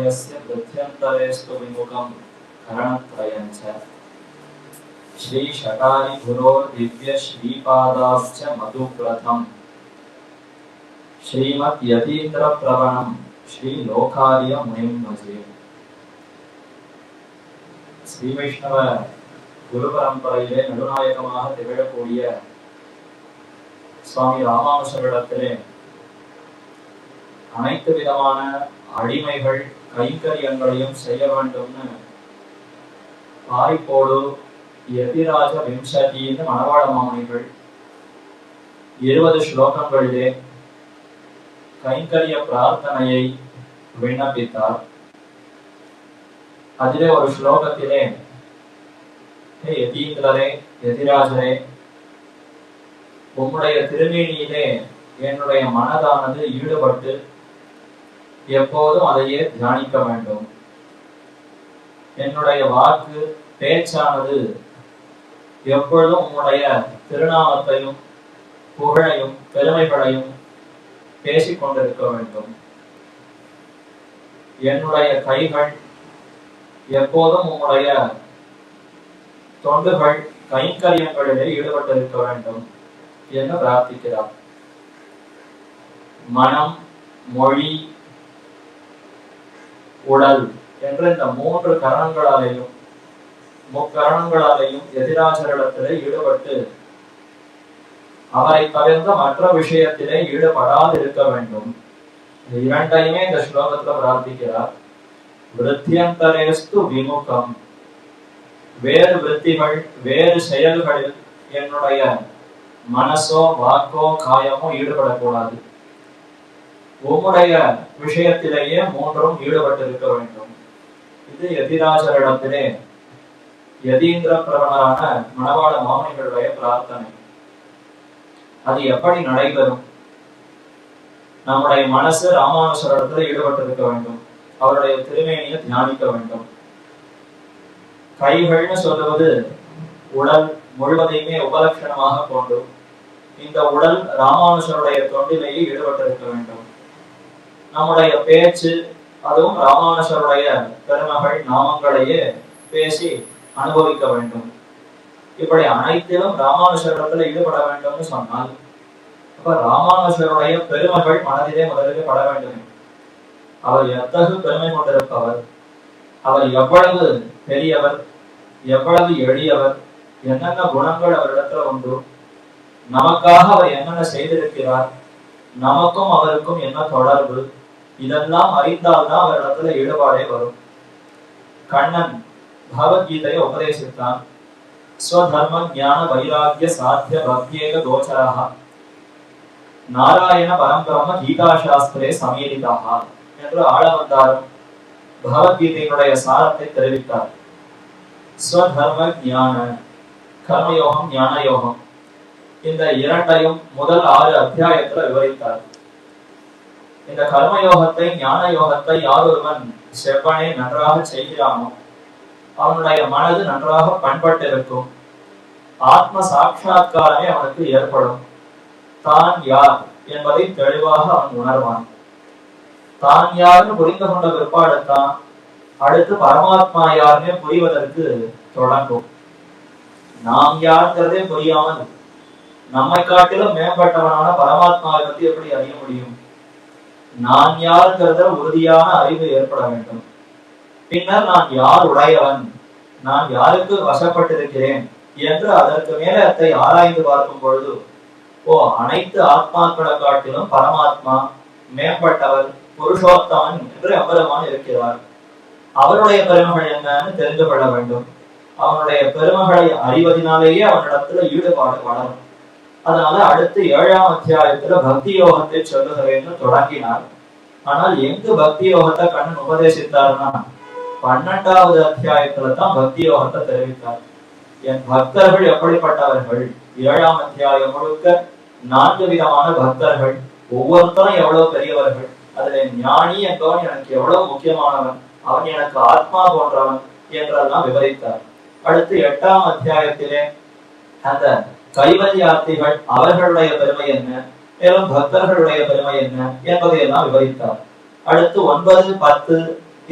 वृद्ध्यन्तरेस्तु विमुखं करणत्रयं च श्री शटारि गुरो दिव्य श्रीपादाश्च मधुव्रतम् श्रीमत् यतीन्द्र प्रवणं श्री लोकार्य मुनिं भजे। श्री वैष्णव गुरु परंपரையிலே நடுநாயகமாக திகழக்கூடிய சுவாமி ராமானுஜரிடத்திலே அனைத்து விதமான அடிமைகள் கைங்கரியங்களையும் செய்ய வேண்டும்னு பாரிப்போடு யதிராஜ விம்சதின்னு மணவாள மாமுனிகள் 20 ஸ்லோகங்களிலே கைங்கரிய பிரார்த்தனையை விண்ணப்பித்தார். அதிலே ஒரு ஸ்லோகத்திலே, ஹே யதீந்திரரே, யதிராஜரே, உம்முடைய திருமேனியிலே என்னுடைய மனதானது ஈடுபட்டு எப்போதும் அதையே தியானிக்க வேண்டும். என்னுடைய வாக்கு பேச்சானது எப்பொழுதும் உம்முடைய திருநாமத்தையும் புகழையும் பெருமைகளையும் பேசிக் கொண்டிருக்க வேண்டும். என்னுடைய கைகள் எப்போதும் உம்முடைய தொண்டுகள் கைங்கரியங்களிலே ஈடுபட்டிருக்க வேண்டும் என்று பிரார்த்திக்கிறார். மனம், மொழி, உடல் என்ற இந்த 3 கரணங்களாலேயும் முக்கரணங்களாலேயும் எதிராஜரிடத்திலே ஈடுபட்டு அவரை தவிர்த்த மற்ற விஷயத்திலே ஈடுபடாது இருக்க வேண்டும். இரண்டையுமே இந்த ஸ்லோகத்துல பிரார்த்திக்கிறார். விருத்தியந்தரேஸ்து விமுகம், வேறு விருத்திகள் வேறு செயல்களில் என்னுடைய மனசோ வாக்கோ காயமோ ஈடுபடக்கூடாது. உம்முடைய விஷயத்திலேயே 3ம் ஈடுபட்டு இருக்க வேண்டும். இது யதிராஜரிடத்திலே யதீந்திர பிரவணரான மணவாள மாமுனிகளுடைய பிரார்த்தனை. அது எப்படி நடைபெறும்? நம்முடைய மனசு ராமானுஜரிடத்தில் ஈடுபட்டு இருக்க வேண்டும். அவருடைய திருமேனியை தியானிக்க வேண்டும். கைகள்னு சொல்லுவது உடல் முழுவதையுமே உபலட்சணமாக கொண்டு இந்த உடல் ராமானுஜருடைய தொண்டிலேயே ஈடுபட்டு இருக்க வேண்டும். நம்முடைய பேச்சு அதுவும் ராமானுஜருடைய பெருமகள் நாமங்களையே பேசி அனுபவிக்க வேண்டும். இப்படி அனைத்திலும் ராமானுஜரிடத்துல ஈடுபட வேண்டும் சொன்னால் அப்ப ராமானுஜருடைய பெருமகள் மனதிலே முதலில் பட வேண்டும். அவர் எத்தகு பெருமை கொண்டிருப்பவர், அவர் எவ்வளவு பெரியவர், எவ்வளவு எளியவர், என்னென்ன குணங்கள் அவரிடத்துல உண்டு, நமக்காக அவர் என்னென்ன செய்திருக்கிறார், நமக்கும் அவருக்கும் என்ன தொடர்பு, இதெல்லாம் அறிந்தால்தான் அவரிடத்துல ஈடுபாடே வரும். கண்ணன் பகவத்கீதையை உபதேசித்தான். ஸ்வதர்ம ஞான வைராகிய சாத்திய பக்தியேக கோச்சராக நாராயண பரம்பிரம்ம கீதா சாஸ்திரே சமீரிதாக என்று ஆளவந்தாரும் பகவத்கீதையினுடைய சாரத்தை தெரிவித்தார். ஸ்வதர்ம ஞான, கர்மயோகம், ஞான யோகம், இந்த இரண்டையும் முதல் 6 அத்தியாயத்துல விவரித்தார். இந்த கர்மயோகத்தை ஞான யோகத்தை யார் ஒருவன் செவ்வனே நன்றாக செய்கிறானோ அவனுடைய மனது நன்றாக பண்பட்டிருக்கும். ஆத்ம சாட்சா்காரமே அவனுக்கு ஏற்படும். தான் யார் என்பதை தெளிவாக அவன் உணர்வான். தான் யாருன்னு புரிந்து கொண்ட பிற்பாடுத்தான் அடுத்து பரமாத்மா யாருன்னு புரிவதற்கு தொடங்கும். நாம் யாருங்கிறதே புரியாமல் நம்மை காட்டிலும் மேம்பட்டவனான பரமாத்மாவை பற்றி எப்படி அறிய முடியும்? நான் யாருங்கிறத உறுதியான அறிவு ஏற்பட வேண்டும். பின்னர் நான் யார் உடையவன், நான் யாருக்கு வசப்பட்டிருக்கிறேன் என்று அதற்கு மேலத்தை ஆராய்ந்து பார்க்கும் பொழுது அனைத்து ஆத்மாக்களை காட்டிலும் பரமாத்மா மேம்பட்டவர், புருஷோத்தமன் என்று அம்பரமான் இருக்கிறார். அவருடைய பெருமைகள் என்னன்னு தெரிந்து கொள்ள வேண்டும். அவனுடைய பெருமைகளை அறிவதனாலேயே அவனிடத்துல ஈடுபாடு வளரும். அதனால அடுத்து 7ஆம் அத்தியாயத்துல பக்தி யோகத்தை சொல்லுகிறேன்னு தொடங்கினார். ஆனால் எங்கு பக்தி யோகத்தை கண்ணன் உபதேசித்தார்னா 12வது அத்தியாயத்துல தான் பக்தி யோகத்தை தெரிவித்தார். என் பக்தர்கள் எப்படிப்பட்டவர்கள்? 7ஆம் அத்தியாயம் முழுக்க 4 விதமான பக்தர்கள், ஒவ்வொருத்தரும் எவ்வளவு பெரியவர்கள், அதுல ஞானி என்பவன் எனக்கு எவ்வளவு முக்கியமானவன், அவன் எனக்கு ஆத்மா போன்றவன் என்றெல்லாம் விவரித்தார். அடுத்து 8ஆம் அத்தியாயத்திலே அந்த கைவல்யார்த்திகள் அவர்களுடைய பெருமை என்ன, மேலும் பக்தர்களுடைய பெருமை என்ன என்பதையெல்லாம் விவரித்தார். அடுத்து 9, 10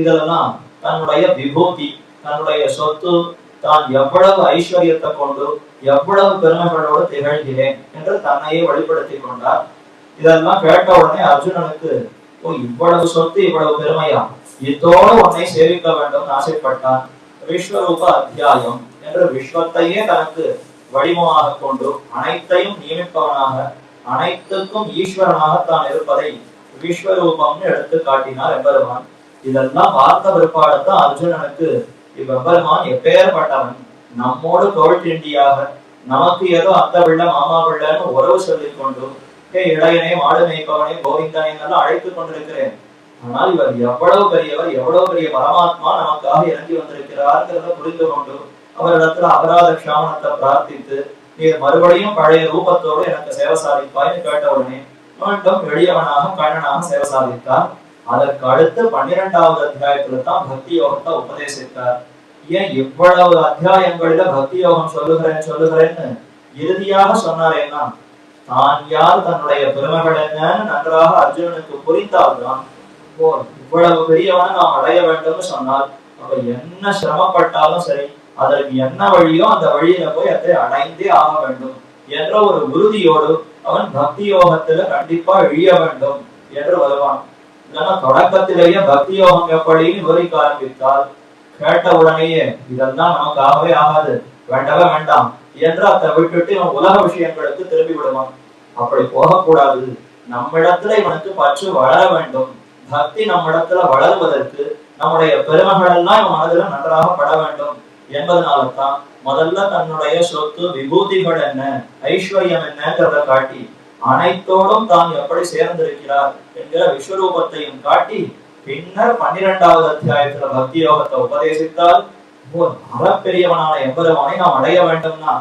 இதெல்லாம் தன்னுடைய விபூதி, தன்னுடைய சொத்து, தான் எவ்வளவு ஐஸ்வர்யத்தை கொண்டு எவ்வளவு பெருமைகளோடு திகழ்கிறேன் என்று தன்னையே வெளிப்படுத்திக் கொண்டார். இதெல்லாம் கேட்ட உடனே அர்ஜுனனுக்கு, ஓ இவ்வளவு சொத்து இவ்வளவு பெருமையா, இதோடு உன்னை சேவிக்க வேண்டும் ஆசைப்பட்டான். விஸ்வரூப அத்தியாயம் என்று விஸ்வத்தையே தனக்கு வடிவமாக கொண்டு அனைத்தையும் நியமிப்பவனாக அனைத்துக்கும் ஈஸ்வரனாக தான் இருப்பதை விஸ்வரூபம்னு எடுத்து காட்டினார் எம்பெருமான். இதெல்லாம் பார்த்த பிற்பாடுதான் அர்ஜுனனுக்கு இவ்வெம்பெருமான் எப்பேற்பட்டவன், நம்மோடு தோல் திண்டியாக நமக்கு ஏதோ அந்த பிள்ளை மாமா பிள்ளைன்னு உறவு சொல்லிக் கொண்டு இடையனே மாடு மேய்ப்பவனே கோவிந்தனை எல்லாம் அழைத்துக் கொண்டிருக்கிறேன். ஆனால் இவர் எவ்வளவு பெரியவர், எவ்வளவு பெரிய பரமாத்மா நமக்காக இறங்கி வந்திருக்கிறார்ங்கிறத புரிந்து கொண்டு அவரிடத்துல அபராத க்ஷாமனத்தை பிரார்த்தித்து, நீர் மறுபடியும் பழைய ரூபத்தோடு எனக்கு சேவை சாதிப்பாய்னு கேட்டவுடனே மீண்டும் எளியவனாக கண்ணனாக சேவை சாதித்தார். அதற்கு அடுத்து 12வது அத்தியாயத்துல தான் பக்தி யோகத்தை உபதேசித்தார். ஏன் இவ்வளவு அத்தியாயங்களில பக்தி யோகம் சொல்லுகிறேன்னு இறுதியாக சொன்னாரேன்னா, தான் யார், தன்னுடைய பெருமைகள் என்னன்னு நன்றாக அர்ஜுனனுக்கு புரிந்தால்தான் இவ்வளவு பெரியவனை நாம் அடைய வேண்டும்னு சொன்னால், அப்ப என்ன சிரமப்பட்டாலும் சரி அதற்கு என்ன வழியோ அந்த வழியில போய் அதை அடைந்தே ஆக வேண்டும் என்ற ஒரு உறுதியோடு அவன் பக்தி யோகத்துல கண்டிப்பா இழிய வேண்டும் என்று வருவான். இல்லைன்னா தொடக்கத்திலேயே பக்தி யோகம் எப்படின்னு விவரிக்க ஆரம்பித்தால் கேட்ட உடனேயே இதெல்லாம் நமக்கு ஆகவே ஆகாது, வேண்டவே வேண்டாம் என்று அதை விட்டுட்டு இவன் உலக விஷயங்களுக்கு திரும்பி விடுவான். அப்படி போகக்கூடாது. நம்மிடத்துல இவனுக்கு பற்று வளர வேண்டும். பக்தி நம்மிடத்துல வளர்வதற்கு நம்முடைய பெருமைகள் எல்லாம் இவன் மனதில் நன்றாக பட வேண்டும் என்பதனால்தான் முதல்ல தன்னுடைய சொத்து விபூதிகள் என்ன, ஐஸ்வர்யம் என்னங்கிறத காட்டி அனைத்தோடும் தான் எப்படி சேர்ந்திருக்கிறார் என்கிற விஸ்வரூபத்தையும் காட்டி பின்னர் 12வது அத்தியாயத்துல பக்தி யோகத்தை உபதேசித்தால், பெரியவனான எம்பெருமானை நாம் அடைய வேண்டும்னா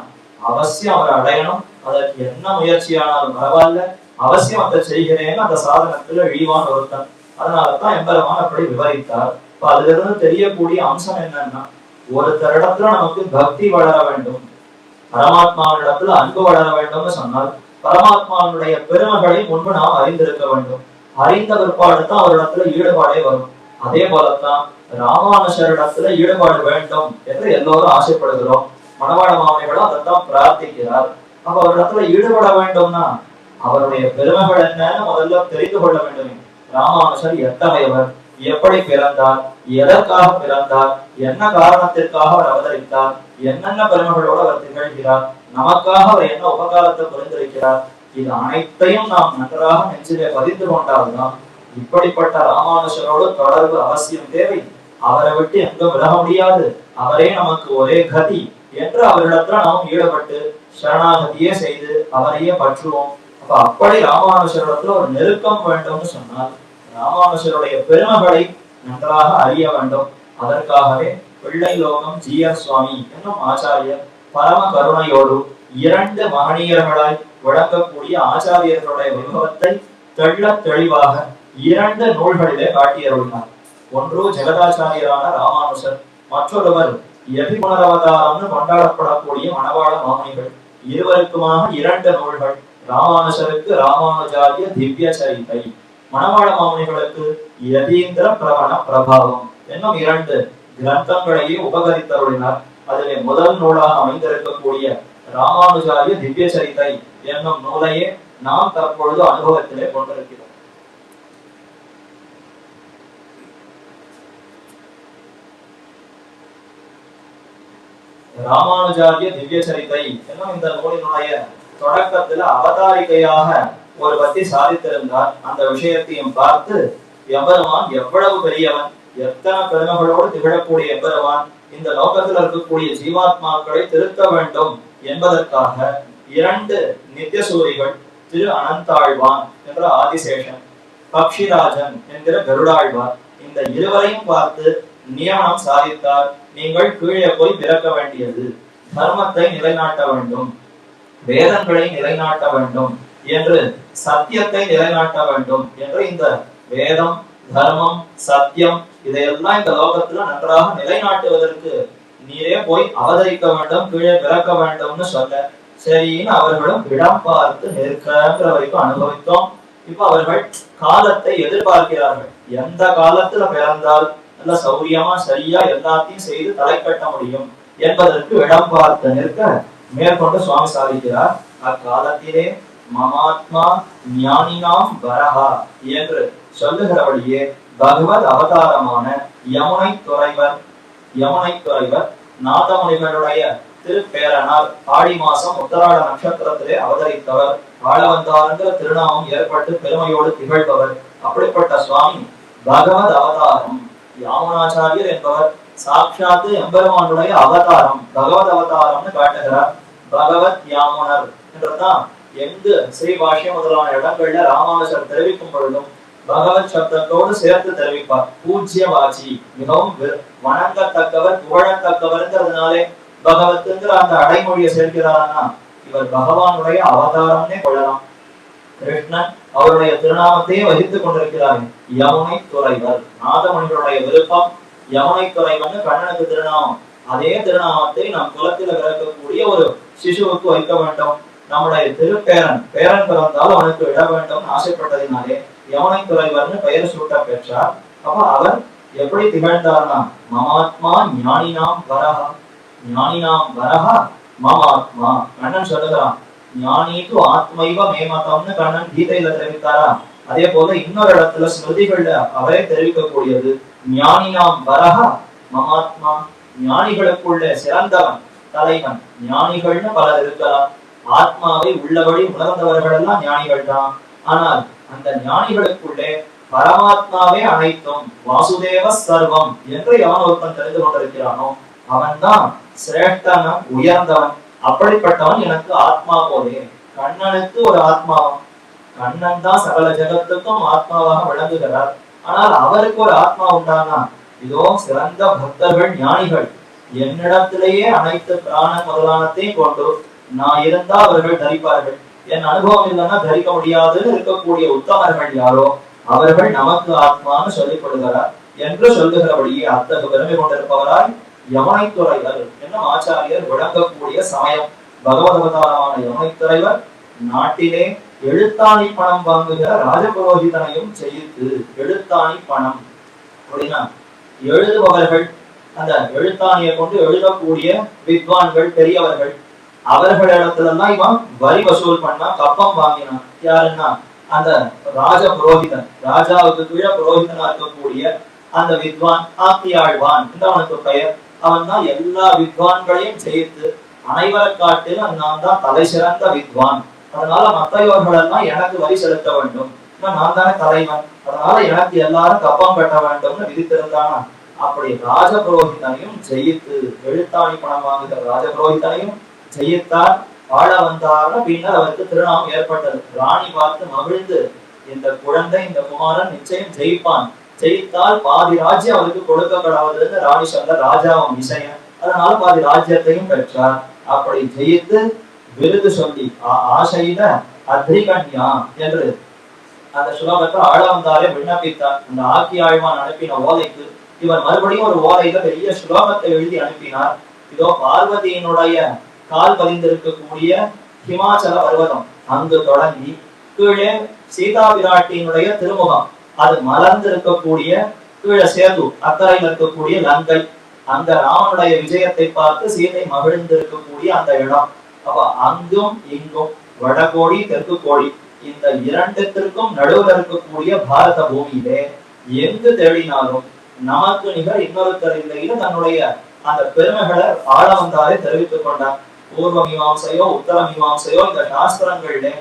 அவசியம் அவரை அடையணும். அதற்கு என்ன முயற்சியானாலும் பரவாயில்ல, அவசியம் அதை செய்கிறேன்னு அந்த சாதனத்துல இழிவான் ஒருத்தன். அதனாலதான் எம்பெருமான் அப்படி விவரித்தார். இப்ப அதுல இருந்து தெரியக்கூடிய அம்சம் என்னன்னா, ஒருத்தரிடத்துல நமக்கு பக்தி வளர வேண்டும், பரமாத்மாவினிடத்துல அன்பு வளர வேண்டும்னு சொன்னால் பரமாத்மாவினுடைய பெருமைகளை முன்பு நாம் அறிந்திருக்க வேண்டும். அறிந்த பிற்பாடுதான் அவரிடத்துல ஈடுபாடே வரும். அதே போலத்தான் ராமானுஷரிடத்துல ஈடுபாடு வேண்டும் என்று எல்லோரும் ஆசைப்படுகிறோம். மணவாள மாமனிகளும் அதைத்தான் பிரார்த்திக்கிறார். அப்ப அவரிடத்துல ஈடுபட வேண்டும்னா அவருடைய பெருமைகள் என்னன்னு முதல்ல தெரிந்து கொள்ள வேண்டும். ராமானுஷர் எத்தகையவர், எப்படி பிறந்தார், எதற்காக பிறந்தார், என்ன காரணத்திற்காக அவர் அவதரித்தார், என்னென்ன பெருமைகளோடு அவர் திகழ்கிறார், நமக்காக அவர் என்ன உபகாரத்தை புரிந்திருக்கிறார், இது அனைத்தையும் நாம் நன்றாக நெஞ்சிலே பதிந்து கொண்டால்தான் இப்படிப்பட்ட ராமானுஷரோடு தொடர்பு அவசியம் தேவை. அவரை விட்டு எங்கும் விலக முடியாது, அவரே நமக்கு ஒரே கதி என்று அவரிடத்துல நாம் ஈடுபட்டு சரணாகதியே செய்து அவரையே பற்றுவோம். அப்ப அப்படி ராமானுஷரிடத்துல ஒரு நெருக்கம் வேண்டும்னு சொன்னால் ராமானுஷருடைய பெருமைகளை நன்றாக அறிய வேண்டும். அதற்காகவே பிள்ளை லோகம் ஜி.ஆர். சுவாமி என்னும் ஆச்சாரியர் பரம கருணையோடு 2 மகனீயர்களாய் விளங்கக்கூடிய ஆச்சாரியர்களுடைய வைபவத்தை தெள்ள தெளிவாக 2 நூல்களிலே காட்டியருளினார். ஒன்று ஜெகதாச்சாரியரான ராமானுஷர், மற்றொருவர் யதிபுனரவதாரம்னு கொண்டாடப்படக்கூடிய மணவாள மாமுனிகள். இருவருக்குமாக 2 நூல்கள். ராமானுஷருக்கு ராமானுஜாரிய திவ்ய சரிதை, மணவாள மாமுனிகளுக்கு யதீந்திர பிரவண பிரபாவம் என்னும் 2 கிரந்தங்களையே உபகரித்தருளினார். அதிலே முதல் நூலாக அமைந்திருக்கக்கூடிய ராமானுஜாரிய திவ்ய சரிதை என்னும் நூலையே நாம் தற்பொழுது அனுபவத்திலே கொண்டிருக்கிறோம். ராமானுஜாரிய திவ்ய சரிதை என்னும் இந்த நூலினுடைய தொடக்கத்துல அவதாரிகையாக ஒரு பத்தி சாதித்திருந்தார். அந்த விஷயத்தையும் பார்த்து எம்பெருமான் எவ்வளவு பெரியவன், எத்தனை பெருமைகளோடு திகழக்கூடிய எம்பெருமான் இந்த லோகத்தில் இருக்கக்கூடிய ஜீவாத்மாக்களை திருத்த வேண்டும் என்பதற்காக 2 நித்தியசூரிகள், திரு அனந்தாழ்வான் என்ற ஆதிசேஷன், பக்ஷிராஜன் என்கிற கருடாழ்வார், இந்த இருவரையும் பார்த்து நியமனம் சாதித்தார். நீங்கள் கீழே போய் பிறக்க வேண்டியது, தர்மத்தை நிலைநாட்ட வேண்டும், வேதங்களை நிலைநாட்ட வேண்டும் என்று, சத்தியத்தை நிலைநாட்ட வேண்டும் என்று, இந்த வேதம் தர்மம் சத்தியம் இதையெல்லாம் இந்த லோகத்துல நன்றாக நிலைநாட்டுவதற்கு நீரே போய் அவதரிக்க வேண்டும், கீழே பிறக்க வேண்டும்னு சொல்ல, சரின்னு அவர்களும் இடம் பார்த்து நிற்கிற வரைக்கும் அனுபவித்தோம். இப்ப அவர்கள் காலத்தை எதிர்பார்க்கிறார்கள். எந்த காலத்துல பிறந்தால் நல்ல சௌரியமா சரியா எல்லாத்தையும் செய்து தலை கட்ட முடியும் என்பதற்கு இடம் பார்த்து நிற்க மேற்கொண்டு சுவாமி சாதிக்கிறார். அக்காலத்திலே மமாத்மா ஞானினாம் வரஹா என்று சொல்லுகிறபடியே பகவத் அவதாரமான யமுனை துறைவர் நாதமுனிகளுடைய திருப்பேரனார் ஆடி மாசம் உத்தராட நட்சத்திரத்திலே அவதரித்தவர். ஆளவந்தாருங்கிற திருநாமம் ஏற்பட்டு பெருமையோடு திகழ்பவர். அப்படிப்பட்ட சுவாமி பகவத் அவதாரம். யாமுனாச்சாரியர் என்பவர் சாட்சாத்து எம்பெருமானுடைய அவதாரம், பகவத் அவதாரம்னு காட்டுகிறார். பகவத் யாமுனர் என்றுதான் எங்கு ஸ்ரீபாஷ்யம் முதலான இடங்கள்ல ராமானுஜர் தெரிவிக்கும் பொழுதும் பகவத் சப்தத்தோடு சேர்த்து தெரிவிப்பார். பூஜ்யவாச்சி, மிகவும் வணங்கத்தக்கவர், புகழத்தக்கவர்ங்கிறதுனாலே பகவத்துங்கிற அந்த அடைமொழியை சேர்க்கிறாரா, இவர் பகவானுடைய அவதாரம்னே கொள்ளலாம். கிருஷ்ணன் அவருடைய திருநாமத்தையே வகித்துக் கொண்டிருக்கிறார். யமுனை துறைவர், நாதமணிகளுடைய விருப்பம் யமுனை துறைவன் கண்ணனுக்கு திருநாமம். அதே திருநாமத்தை நம் குலத்தில் பிறக்கக்கூடிய ஒரு சிசுவுக்கு வைக்க வேண்டும். நம்முடைய திருப்பேரன் பிறந்தால் அவனுக்கு இட வேண்டும் ஆசைப்பட்டதினாலே யமுனை துறைவர்னு பெயர் சூட்ட பெற்றார். அப்ப அவர் எப்படி திகழ்ந்தார்னா, மமாத்மா ஞானினாம் வரஹா, ஞானினாம் வரஹா மமாத்மா. கண்ணன் சொல்லுகிறான், ஞானிக்கு ஆத்மைவ மேமதம்னு கண்ணன் கீதையில தெரிவித்தாரா. அதே போல இன்னொரு இடத்துல ஸ்மிருதிகள்ல அவரே தெரிவிக்கக்கூடியது, ஞானினாம் வரஹா மமாத்மா. ஞானிகளுக்குள்ள சிறந்தவன், தலைவன். ஞானிகள்னு பலர் இருக்கலாம். ஆத்மாவை உள்ளபடி உணர்ந்தவர்கள் எல்லாம் ஞானிகள் தான். ஆனால் அந்த ஞானிகளுக்குள்ளே பரமாத்மாவே அனைத்தும், வாசுதேவ சர்வம் என்று எவன் ஒருத்தன் தெரிந்து கொண்டிருக்கிறானோ அவன் தான் சிரேஷ்டவன், உயர்ந்தவன். அப்படிப்பட்டவன் எனக்கு ஆத்மா போலே. கண்ணனுக்கு ஒரு ஆத்மாவன், கண்ணன் தான் சகல ஜகத்துக்கும் ஆத்மாவாக விளங்குகிறார். ஆனால் அவருக்கு ஒரு ஆத்மா உண்டானா, இதோ சிறந்த பக்தர்கள் ஞானிகள் என்னிடத்திலேயே அனைத்து பிராண முதலானத்தையும் கொண்டு நான் இருந்தா அவர்கள் தரிப்பார்கள், என் அனுபவம் இல்லைன்னா தரிக்க முடியாதுன்னு இருக்கக்கூடிய உத்தமர்கள் யாரோ அவர்கள் நமக்கு ஆத்மான்னு சொல்லிக்கொள்கிறார் என்று சொல்லுகிறபடியே அத்தகு பெருமை கொண்டிருப்பவராய் யமுனை துறைவர் என்னும் ஆச்சாரியர் விளங்கக்கூடிய சமயம். பகவத் அவதாரமான யமுனை துறைவர் நாட்டிலே எழுத்தாணி பணம் வாங்குகிற ராஜபுரோகிதனையும் செய்து, எழுத்தாணி பணம் அப்படின்னா எழுதுபவர்கள், அந்த எழுத்தாணியை கொண்டு எழுதக்கூடிய வித்வான்கள், பெரியவர்கள், அவர்களிடத்துலதான் இவன் வரி வசூல் பண்ணா, கப்பம் வாங்கினான். யாருன்னா அந்த ராஜ புரோகிதன், ராஜாவுக்கு கீழே புரோகிதனா இருக்கக்கூடிய அந்த வித்வான் ஆக்கியாழ்வான் என்று அவனுக்கு பெயர். அவன் தான் எல்லா வித்வான்களையும் சேர்த்து அனைவரை காட்டிலும் நான் தான் தலை சிறந்த வித்வான், அதனால மத்தையோர்கள் எல்லாம் எனக்கு வரி செலுத்த வேண்டும், நான் தானே தலைவன், அதனால எனக்கு எல்லாரும் கப்பம் கட்ட வேண்டும்னு விதித்திருந்தானா. அப்படி ராஜ புரோகிதனையும் ஜெயித்து, எழுத்தாணி பணம் வாங்குகிற ராஜ புரோகிதனையும் ஜெயித்தார். ஆள வந்தார்னு பின்னர் அவருக்கு திருநாமம் ஏற்பட்டது. ராணி பார்த்து மகிழ்ந்து, இந்த குழந்தை, இந்த குமாரன் நிச்சயம் ஜெயிப்பான், ஜெயித்தால் பாதி ராஜ்யம் அவருக்கு கொடுக்கப்படாதுன்னு ராணி சொல்ல ராஜாவும் விஷயம், அதனால பாதி ராஜ்யத்தையும் பெற்றார். அப்படி ஜெயித்து விருது சொல்லி ஆசையில அத்ரிகன்யா என்று அந்த சுலோகத்தை ஆள வந்தாரே விண்ணப்பித்தார். அந்த ஆக்கி ஆழ்வான் அனுப்பின ஓலைக்கு இவர் மறுபடியும் ஒரு ஓலையில பெரிய சுலோகத்தை எழுதி அனுப்பினார். இதோ பார்வதியினுடைய கால் பதிந்திருக்கக்கூடிய ஹிமாச்சல பர்வதம் அங்கு தொடங்கி கீழே சீதா பிராட்டியினுடைய திருமுகம், அது மலர்ந்து இருக்கக்கூடிய கீழே சேது அக்கறையில் இருக்கக்கூடிய லங்கை, அந்த ராமனுடைய விஜயத்தை பார்த்து சீதை மகிழ்ந்து இருக்கக்கூடிய அந்த இடம். அப்ப அங்கும் இங்கும் வடகோடி தெற்கு கோடி, இந்த இரண்டுத்திற்கும் நடுவில் இருக்கக்கூடிய பாரத பூமியிலே எங்கு தேடினாலும் நமக்கு நிகர் இன்னொருத்தர் இல்லைன்னு தன்னுடைய அந்த பெருமைகளை ஆள வந்தாரே தெரிவித்துக் கொண்டார். பூர்வ மீமாசையோ உத்தர மீமாசையோ இந்த சாஸ்திரங்களிலே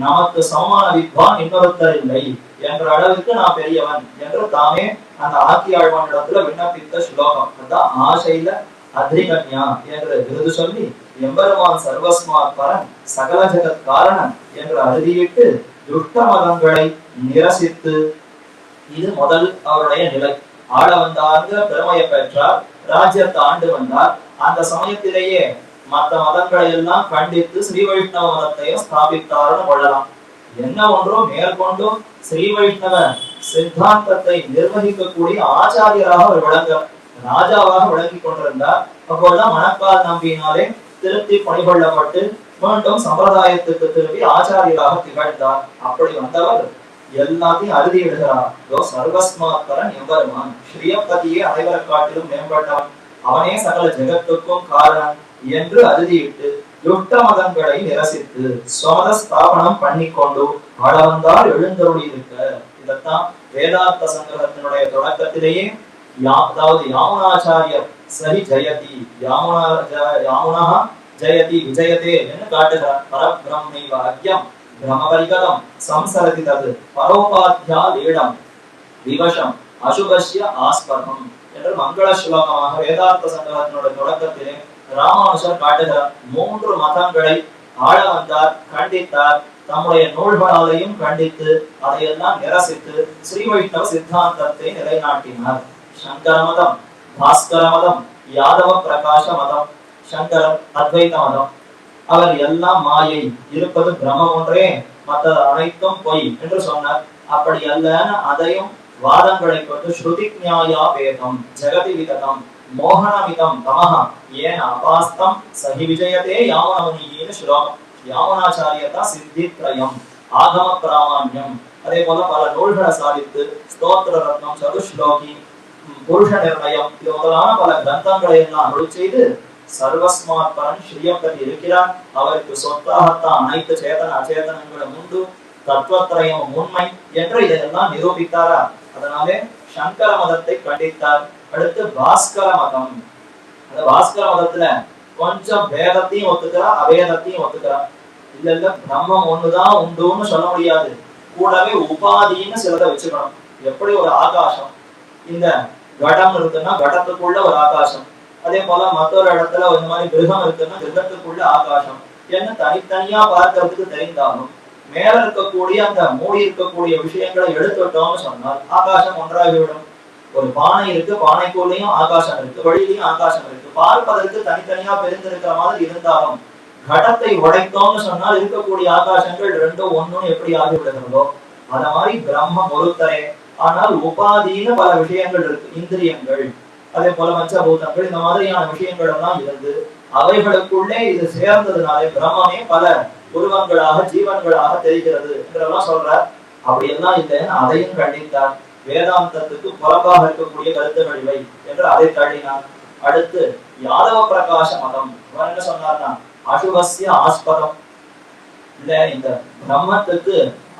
நமக்கு சமமான வித்வான் இன்னொருத்தர் இல்லை என்ற அளவுக்கு நான் பெரியவன் என்று தாமே அந்த ஆக்கியாழ்வானிடத்துல விண்ணப்பித்த ஸ்லோகம். அதான் ஆசையில அத்ரிகன்யா என்று விருது சொல்லி எம்பெருமான் சர்வஸ்மாத் பரன் சகல ஜகத் காரணன் என்று அறுதியிட்டு துஷ்ட மதங்களை நிரசித்து, இது முதல் அவருடைய நிலை. ஆள வந்தார்ந்த பெருமையை பெற்றார், ராஜ்யத்தை ஆண்டு வந்தார். அந்த சமயத்திலேயே மற்ற மதங்களை எல்லாம் கண்டித்து ஸ்ரீ வைஷ்ணவ மதத்தையும் ஸ்தாபித்தார்னு கொள்ளலாம். என்ன ஒன்றும் மேற்கொண்டும் ஸ்ரீ வைஷ்ணவ சித்தாந்தத்தை நிர்வகிக்கக்கூடிய ஆச்சாரியராக அவர் விளங்க ராஜாவாக விளங்கி கொண்டிருந்தார். அப்போதுதான் மணக்கால் நம்பியினாலே திருத்தி பணிகொள்ளப்பட்டு மீண்டும் சம்பிரதாயத்துக்கு திரும்பி ஆச்சாரியராக திகழ்ந்தார். அப்படி வந்தவர் எல்லாத்தையும் அறுதி விடுகிறார். சர்வஸ்மாத்பரன் எம்பெருமான் ஸ்ரீயப்பதியே அனைவரை காட்டிலும் மேம்பட்டவன், அவனே சகல ஜெகத்துக்கும் காரணன் என்று அறுதியிட்டு யுக்த மதங்களை நிரசித்து சுமத ஸ்தாபனம் பண்ணிக்கொண்டு ஆளவந்தார் எழுந்தருளி இருக்க. இதத்தான் வேதாந்த சங்கிரகத்தினுடைய தொடக்கத்திலேயே அதாவது யாமுனாச்சாரியர் சரி ஜெயதி யாமுனா ஜெயதி விஜயதே என்று காட்டுகிறார். பரபிரம்மைவ அக்யம் பிரமபரிகதம் சம்சரதி தது பரோபாத்யா லீடம் விவசம் அசுபஸ்ய ஆஸ்பதம் என்று மங்கள ஸ்லோகமாக வேதாந்த சங்கிரகத்தினுடைய தொடக்கத்திலே ராமானுஜர் காட்டுகிறார். 3 மதங்களை ஆள வந்தார், கண்டித்தார், தம்முடைய நூல்களாலையும் கண்டித்து அதையெல்லாம் நிரசித்து ஸ்ரீ வைஷ்ணவ சித்தாந்தத்தை நிலைநாட்டினார். சங்கர மதம், பாஸ்கர மதம், யாதவ பிரகாச மதம், சங்கரர் அத்வைத மதம். அவர் எல்லாம் மாயை, இருப்பது பிரம்மம் ஒன்றே, மற்ற அனைத்தும் பொய் என்று சொன்னார். அப்படி அல்லன்னு அதையும் வாதங்களை கொண்டு ஸ்ருதி ஞாயா வேதம் ஜெகதி விததம் மோகனமிதம் தமஹ ஏன அபாஸ்தம் சஹி விஜயதே யாவனமுனியின் ஸ்லோகம். யாவனாச்சாரியதா சித்தித்ரயம் ஆகம பிராமான்யம். அதே போல பல நூல்களை சாதித்து ஸ்தோத்திர ரத்னம், சதுஸ்லோகி, புருஷ நிர்ணயம் இது முதலான பல கிரந்தங்களை எல்லாம் அருள் செய்து சர்வஸ்மாத்பரன் ஸ்ரீயப்பதி இருக்கிறார். அவருக்கு சொத்தாகத்தான் அனைத்து சேதன அச்சேதனங்களும் உண்டு, தத்துவத்திரயம் உண்மை என்று இதையெல்லாம் நிரூபித்தாரா. அதனாலே சங்கர மதத்தை கண்டித்தார். அடுத்து பாஸ்கர மதம். அந்த பாஸ்கர மதத்துல கொஞ்சம் வேதத்தையும் ஒத்துக்கிறா, அவேதத்தையும் ஒத்துக்கிறா. இல்ல பிரம்மம் ஒண்ணுதான் உண்டுன்னு சொல்ல முடியாது, கூடவே உபாதின்னு சிலதை வச்சுக்கணும். எப்படி ஒரு ஆகாசம், இந்த கடம் இருக்குன்னா கடத்துக்குள்ள ஒரு ஆகாசம், அதே போல மற்றொரு இடத்துல இந்த மாதிரி கிரகம் இருக்குன்னா கிரகத்துக்குள்ள ஆகாசம் என்ன தனித்தனியா பார்க்கறதுக்கு தெரிந்தாலும் மேல இருக்கக்கூடிய அந்த மூடி இருக்கக்கூடிய விஷயங்களை எடுத்துட்டோம்னு சொன்னால் ஆகாசம் ஒன்றாகிவிடும். ஒரு பானை இருக்கு, பானைக்குள்ளேயும் ஆகாசம் இருக்கு, வெளியிலையும் ஆகாசம் இருக்கு. பார்ப்பதற்கு தனித்தனியா பிரிந்திருக்கிற மாதிரி இருந்தாலும் கடத்தை உடைத்தோம்னு சொன்னால் இருக்கக்கூடிய ஆகாசங்கள் ரெண்டும் ஒண்ணுன்னு எப்படி ஆகிவிடுகிறதோ அத மாதிரி பிரம்மம் ஒருத்தரே. ஆனால் உபாதின்னு பல விஷயங்கள் இருக்கு, இந்திரியங்கள், அதே போல பஞ்சபூதங்கள், இந்த மாதிரியான விஷயங்கள் எல்லாம் இருந்து அவைகளுக்குள்ளே இது சேர்ந்ததுனாலே பிரம்மமே பல உருவங்களாக ஜீவன்களாக தெரிகிறது என்றெல்லாம் சொல்றார். அப்படி எல்லாம் இல்லைன்னு அதையும் கண்டித்தார். வேதாந்தத்துக்கு புறம்பாக இருக்கக்கூடிய கருத்துக்கள் இவை என்று அதை தள்ளினார். அடுத்து யாதவ பிரகாச மதம். அவர் என்ன சொன்னார்னா அசுபஸ்ய ஆஸ்பதம். இல்ல இந்த பிரம்மத்துக்கு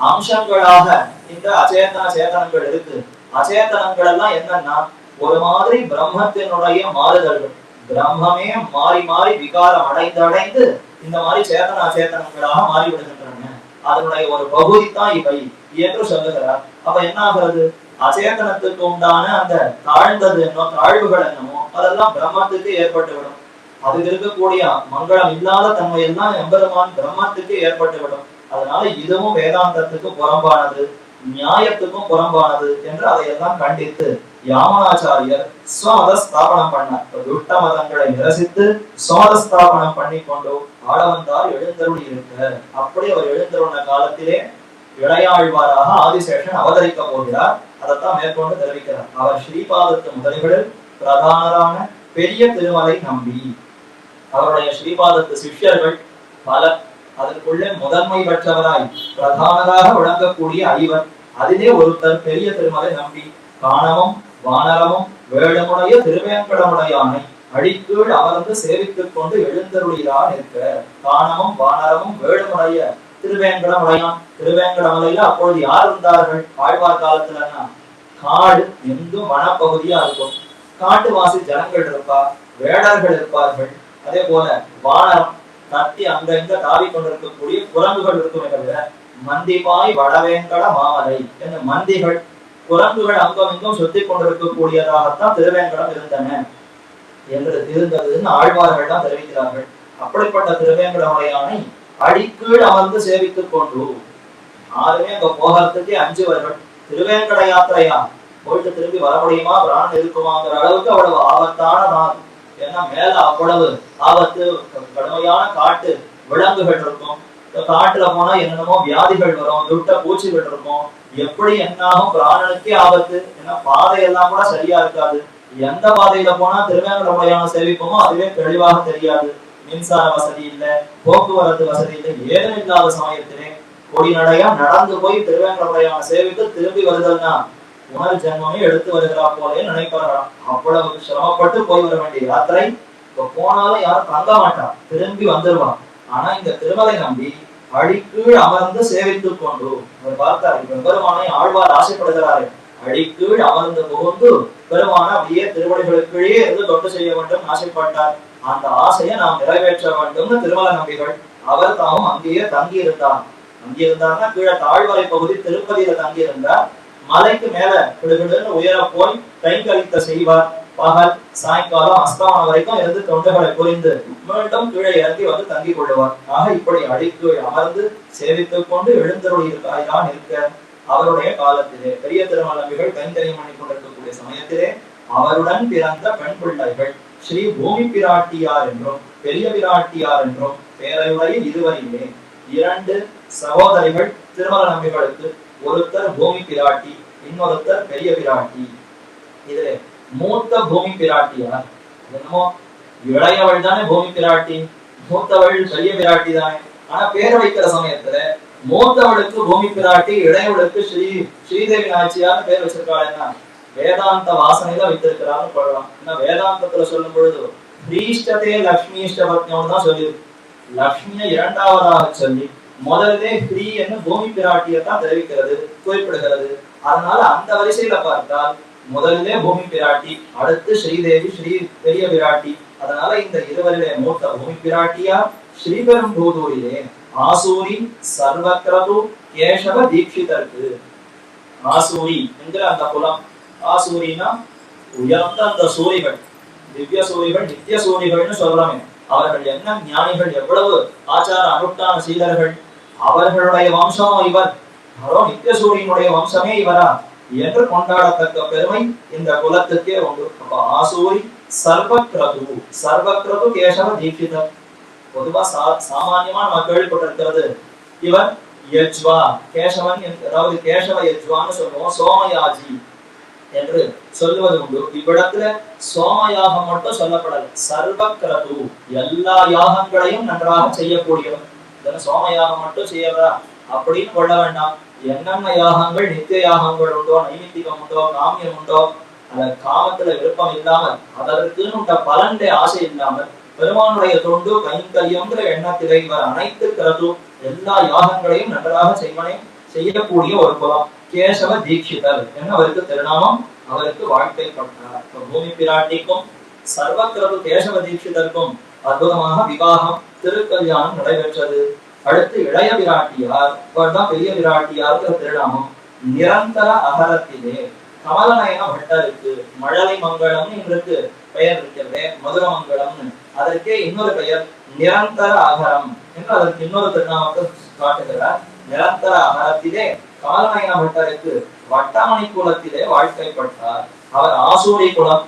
அம்சங்களாக இந்த அச்சேதன சேதனங்கள் இருக்கு. அச்சேதனங்கள் எல்லாம் என்னன்னா ஒரு மாதிரி பிரம்மத்தினுடைய மாறுதல்கள். பிரம்மமே மாறி மாறி விகாரம் அடைந்து இந்த மாதிரி சேதன அச்சேதனங்களாக மாறிவிடுகின்றன. அதனுடைய ஒரு பகுதி தான் இவை என்று சொல்லுகிறார். அப்ப என்ன ஆகிறது, அச்சேதனத்துக்கு உண்டான அந்த தாழ்ந்தது என்னோ தாழ்வுகள் என்னமோ அதெல்லாம் பிரம்மத்துக்கு ஏற்பட்டுவிடும். அதுக்கு இருக்கக்கூடிய மங்களம் இல்லாத தன்மை எல்லாம் எம்பெருமான் பிரம்மத்துக்கு ஏற்பட்டுவிடும். அதனால இதுவும் வேதாந்தத்துக்கு புறம்பானது, நியாயத்துக்கும் புறம்பானது என்று அதையெல்லாம் கண்டித்து யாமனாச்சாரியர் ஸ்வமத ஸ்தாபனம் பண்ணார். துஷ்ட மதங்களை நிரசித்து ஸ்வமத ஸ்தாபனம் பண்ணி கொண்டு ஆளவந்தார் எழுந்தருளி இருக்க. அப்படி அவர் எழுந்தருளின காலத்திலே இளையாழ்வாராக ஆதிசேஷன் அவதரிக்க போகிறார். அதைத்தான் மேற்கொண்டு தெரிவிக்கிறார். அவர் ஸ்ரீபாதத்து முதலிகளில் பிரதானரான பெரிய திருமலை நம்பி, அவருடைய ஸ்ரீபாதத்து சிஷ்யர்கள் பலர். அதற்குள்ளே முதன்மை பெற்றவராய் பிரதானராக விளங்கக்கூடிய ஐவர். அதிலே ஒருத்தர் பெரிய திருமலை நம்பி. காணமும் வானரமும் வேடமுடைய திருவேங்கடமுடையானை அடிக்கீழ் அமர்ந்து சேவித்துக் கொண்டு எழுந்தருளியார் இருக்க. காணமும் வானரமும் வேடமுடைய திருவேங்கடமுடையான். திருவேங்கடமலையில அப்பொழுது யார் இருந்தார்கள் ஆழ்வார் காலத்துலன்னா காடு எங்கும் வனப்பகுதியா இருக்கும். காட்டுவாசி ஜனங்கள் இருப்பார், வேடர்கள் இருப்பார்கள். அதே போல வானரம் கட்டி அங்க இங்க தாவி கொண்டிருக்கக்கூடிய குரங்குகள் இருக்குமே தவிர மந்திபாய் வடவேங்கட மாமலை என்ற மந்திகள் குரங்குகள் அங்கும் இங்கும் சுத்தி கொண்டிருக்கக்கூடியதாகத்தான் திருவேங்கடம் இருந்தன என்று இருந்ததுன்னு ஆழ்வார்கள் தான் தெரிவிக்கிறார்கள். அப்படிப்பட்ட திருவேங்கடமுடையானை அடிக்கீழ் அமர்ந்து சேவித்துக் கொண்டு யாருமே அங்க போகிறதுக்கே அஞ்சுவர்கள். திருவேங்கட யாத்திரையா போயிட்டு திரும்பி வர முடியுமா, பிராணம் இருக்குமாங்கிற அளவுக்கு அவ்வளவு ஆபத்தான நாள். ஏன்னா மேல அவ்வளவு ஆபத்து, கடுமையான காட்டு விலங்குகள் இருக்கும். காட்டுல போனா என்னென்னமோ வியாதிகள் வரும், துட்ட பூச்சிகள் இருக்கும். எப்படி என்னாகும், பிராணனுக்கே ஆபத்து. ஏன்னா பாதையெல்லாம் கூட சரியா இருக்காது. எந்த பாதையில போனா திருவேங்கடமுடையான சேவிப்போமோ அதுவே தெளிவாக தெரியாது. மின்சார வசதி இல்லை, போக்குவரத்து வசதி இல்லை. ஏதும் இல்லாத சமயத்திலே பொடிநடையா நடந்து போய் திருவேங்கடமுடையான சேவித்து திரும்பி வருதல்னா புனர் ஜென்மமே எடுத்து வருகிறா போலே நினைப்பாராம். அவ்வளவு சிரமப்பட்டு போய் வர வேண்டிய யாத்திரை. இப்ப போனாலும் யாரும் தங்க மாட்டா, திரும்பி வந்துருவான். ஆனா இந்த திருமலை நம்பி அடிக்கீழ் அமர்ந்து சேவித்துக் கொண்டு அவர் பார்த்தார். இப்ப பெருமானை ஆழ்வார் ஆசைப்படுகிறாரு. அடிக்கீழ் அமர்ந்து புகுந்து பெருமான அப்படியே திருவடிகளுக்குள்ளே இருந்து தொண்டு செய்ய வேண்டும் ஆசைப்பட்டார். அந்த ஆசையை நாம் நிறைவேற்ற வேண்டும். திருமல நம்பிகள் அவர் தாமும் அங்கேயே தங்கி இருந்தார். அங்கிருந்தார்னா கீழே தாழ்வரை பகுதி திருப்பதியில தங்கி இருந்தார். மலைக்கு மேல கிடுகிடுன்னு உயர போய் கைங்கரித்த செய்வார். பகல் சாயங்காலம் அஸ்தமனம் வரைக்கும் இருந்து தொண்டுகளை புரிந்து மீண்டும் கீழே இறங்கி வந்து தங்கி கொள்ளுவார். ஆக இப்படி அடிக்கீழ் அமர்ந்து சேவித்துக் கொண்டு எழுந்தருள் இருக்காய்தான் இருக்க அவருடைய காலத்திலே பெரிய திருமல நம்பிகள் கைங்கரியம் பண்ணி கொண்டிருக்கக்கூடிய சமயத்திலே அவருடன் பிறந்த பெண் பிள்ளைகள் ஸ்ரீ பூமி பிராட்டியார் என்றும் பெரிய பிராட்டியார் என்றும் பேரையுடைய இருவரிலே 2 சகோதரிகள் திருமல நம்பிகளுக்கு. ஒருத்தர் பூமி பிராட்டி, இன்னொருத்தர் பெரிய பிராட்டி. இதுல மூத்த பூமி பிராட்டியார். என்னமோ இளையவள் தானே பூமி பிராட்டி, மூத்தவள் பெரிய பிராட்டி தானே. ஆனா பேர் வைக்கிற சமயத்துல மூத்தவளுக்கு பூமி பிராட்டி, இளையவளுக்கு ஸ்ரீதேவி நாச்சியார் பேர் வச்சிருக்காளுன்னா வேதாந்த வாசனையில வைத்திருக்கிறான்னு சொல்லலாம். ஏன்னா வேதாந்தத்துல சொல்லும் பொழுது ஸ்ரீஷ்டதே லக்ஷ்மிஷ்டபத்யோன்னு தான் சொல்லி லக்ஷ்மியை 2வதாக சொல்லி முதல்ல ஸ்ரீ என்று பூமி பிராட்டியை தான் தெரிவிக்கிறது குறிப்பிடுகிறது. அதனால அந்த வரிசையில பார்த்தால் முதல்ல பூமி பிராட்டி, அடுத்து ஸ்ரீதேவி, ஸ்ரீ பெரிய பிராட்டி. அதனால இந்த இருவரிலே மூத்த பூமி பிராட்டியா ஸ்ரீபெரும்புதூரிலே ஆசூரி சர்வக்ரது கேசவ தீட்சிதருக்கு. ஆசூரி என்கிற அந்த குலம், ஆசூரினா உயர்ந்த அந்த சூரிகள், திவ்ய சூரிகள், நித்திய சூரிகள்னு சொல்றாங்க. அவர்கள் என்ன ஞானிகள், எவ்வளவு ஆச்சார அனுஷ்டான சீலர்கள், அவர்களுடைய வம்சமும் இவர், நித்திய சூரியனுடைய வம்சமே இவரா என்று கொண்டாடத்தக்க பெருமை இந்த குலத்துக்கே உண்டு. அப்ப ஆசூரி சர்வக்ரது, சர்வக்ரது கேசவ தீட்சிதர். பொதுவா சாமான்யமா நம்ம கேள்விப்பட்டிருக்கிறது இவர் யஜ்வா, கேசவன், அதாவது கேசவ யஜ்வான்னு சொல்லுவோம், சோமயாஜி என்று சொல்லுவது உண்டு. இவ்விடத்துல சோமயாகம் மட்டும் சொல்லப்படல, சர்வக்ரது எல்லா யாகங்களையும் நன்றாக செய்யக்கூடியவர். சோமயாகம் மட்டும் செய்யறா அப்படின்னு கொள்ள வேண்டாம். என்னென்ன யாகங்கள் நித்திய யாகங்கள் உண்டோ, நைமித்திகம் உண்டோ, காமியம் உண்டோ, அந்த காமத்துல விருப்பம் இல்லாமல் அதற்குன்னு பலன்டைய ஆசை இல்லாமல் பெருமானுடைய தொண்டு கைங்கரியங்கிற எண்ணத்திலே இவர் அனைத்து கருத்து எல்லா யாகங்களையும் நன்றாக செய்யக்கூடிய ஒரு குலம். கேசவ தீட்சிதர் என்ன அவருக்கு திருநாமம், அவருக்கு வாழ்க்கைப்பட்டார். பூமி பிராட்டிக்கும் சர்வக்ரது கேசவ தீட்சிதருக்கும் அற்புதமாக விவாகம் திருக்கல்யாணம் நடைபெற்றது. அடுத்து இளைய பிராட்டியார், அவர்தான் பெரிய பிராட்டியார் திருநாமம். நிரந்தர அகரத்திலே கமலநயன பட்டருக்கு மழலை மங்களம்னு இவருக்கு பெயர் இருக்கிறது, மதுரமங்கலம்னு. அதற்கே இன்னொரு பெயர் நிரந்தர அகரம் என்று அதற்கு இன்னொரு திருநாமத்தை காட்டுகிறார். நிரந்தர அகரத்திலே கமலநயன பட்டருக்கு வட்டமணி குலத்திலே வாழ்க்கைப்பட்டார். அவர் ஆசூரி குலம்,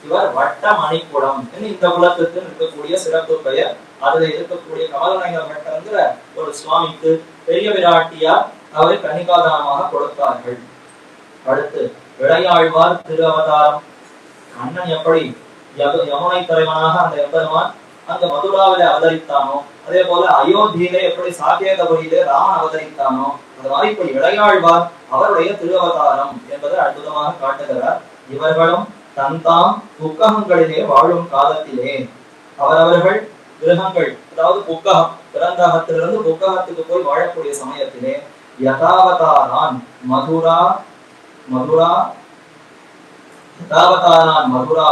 இவர் வட்டமணி குலம். இந்த குலத்துக்கு இருக்கக்கூடிய சிறப்பு பெயர். அதுல இருக்கக்கூடிய கமலநயன பட்டங்கிற ஒரு சுவாமிக்கு பெரிய பிராட்டியார் அவரை கன்னிகாதானமாக கொடுத்தார்கள். அடுத்து இளையாழ்வார் திரு அவதாரம். அண்ணன் எப்படி யமுனை தலைவனாக அந்த எம்பெருமான் அங்க மதுராவில அவதரித்தானோ, அதே போல அயோத்தியிலே எப்படி சாகேதபுரியிலே ராமன் அவதரித்தானோ, அது மாதிரி இப்ப இளையாழ்வார் அவருடைய திரு அவதாரம் என்பதை அற்புதமாக காட்டுகிறார். இவர்களும் தந்தாம் புக்ககங்களிலே வாழும் காலத்திலே அவரவர்கள் கிரகங்கள், அதாவது புக்ககம், பிறந்தகத்திலிருந்து புக்ககத்துக்கு போய் வாழக்கூடிய சமயத்திலே யதாவதாரான் மதுரா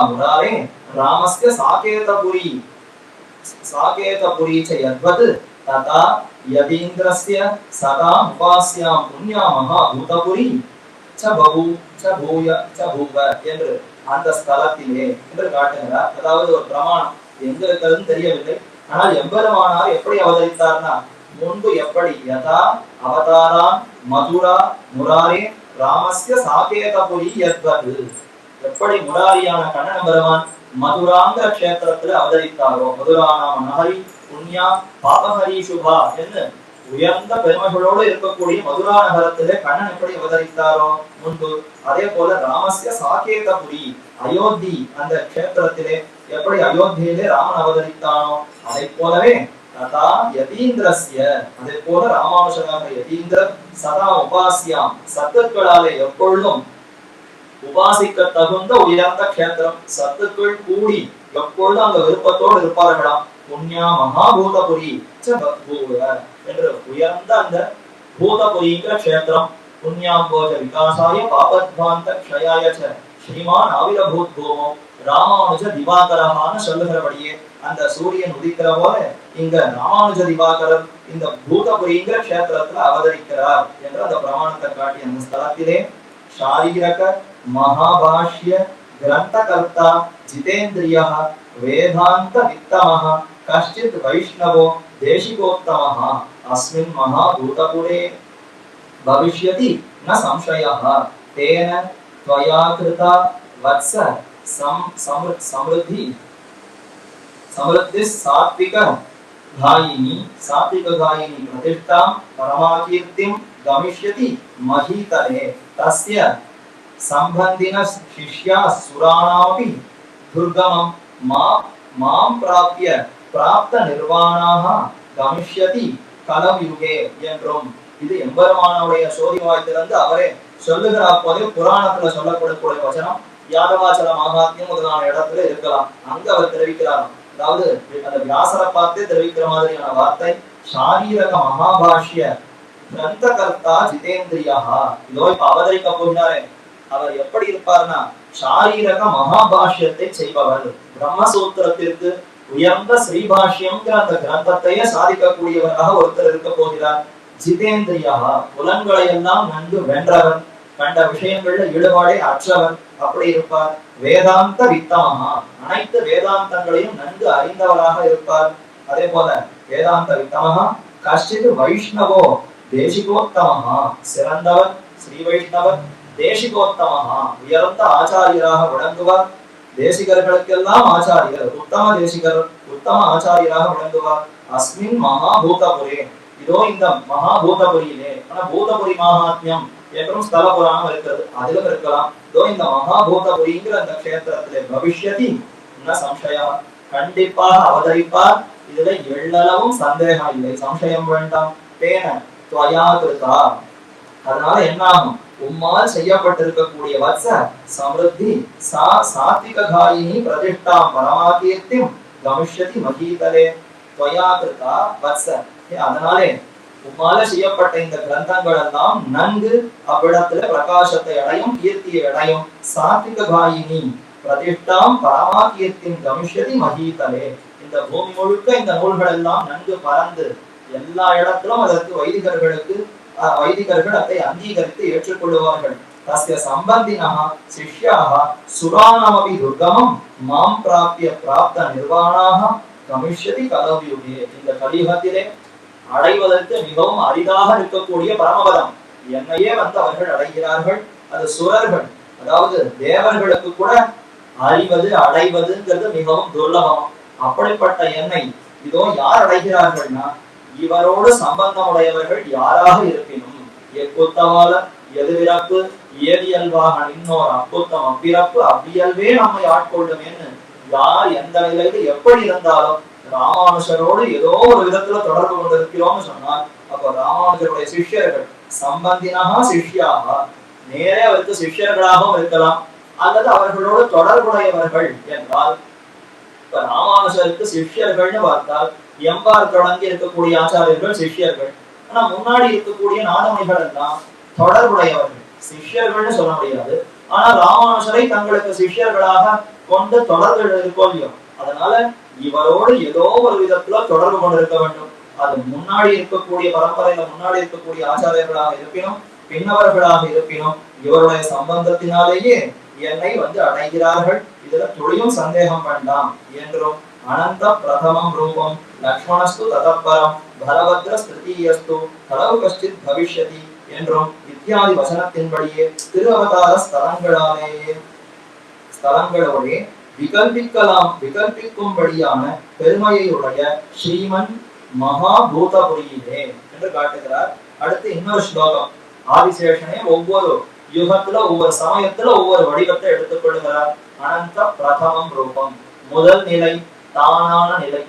முராரே ராமஸ்ய சாகேதபுரி யத்வத் ததா யதீந்திரஸ்ய சதா உபாஸ்யாம் புண்ணியா மகாபூதபுரி பூவ என்று அந்த ஸ்தலத்திலே என்று காட்டுகிறார். அதாவது ஒரு பிரமாணம் எங்க இருக்கிறதுன்னு தெரியவில்லை. ஆனால் எம்பெருமானார் எப்படி அவதரித்தார்னா, முன்பு எப்படி யதா அவதாரான் மதுரா முராரே ராமஸ்ய சாகேதபுரி யத்வத், எப்படி முராரியான கண்ணன் பெருமான் மதுராங்கிற கஷேத்திரத்துல அவதரித்தாரோ, மதுரா நாம நகரி புண்ணியா பாபஹரி சுபா என்று உயர்ந்த பெருமைகளோடு இருக்கக்கூடிய மதுரா நகரத்திலே கண்ணன் எப்படி அவதரித்தாரோ முன்பு, அதே போல ராமஸ்ய சாகேதபுரி அயோத்தி அந்த கஷேத்திரத்திலே எப்படி அயோத்தியிலே ராமன் அவதரித்தானோ, அதை போலவே ததா யதீந்திரஸ்ய அதே போல ராமானுஜராக யதீந்திரர் சதா உபாசியாம் சத்துக்களாலே எப்பொழுதும் உபாசிக்க தகுந்த உயர்ந்த கஷேத்திரம் சத்துக்கள் கூடி எப்பொழுதும் அந்த விருப்பத்தோடு இருப்பார்களாம். புண்ணியா மகாபூதபுரி என்று உயர்ந்த அந்த பூதபுரிங்கிற கஷேத்திரம் புண்ணியாம்போஜ விகாசாய பாபத்வாந்த க்ஷயாய ஸ்ரீமான் ஆவிரபூத் பூமோ ராமானுஜ திவாகரமான சொல்லுகிறபடியே அந்த சூரியன் உதிக்கிற போல இங்க ராமானுஜ திவாகரர் இந்த பூதபுரிங்கிற கஷேத்திரத்துல அவதரிக்கிறார் என்று அந்த பிரமாணத்தை காட்டி அந்த ஸ்தலத்திலே शारीरक महाभाष्य ग्रंथकर्ता जितेन्द्रियः वेदांत वित्तमः कश्चित् वैष्णवो देशिकोत्तमः अस्मिन् महाभूतपुरे भविष्यति न संशयः तेन त्वया कृता वत्स समृद्धि सात्विक गायिनी प्रतिष्ठां परमाकीर्तिं गमिष्यति महीतले तस्य संबंधिन शिष्या सुराणापि दुर्गमं मां प्राप्य प्राप्त निर्वाणाः गमिष्यति कलयुगे என்றும் இது எம்பெருமானுடைய சோதிவாய்த்திலிருந்து அவரே சொல்லுகிறார் போதே புராணத்துல சொல்லக்கூடிய வசனம் யாதவாச்சல மகாத்மியம் முதலான இடத்துல இருக்கலாம். அங்க அவர் தெரிவிக்கிறார். அதாவது அந்த வியாசரை பார்த்தே தெரிவிக்கிற மாதிரியான வார்த்தை சாரீரக மகாபாஷ்ய கிரந்தகர்த்தா ஜிதேந்திரியா. இதோ இப்ப அவதரிக்க போகிறாரே அவர் எப்படி இருப்பார்னா சாரீரக மகாபாஷ்யத்தை செய்பவர். பிரம்மசூத்திரத்திற்கு உயர்ந்த ஸ்ரீபாஷ்யம்ங்கிற அந்த கிரந்தத்தையே சாதிக்கக்கூடியவராக ஒருத்தர் இருக்க போகிறார். ஜிதேந்திரியா புலன்களை எல்லாம் நன்கு வென்றவர், கண்ட விஷயங்கள்ல ஈடுபாடே அற்றவர் அப்படி இருப்பார். வேதாந்த வித்தமஹா அனைத்து வேதாந்தங்களையும் நன்கு அறிந்தவராக இருப்பார். அதே போல வேதாந்த வித்தமஹா கஷ்டித் வைஷ்ணவோ தேசிகோத்தமஹா சிறந்தவர் ஸ்ரீ வைஷ்ணவர், தேசிகோத்தமஹா உயர்ந்த ஆச்சாரியராக விளங்குவார். தேசிகர்களுக்கெல்லாம் ஆச்சாரியர், உத்தம தேசிகர், உத்தம ஆச்சாரியராக விளங்குவார். அஸ்மின் மகாபூதபுரே இதோ இந்த மகாபூதபுரியிலே பூதபுரி மகாத்மியம் என்றும் ஸ்தல புராணம் இருக்கிறது, அதிலும் இருக்கலாம். இதோ இந்த மகாபூதபுரிங்கிற அந்த கஷேத்திரத்திலே பவிஷ்யதி ந சம்சயா கண்டிப்பாக அவதரிப்பார். இதுல எள்ளளவும் சந்தேகம் இல்லை, சம்சயம் வேண்டாம். தேன துவயா கிருதா அதனால என்ன ஆகும், உம்மால் செய்யப்பட்டிருக்கக்கூடிய வத்ச சம்ருத்தி சாத்விக காயினி பிரதிஷ்டாம் பரமாகீர்த்திம் கமிஷ்யதி மகீதலே துவயா கிருதா வத்ச. அதனாலே உம்மால செய்யப்பட்ட இந்த கிரந்தங்கள் எல்லாம் நன்கு அவ்விடத்துல பிரகாசத்தை அடையும், கீர்த்தியை அடையும். சாத்விக காயினி பிரதிஷ்டாம் பரமாகீர்த்திம் கமிஷ்யதி மகீதலே. இந்த பூமி முழுக்க இந்த நூல்கள் எல்லாம் நன்கு பறந்து எல்லா இடத்திலும் அதற்கு வைதிகர்கள் அதை அங்கீகரித்து ஏற்றுக்கொள்வார்கள். தஸ்ய சம்பந்தினஹ சிஷ்யாஹ சுராணமபி துர்கமம் மாம் பிராப்ய பிராப்த நிர்வாணாஹ கமிஷ்யதி கலயுகே. இந்த கலியுகத்திலே அடைவதற்கு மிகவும் அரிதாக இருக்கக்கூடிய பரமபதம் என்னையே வந்து அவர்கள் அடைகிறார்கள். அது சுரர்கள், அதாவது தேவர்களுக்கு கூட அறிவது அடைவதுங்கிறது மிகவும் துர்லபம். அப்படிப்பட்ட என்னை இதோ யார் அடைகிறார்கள்னா இவரோடு சம்பந்தம் உடையவர்கள் யாராக இருப்பினும் எக்குத்தவால எது விரப்பு ஏதியல்வாக இன்னொரு அப்புத்தம் அப்பிறப்பு அவ்வியல்வே நம்மை ஆட்கொள்ளுமேன்னு யார் எந்த நிலையில எப்படி இருந்தாலும் ராமானுஷரோடு ஏதோ ஒரு விதத்துல தொடர்பு கொண்டிருக்கிறோம்னு சொன்னால் அப்போ ராமானுஜருடைய சிஷ்யர்கள் சம்பந்தினாக சிஷ்யாக நேரே அவருக்கு சிஷ்யர்களாகவும் இருக்கலாம், அல்லது அவர்களோடு தொடர்புடையவர்கள் என்றால் இப்ப ராமானுஜருக்கு சிஷ்யர்கள்னு பார்த்தால் எம்பார் தொடங்கி இருக்கக்கூடிய ஆச்சாரியர்கள் சிஷ்யர்கள். ஆனா முன்னாடி இருக்கக்கூடிய நாதமணிகள் எல்லாம் தொடர்புடையவர்கள், சிஷ்யர்கள்னு சொல்ல முடியாது. ஆனா ராமானுஜரை தங்களுக்கு சிஷ்யர்களாக கொண்டு தொடர்பு இருக்கோம் இல்லையோ, அதனால இவரோடு ஏதோ ஒரு விதத்துல தொடர்பு கொண்டிருக்க வேண்டும். அது முன்னாடி இருக்கக்கூடிய பரம்பரையில முன்னாடி இருக்கக்கூடிய ஆச்சாரியர்களாக இருப்பினும் பின்னவர்களாக இருப்பினும் இவருடைய சம்பந்தத்தினாலேயே என்னை வந்து அடைகிறார்கள், இதுல துளியும் சந்தேகம் வேண்டாம் என்றும். அனந்த பிரதமம் ரூபம் லக்ஷ்மணஸ்து ததப்பரம் பலபத்ர ஸ்திருதியஸ்து கலவு கஷ்டித் பவிஷ்யதி என்றும் இத்தியாதி வசனத்தின்படியே திரு அவதார ஸ்தலங்களோடே விகல்பிக்கும்படியான பெருமையுடைய ஸ்ரீமன் மகாபூதபுரியிலே என்று காட்டுகிறார். அடுத்து இன்னொரு ஸ்லோகம். ஆதிசேஷனே ஒவ்வொரு யுகத்துல ஒவ்வொரு சமயத்துல ஒவ்வொரு வடிவத்தை எடுத்துக் கொள்கிறார். அனந்த பிரதமம் ரூபம் முதல் நிலை, தானான நிலை,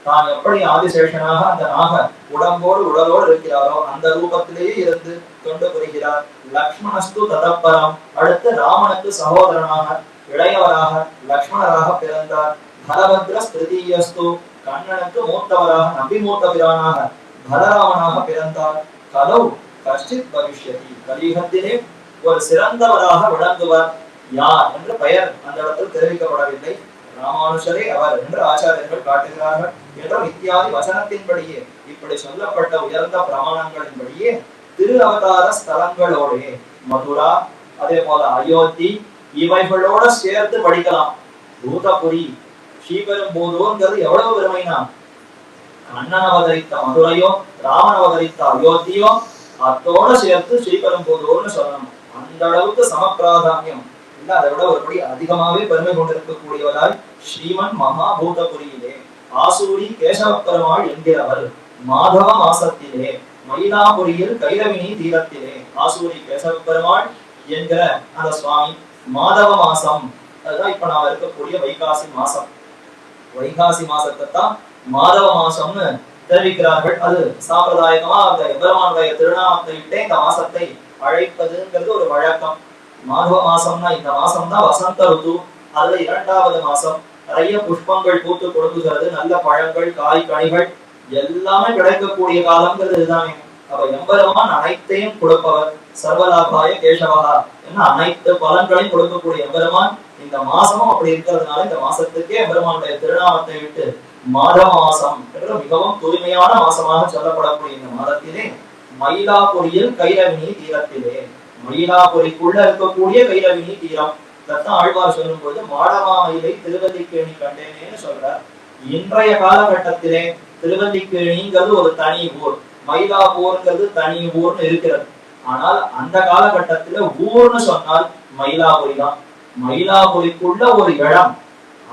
தான் எப்படி ஆதிசேஷனாக அந்த நாக உடம்போடு உடலோடு இருக்கிறாரோ அந்த ரூபத்திலேயே இருந்து தொண்டு புரிகிறார். லக்ஷ்மணஸ்து ததப்பரம், அடுத்து ராமனுக்கு சகோதரனாக இளையவராக லக்ஷ்மணராக பிறந்தார். பலபத்ர ஸ்திருதீயஸ்து, கண்ணனுக்கு மூத்தவராக நபிமூத்த பிரானாக பலராமனாக பிறந்தார். கலௌ கஷ்டித் பவிஷ்யதி, கலியுகத்திலே ஒரு சிறந்தவராக விளங்குவர். யார் என்று பெயர் அந்த இடத்தில் தெரிவிக்கப்படவில்லை. ராமானுஷரே அவர் என்று ஆச்சாரியர்கள் காட்டுகிறார்கள். என்ற இத்தியாதி வசனத்தின்படியே இப்படி சொல்லப்பட்ட உயர்ந்த பிரமாணங்களின்படியே திரு அவதார ஸ்தலங்களோடே மதுரா, அதே போல அயோத்தி இவைகளோட சேர்த்து படிக்கலாம். பூதபுரி, ஸ்ரீபெரும்புதூர்ங்கிறது எவ்வளவு பெருமைனா, கண்ணன் அவதரித்த மதுரையோ ராமன் அவதரித்த அயோத்தியோ அத்தோட சேர்த்து ஸ்ரீபெரும்புதூர்னு சொல்லணும். அந்த அளவுக்கு சமப்பிராதானியம் இல்ல, அதை விட ஒருபடி அதிகமாவே பெருமை கொண்டிருக்கக்கூடியவராய் ஸ்ரீமன் மகாபூதபுரியிலே ஆசூரி கேசவ பெருமாள் என்கிறவர் மாதவ மாசத்திலே மயிலாபுரியில் கைரவினி தீரத்திலே ஆசூரி கேசவ பெருமாள் என்கிற அந்த சுவாமி மாதவ மாசம், அதுதான் இப்ப நாம இருக்கக்கூடிய வைகாசி மாசம். வைகாசி மாசத்தை தான் மாதவ மாசம்னு தெரிவிக்கிறார்கள். அது சாம்பிரதாயமா அந்த எம்பெருமானுடைய திருநாமத்தை விட்டே இந்த மாசத்தை அழைப்பதுங்கிறது ஒரு வழக்கம். மாதவ மாசம்னா இந்த மாசம் தான் வசந்த ருத்து. அதுல இரண்டாவது மாசம் நிறைய புஷ்பங்கள் பூத்து கொடுக்குகிறது, நல்ல பழங்கள் காய் கனிகள் எல்லாமே கிடைக்கக்கூடிய காலம்ங்கிறது இதுதானே. அப்ப எம்பெருமான் அனைத்தையும் கொடுப்பவர். சர்வலாபாய கேசவகா என்ன அனைத்து பலன்களையும் கொடுக்கக்கூடிய எம்பெருமான் இந்த மாசமும் அப்படி இருக்கிறதுனால இந்த மாசத்துக்கே எம்பெருமானுடைய திருநாமத்தை விட்டு மாதவ மாசம் என்று மிகவும் தூய்மையான மாசமாக சொல்லப்படக்கூடிய இந்த மாதத்திலே மயிலாபுரியில் கைரவினி தீரத்திலே, மயிலாபுரிக்குள்ள இருக்கக்கூடிய கைரவினி தீரம், இதான் ஆழ்வார் சொல்லும் போது மாடமாமயிலை திருவல்லிக்கேணி கண்டேனேன்னு சொல்றார். இன்றைய காலகட்டத்திலே திருவல்லிக்கேணிங்கிறது ஒரு தனி ஊர், மயிலாப்பூர்ங்கிறது தனி ஊர்னு இருக்கிறது. ஆனால் அந்த காலகட்டத்துல ஊர்னு சொன்னால் மயிலாபுரி தான். மயிலாபுரிக்குள்ள ஒரு இடம்,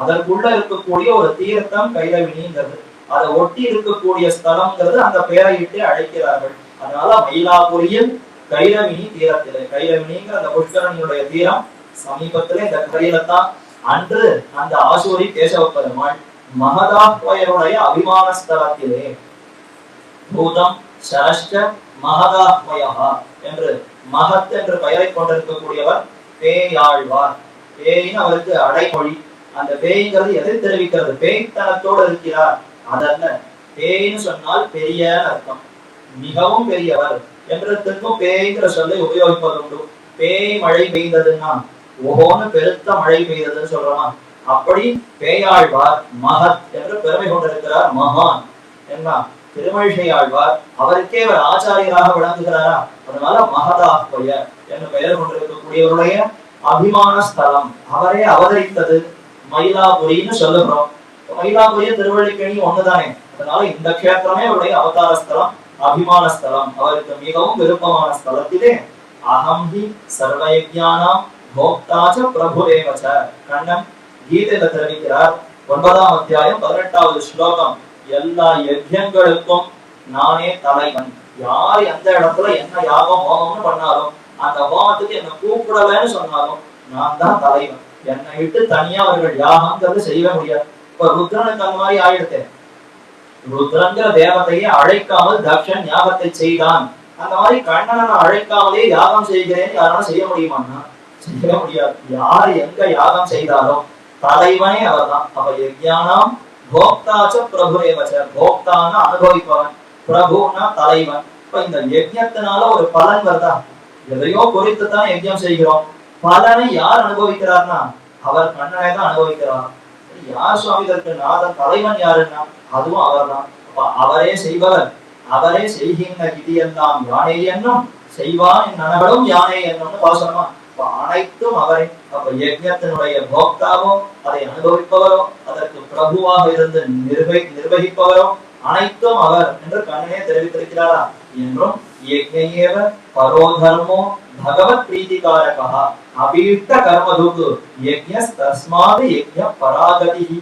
அதற்குள்ள இருக்கக்கூடிய ஒரு தீர்த்தம் கைரவினிங்கிறது, அதை ஒட்டி இருக்கக்கூடிய ஸ்தலம்ங்கிறது அந்த பெயரையிட்டு அழைக்கிறார்கள். அதனால மயிலாபுரியில் கைரவினி தீரத்திலே, கைரவினிங்கிற அந்த புஷ்கரணியுடைய தீரம் சமீபத்திலே இந்த கரையில்தான் அன்று அந்த ஆசூரி கேசவ பெருமாள் மகதாத்வயருடைய அபிமான ஸ்தலத்திலே பூதம் சரஷ்ட மகதாத்வயா என்று மகத் என்று பெயரை கொண்டிருக்கக்கூடியவர் பேயாழ்வார். பேயின்னு அவருக்கு அடைமொழி. அந்த பேய்ங்கிறது எதை தெரிவிக்கிறது? பேய்த்தனத்தோடு இருக்கிறார் அதல்ல. பேய்னு சொன்னால் பெரிய அர்த்தம், மிகவும் பெரியவர் என்றதுக்கும் பேய்ங்கிற சொல்லை உபயோகிப்பதுண்டு. பேய் மழை பெய்ததுன்னா ஓஹோன்னு பெருத்த மழை பெய்ததுன்னு சொல்றோமா, அப்படி பேயாழ்வார் மகத் என்று பெருமை கொண்டிருக்கிறார். மகான் என்ன திருமழிசை ஆழ்வார், அவருக்கே அவர் ஆச்சாரியராக விளங்குகிறாரா, அதனால மகதாத்வய என்று பெயர் கொண்டிருக்கக்கூடியவருடைய அபிமான ஸ்தலம், அவரே அவதரித்தது மயிலாபுரின்னு சொல்லுகிறோம். மயிலாபுரியும் திருவள்ளிக்கேணி ஒண்ணுதானே, அதனால இந்த கஷேத்திரமே அவருடைய அவதார ஸ்தலம், அபிமான ஸ்தலம், அவருக்கு மிகவும் விருப்பமான ஸ்தலத்திலே அகம் ஹி சர்வயஜ்ஞானாம் போக்தாச்ச பிரபுரேவச கண்ணன் கீதையில தெரிவிக்கிறார். 9ஆம் அத்தியாயம் 18வது ஸ்லோகம், எல்லா யஜ்யங்களுக்கும் நானே தலைவன். யார் எந்த இடத்துல என்ன யாகம் ஹோமம்னு பண்ணாலும் அந்த ஹோமத்துக்கு என்ன கூப்பிடலன்னு சொன்னாலும் நான் தான் தலைவன். என்னை விட்டு தனியா அவர்கள் யாகம்ங்கிறது செய்ய முடியாது. இப்ப ருத்ரனுக்கு அந்த மாதிரி ஆயிடுத்து. ருத்ரங்கிற தேவதையை அழைக்காமல் தக்ஷன் யாகத்தை செய்தான். அந்த மாதிரி கண்ணனை அழைக்காமலே யாகம் செய்கிறேன்னு யாராலும் செய்ய முடியுமான்னா செய்ய முடியாது. யார் எங்க யாகம் செய்தாலும் தலைவனே அவர் தான். அப்ப யஜ்ஞானாம் போக்தாச்ச பிரபுரேவச, போக்தான்னா அனுபவிப்பவன், பிரபுன்னா தலைவன். இப்ப இந்த யஜ்ஞத்தினால ஒரு பலன் வருதா? எதையோ குறித்து தான் யஜ்ஞம் செய்கிறோம், பலனை யார் அனுபவிக்கிறார்னா அவர் கண்ணனை தான் அனுபவிக்கிறார். யார் சுவாமி இதற்கு நாதன் தலைவன் யாருன்னா அதுவும் அவர் தான். அவரே செய்பவர், அவரே செய்கின்ற கிதியெல்லாம் யானை என்னும் செய்வான் நனகளும் யானை என்னும்னு பாசனமா. அனைத்தும் அவரை. அப்ப யஜ்ஞத்தினுடைய போக்தாவோ அதை அனுபவிப்பவரோ அதற்கு பிரபுவாக இருந்து நிர்வகிப்பவரோ அனைத்தும் அவர் என்று கண்ணனே தெரிவித்திருக்கிறாரா என்றும் யஜ்ஞேவ பரோதர்மோ பகவத் பிரீதிகாரகா அபீஷ்ட கர்மதுகு யஜ்ஞஸ் தஸ்மாத் யஜ்ஞ பராகதிஹி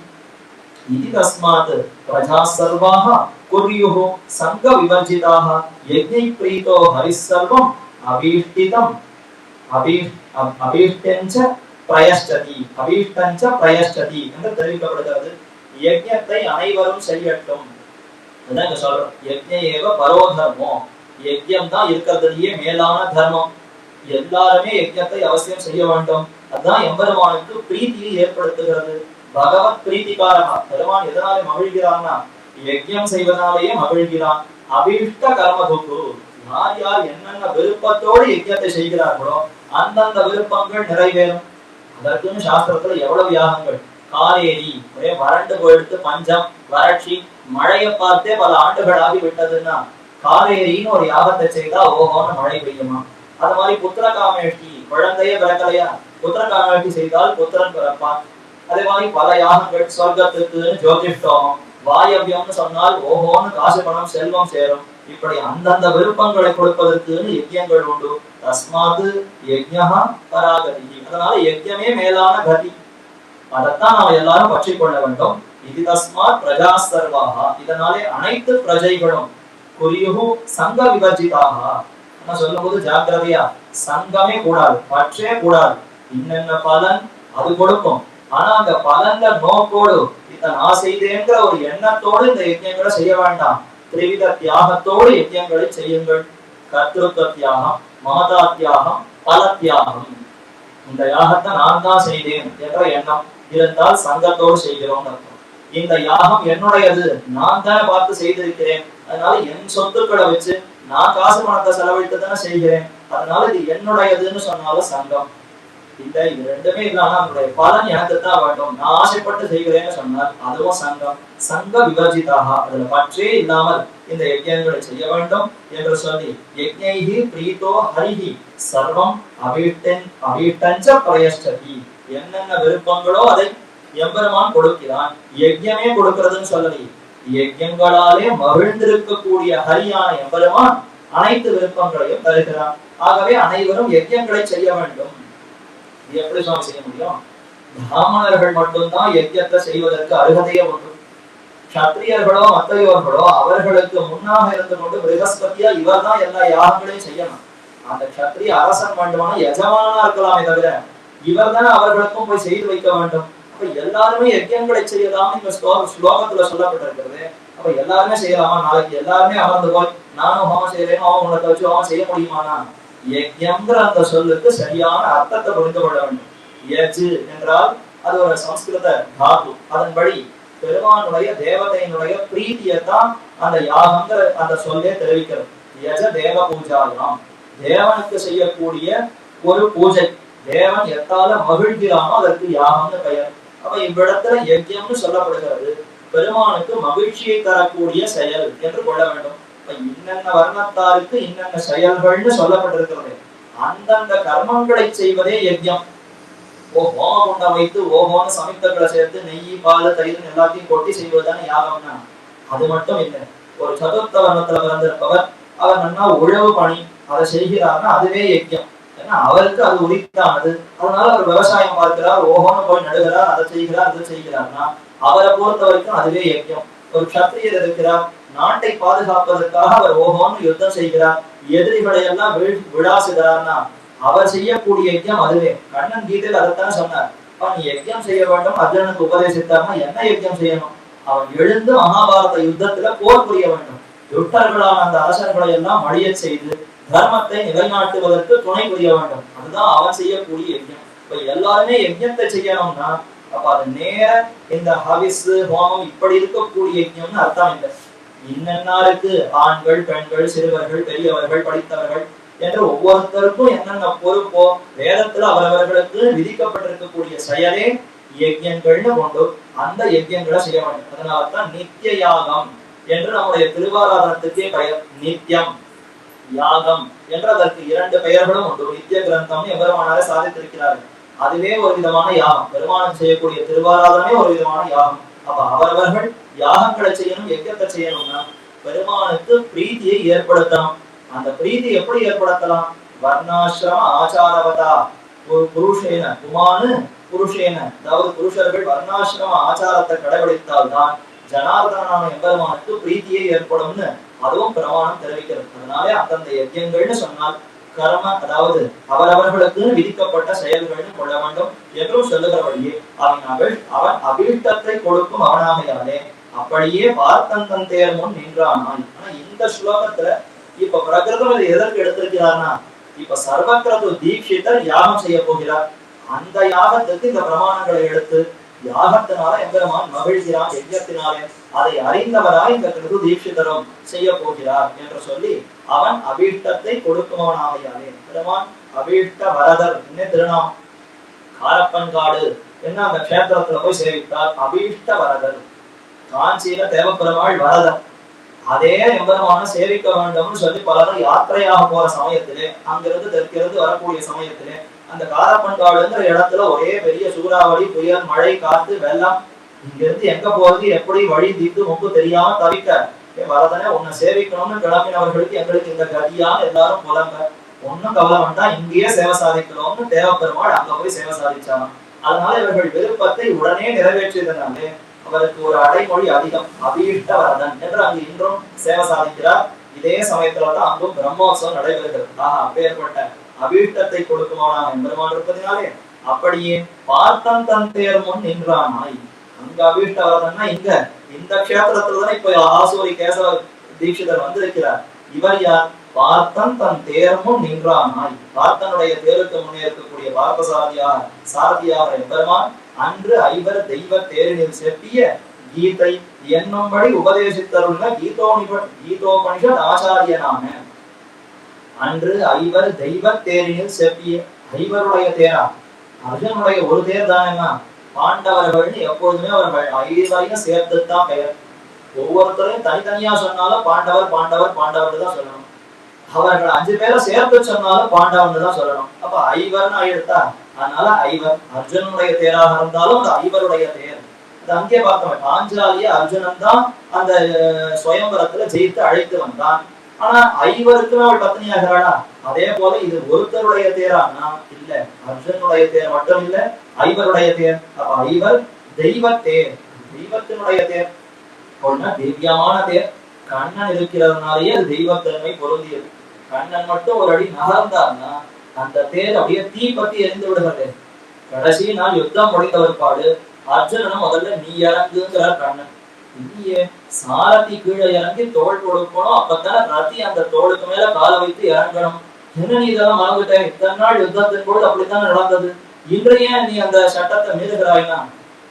இதி தஸ்மாத் பிரஜா சர்வாஹ குர்யுஹு சங்க விவர்ஜிதாஹ யஜ்ஞை பிரீதோ ஹரிஸ் சர்வம் அபீஷ்டிதம் அபீஷ்டஞ்ச பிரயஷ்டதி, அபீஷ்டஞ்ச பிரயஷ்டதி என்று தெரிவிக்கப்படுகிறது. யஜ்ஞத்தை அனைவரும் செய்யட்டும். அதான் இங்க சொல்றோம், யஜ்ஞ ஏவ பரோ தர்மம். யஜ்ஞம் தான் இருக்கிறதுலயே மேலான தர்மம். எல்லாருமே யஜ்ஞத்தை அவசியம் செய்ய வேண்டும். அதுதான் எம்பெருமானுக்கு பிரீத்தியை ஏற்படுத்துகிறது. பகவத் பிரீத்திகாரமா, பெருமான் எதனால மகிழ்கிறான்னா யஜ்ஞம் செய்வதனாலேயே மகிழ்கிறான். அபீஷ்ட கர்மதுக்கு, யார் யார் என்னென்ன விருப்பத்தோடு யஜ்ஞத்தை செய்கிறார்களோ அந்தந்த விருப்பங்கள் நிறைவேறும். அதற்குன்னு சாஸ்திரத்துல எவ்வளவு யாகங்கள். காரேரி ஒரே வறண்டு போயிடுத்து, பஞ்சம் வறட்சி, மழையை பார்த்தே பல ஆண்டுகள் ஆகி விட்டதுன்னா காரேரின்னு ஒரு யாகத்தை செய்தா ஓஹோன்னு மழை பெய்யுமா? அது மாதிரி புத்திர காமேஷ்டி, குழந்தைய பிறக்கலையா, புத்திர காமேஷ்டி செய்தால் புத்திரன் பிறப்பான். அதே மாதிரி பல யாகங்கள், சொர்க்கத்துக்கு ஜோதிஷ்டோமம், வாயவியம்னு சொன்னால் ஓஹோன்னு காசு பணம் செல்வம் சேரும். இப்படி அந்தந்த விருப்பங்களை கொடுப்பதற்குன்னு யஜ்யங்கள் உண்டு. தஸ்மாது யஜ்ஞா பராகதி, அதனால யஜ்யமே மேலான கதி. அதைத்தான் நாம் எல்லாரும் பற்றி கொள்ள வேண்டும். இது தஸ்மாத் பிரஜா சர்வாக, இதனாலே அனைத்து பிரஜைகளும் குறியுகு சங்க விபஜிதாக. சொல்லும் போது ஜாக்கிரதையா, சங்கமே கூடாது, பற்றே கூடாது. இன்னென்ன பலன் அது கொடுக்கும், ஆனா அந்த பலன்ல நோக்கோடு இதை நான் செய்தேங்கிற ஒரு எண்ணத்தோடு இந்த யஜ்யங்களை செய்ய வேண்டாம். திரிவித தியாகத்தோடு யஜ்யங்களை செய்யுங்கள். கர்த்திருவ தியாகம், மமதா தியாகம், பல தியாகம். இந்த யாகத்தை நான் தான் செய்தேன் என்ற எண்ணம் இருந்தால் சங்கத்தோடு செய்கிறோம் அர்த்தம். இந்த யாகம் என்னுடையது, நான் தானே பார்த்து செய்திருக்கிறேன், அதனால என் சொத்துக்களை வச்சு நான் காசு பணத்தை செலவழித்து தானே செய்கிறேன், அதனால இது என்னுடையதுன்னு சொன்னாலும் சங்கம். இல்ல இது ரெண்டுமே இல்லாம நம்மளுடைய பலன் எனக்கு தான் வேண்டும், நான் ஆசைப்பட்டு செய்கிறேன்னு சொன்னால் அதுவும் சங்கம். சங்க விவர்ஜிதாக, அதுல பற்றே இல்லாமல் இந்த யஜ்யங்களை செய்ய வேண்டும் என்று சொல்லி யஜ்ஞைஹி பிரீதோ ஹரிஹி சர்வம் அபீட்டஞ்ச பிரயஷ்டதி, என்னென்ன விருப்பங்களோ அதை எம்பெருமான் கொடுக்கிறான். யஜ்யமே கொடுக்கிறதுன்னு சொல்லி யஜ்யங்களாலே மகிழ்ந்திருக்கக்கூடிய ஹரியான எம்பெருமான் அனைத்து விருப்பங்களையும் தருகிறான். ஆகவே அனைவரும் யஜ்யங்களை செய்ய வேண்டும். எப்படி சுவாமி செய்ய முடியும்? பிராமணர்கள் மட்டும்தான் யஜ்யத்தை செய்வதற்கு அருகதையே உண்டு. சத்திரியர்களோ மத்தையோர்களோ அவர்களுக்கு முன்னாக இருந்து கொண்டு பிரகஸ்பதியா இவர் தான் எல்லா யாகங்களையும் செய்யணும். அந்த சத்திரிய அரசன் வேண்டுமான எஜமானா இருக்கலாமே தவிர இவர் தானே அவர்களுக்கும் போய் செய்து வைக்க வேண்டும். அப்ப எல்லாருமே யஜ்யங்களை செய்யலாம் இந்த ஸ்லோகத்துல சொல்லப்பட்டிருக்கிறது. அப்ப எல்லாருமே செய்யலாமா? நாளைக்கு எல்லாருமே அமர்ந்து போய் நானும் ஹோமம் செய்யறேன், அவன் உனக்கு வச்சு ஹோமம் செய்ய முடியுமானா? யஜ்யம்ங்கிற அந்த சொல்லுக்கு சரியான அர்த்தத்தை புரிந்து கொள்ள வேண்டும். யஜ் என்றால் அது ஒரு சம்ஸ்கிருத தாது. அதன்படி பெருமானுடைய தேவதையினுடைய பிரீத்தியத்தான் அந்த யாகங்கிற அந்த சொல்லே தெரிவிக்கிறது. யஜ தேவ பூஜாயாம், தேவனுக்கு செய்யக்கூடிய ஒரு பூஜை. தேவன் எத்தால மகிழ்கிறானோ அதற்கு யாகம்னு பெயர். அப்ப இவ்விடத்துல யஜ்யம்னு சொல்லப்படுகிறது பெருமானுக்கு மகிழ்ச்சியை தரக்கூடிய செயல் என்று கொள்ள வேண்டும். இன்னென்ன வர்ணத்தாருக்கு இன்னென்ன செயல்கள்னு சொல்லப்பட்டிருக்கிறது. அந்தந்த கர்மங்களை செய்வதே யஜ்யம். ஹோமகுண்டம் வைத்து ஓஹோன்னு சமித்தங்களை சேர்த்து நெய் பால் தயிர் எல்லாத்தையும் கொட்டி செய்வதுதானே யாகம்னா அது மட்டும் இல்லை. ஒரு சதுர்த்த வர்ணத்துல பிறந்திருப்பவர் அவர் நன்னா உழவு பணி அதை செய்கிறார்னா அதுவே யஜ்யம். ஏன்னா அவருக்கு அது உரித்தானது. அதனால அவர் விவசாயம் பார்க்கிறார், ஓஹோன்னு போய் நடுகிறார், அதை செய்கிறார், அதை செய்கிறார்னா அவரை பொறுத்த வரைக்கும் அதுவே யஜ்யம். ஒரு சத்திரியர் இருக்கிறார், நாட்டை பாதுகாப்பதற்காக அவர் ஓஹோன்னு யுத்தம் செய்கிறார், எதிரிகளை எல்லாம் விழாசுகிறார்னா அவர் செய்யக்கூடிய யஜ்யம் அதுவே. கண்ணன் கீதையில் அதைத்தான் சொன்னார். நீ யஜ்யம் செய்ய வேண்டும் அர்ஜுனனுக்கு உபதேசித்தார்னா என்ன யஜ்யம் செய்யணும்? அவன் எழுந்து மகாபாரத யுத்தத்துல போர் புரிய வேண்டும். யுத்தர்களான அந்த அரசர்களை எல்லாம் மடிய செய்து தர்மத்தை நிலைநாட்டுவதற்கு துணை புரிய வேண்டும். அதுதான் அவன் செய்யக்கூடிய யஜ்யம். இப்ப எல்லாருமே யஜ்யத்தை செய்யணும்னா அப்ப அது நேர இந்த ஹவிஸ் ஹோமம் இப்படி இருக்கக்கூடிய யஜ்யம்னு அர்த்தம் இல்லை. இன்னென்னாருக்கு ஆண்கள் பெண்கள் சிறுவர்கள் பெரியவர்கள் படித்தவர்கள் என்று ஒவ்வொருத்தருக்கும் என்னென்ன பொறுப்போ வேதத்துல அவரவர்களுக்கு விதிக்கப்பட்டிருக்கக்கூடிய செயலே யஜ்யங்கள்னு கொண்டு அந்த யஜ்யங்களை செய்ய வேண்டும். அதனால்தான் நித்திய யாகம் என்று நம்முடைய திருவாராதனத்துக்கே பெயர். நித்தியம் யாகம் என்று அதற்கு இரண்டு பெயர்களும் உண்டு. நித்திய கிரந்தம் எம்பெருமானாரே சாதித்திருக்கிறார்கள். அதுவே ஒரு விதமான யாகம். பெருமானம் செய்யக்கூடிய திருவாராதனமே ஒரு விதமான யாகம். அப்ப அவரவர்கள் யாகங்களை செய்யணும், யஜ்யத்தை செய்யணும்னா பெருமானுக்கு பிரீதியை ஏற்படுத்தணும். அந்த பிரீதி எப்படி ஏற்படுத்தலாம்? வர்ணாசிரம ஆச்சாரவதா ஒரு புருஷேன குமானு புருஷேன, அதாவது புருஷர்கள் வர்ணாசிரம ஆச்சாரத்தை கடைபிடித்தால்தான் ஜனார்தனான எம்பெருமானுக்கு பிரீத்தியே ஏற்படும்னு அதுவும் பிரமாணம் தெரிவிக்கிறது. அதனாலே அந்தந்த யஜ்யங்கள்னு சொன்னால் கர்ம அதாவது அவரவர்களுக்கு விதிக்கப்பட்ட செயல்கள் கொள்ள வேண்டும் என்றும் சொல்லுகிறபடியே அவன் அபீஷ்டத்தை கொடுக்கும் அவனாகையாலே அப்படியே பார்த்தன் தன் தேர் முன் நின்றானாய். ஆனா இந்த ஸ்லோகத்துல இப்ப பிரகிருதம் எதற்கு எடுத்திருக்கிறார்னா, இப்ப சர்வக்ரது தீட்சிதர் யாகம் செய்ய போகிறார். அந்த யாகத்துக்கு இந்த பிரமாணங்களை எடுத்து யாகத்தினால எம்பெருமான் மகிழ்கிறான் யஜ்ஞத்தினாலே, அதை அறிந்தவராய் இந்த கிருது தீட்சிதரும் செய்ய போகிறார் என்று சொல்லி அவன் அபீஷ்டத்தை கொடுக்குமவனாகையாலே. பெருமான் அபீஷ்ட வரதர் என்ன திருநாம் காரப்பன்காடு என்ன அந்த கஷேத்திரத்துல போய் சேவித்தார். அபீஷ்ட வரதர் காஞ்சியில தேவப்பெருமாள் வரதர். அதே எம்பெருமான சேவிக்க வேண்டும்னு சொல்லி பலரும் யாத்திரையாக போற சமயத்திலே அங்கிருந்து தெற்கிருந்து வரக்கூடிய சமயத்திலே அந்த காரப்பன்காடுங்கிற இடத்துல ஒரே பெரிய சூறாவளி, புயல், மழை, காத்து, வெள்ளம், இங்கிருந்து எங்க போறது எப்படி வழி தீர்த்து முன்பு தெரியாம தவிக்க வரதனே உன்னை சேவிக்கணும்னு கிளம்பினவர்களுக்கு எங்களுக்கு இந்த கதியா எல்லாரும் புலம்ப, ஒன்னும் கவலை வேண்டாம், இங்கேயே சேவை சாதிக்கணும்னு தேவப்பெருமாள் அங்க போய் சேவை சாதிச்சாங்க. அதனால இவர்கள் விருப்பத்தை உடனே நிறைவேற்றியதனாலே அவருக்கு ஒரு அடைமொழி அதிகம், அபீஷ்ட வரதன் என்று அங்கு இன்றும் சேவை சாதிக்கிறார். இதே சமயத்துலதான் அங்கும் பிரம்மோத்சவம் நடைபெறுகிறது. அப்பேற்பட்ட அபீஷ்டத்தை கொடுக்குமானாம் எம்பெருமான் இருப்பதினாலே அப்படியே பார்த்தன் தன் தேர் முன் நின்றானாய். அங்க அபீஷ்ட வரதன்னா இங்க இந்த கஷேத்திரத்துலதான் இப்ப ஆசூரி கேசவ தீட்சிதர் வந்து இருக்கிறார். இவர் யார்? பார்த்தன் தன் தேர் முன் நின்றானாய். பார்த்தனுடைய தேருக்கு முன்னே இருக்கக்கூடிய பார்த்தசாரதியாக சாரதியாக எம்பெருமான் அன்று ஐவர் தெய்வ தேரினில் செப்பிய கீதை என்னும்படி உபதேசித்தருள்ள கீதோபனிஷத் ஆச்சாரியனான அன்று ஐவர் தெய்வ தேரினில் செப்பிய. ஐவருடைய தேரா அர்ஜுனுடைய ஒரு தேர் தானேமா. பாண்டவர்கள் எப்பொழுதுமே அவர்கள் ஐவரையும் சேர்த்துத்தான் பெயர். ஒவ்வொருத்தரையும் தனித்தனியா சொன்னாலும் பாண்டவர் பாண்டவர் பாண்டவர் தான் சொல்லணும். அவர்கள் 5 பேரை சேர்த்து சொன்னாலும் பாண்டவன் தான் சொல்லணும். அப்ப ஐவர்னு எடுத்தா அதனால ஐவர் அர்ஜுனுடைய தேராக இருந்தாலும் அந்த ஐவருடைய தேர். அது அங்கே பார்த்தோம், பாஞ்சாலிய அர்ஜுனன் தான் அந்த சுயம்பரத்துல ஜெயித்து அழைத்து வந்தான். ஆனா ஐவருக்குமே அவள் பத்னியாகிறாளா? அதே போல இது ஒருத்தருடைய தேரானா? இல்ல, அர்ஜுனுடைய தேர் மட்டும் இல்ல, ஐவருடைய தேர். அப்ப ஐவர் தெய்வ தேர், தெய்வத்தினுடைய தேர். திவ்யமான தேர். கண்ணன் இருக்கிறதுனாலேயே அது தெய்வத்தன்மை பொருந்தியது. கண்ணன் மட்டும் ஒரு அடி நகர்ந்தார்னா அந்த தேர் அப்படியே தீ பத்தி எரிந்து விடுகிறது. கடைசி நாள் யுத்தம் முடிந்த ஒருபாடு அர்ஜுனனும் முதல்ல நீ இறங்குங்கிறார் கண்ணன். இல்லையே, சாரதி கீழே இறங்கி தோல் கொடுக்கணும், அப்பதான் ரத்தி அந்த தோளுக்கு மேல கால வைத்து இறங்கணும். என்ன நீ இதெல்லாம் மறந்துட்ட? இத்தனை நாள் யுத்தத்தின் போது அப்படித்தான் நடந்தது, இன்றைய நீ அந்த சட்டத்தை மீறுகிறாய்னா?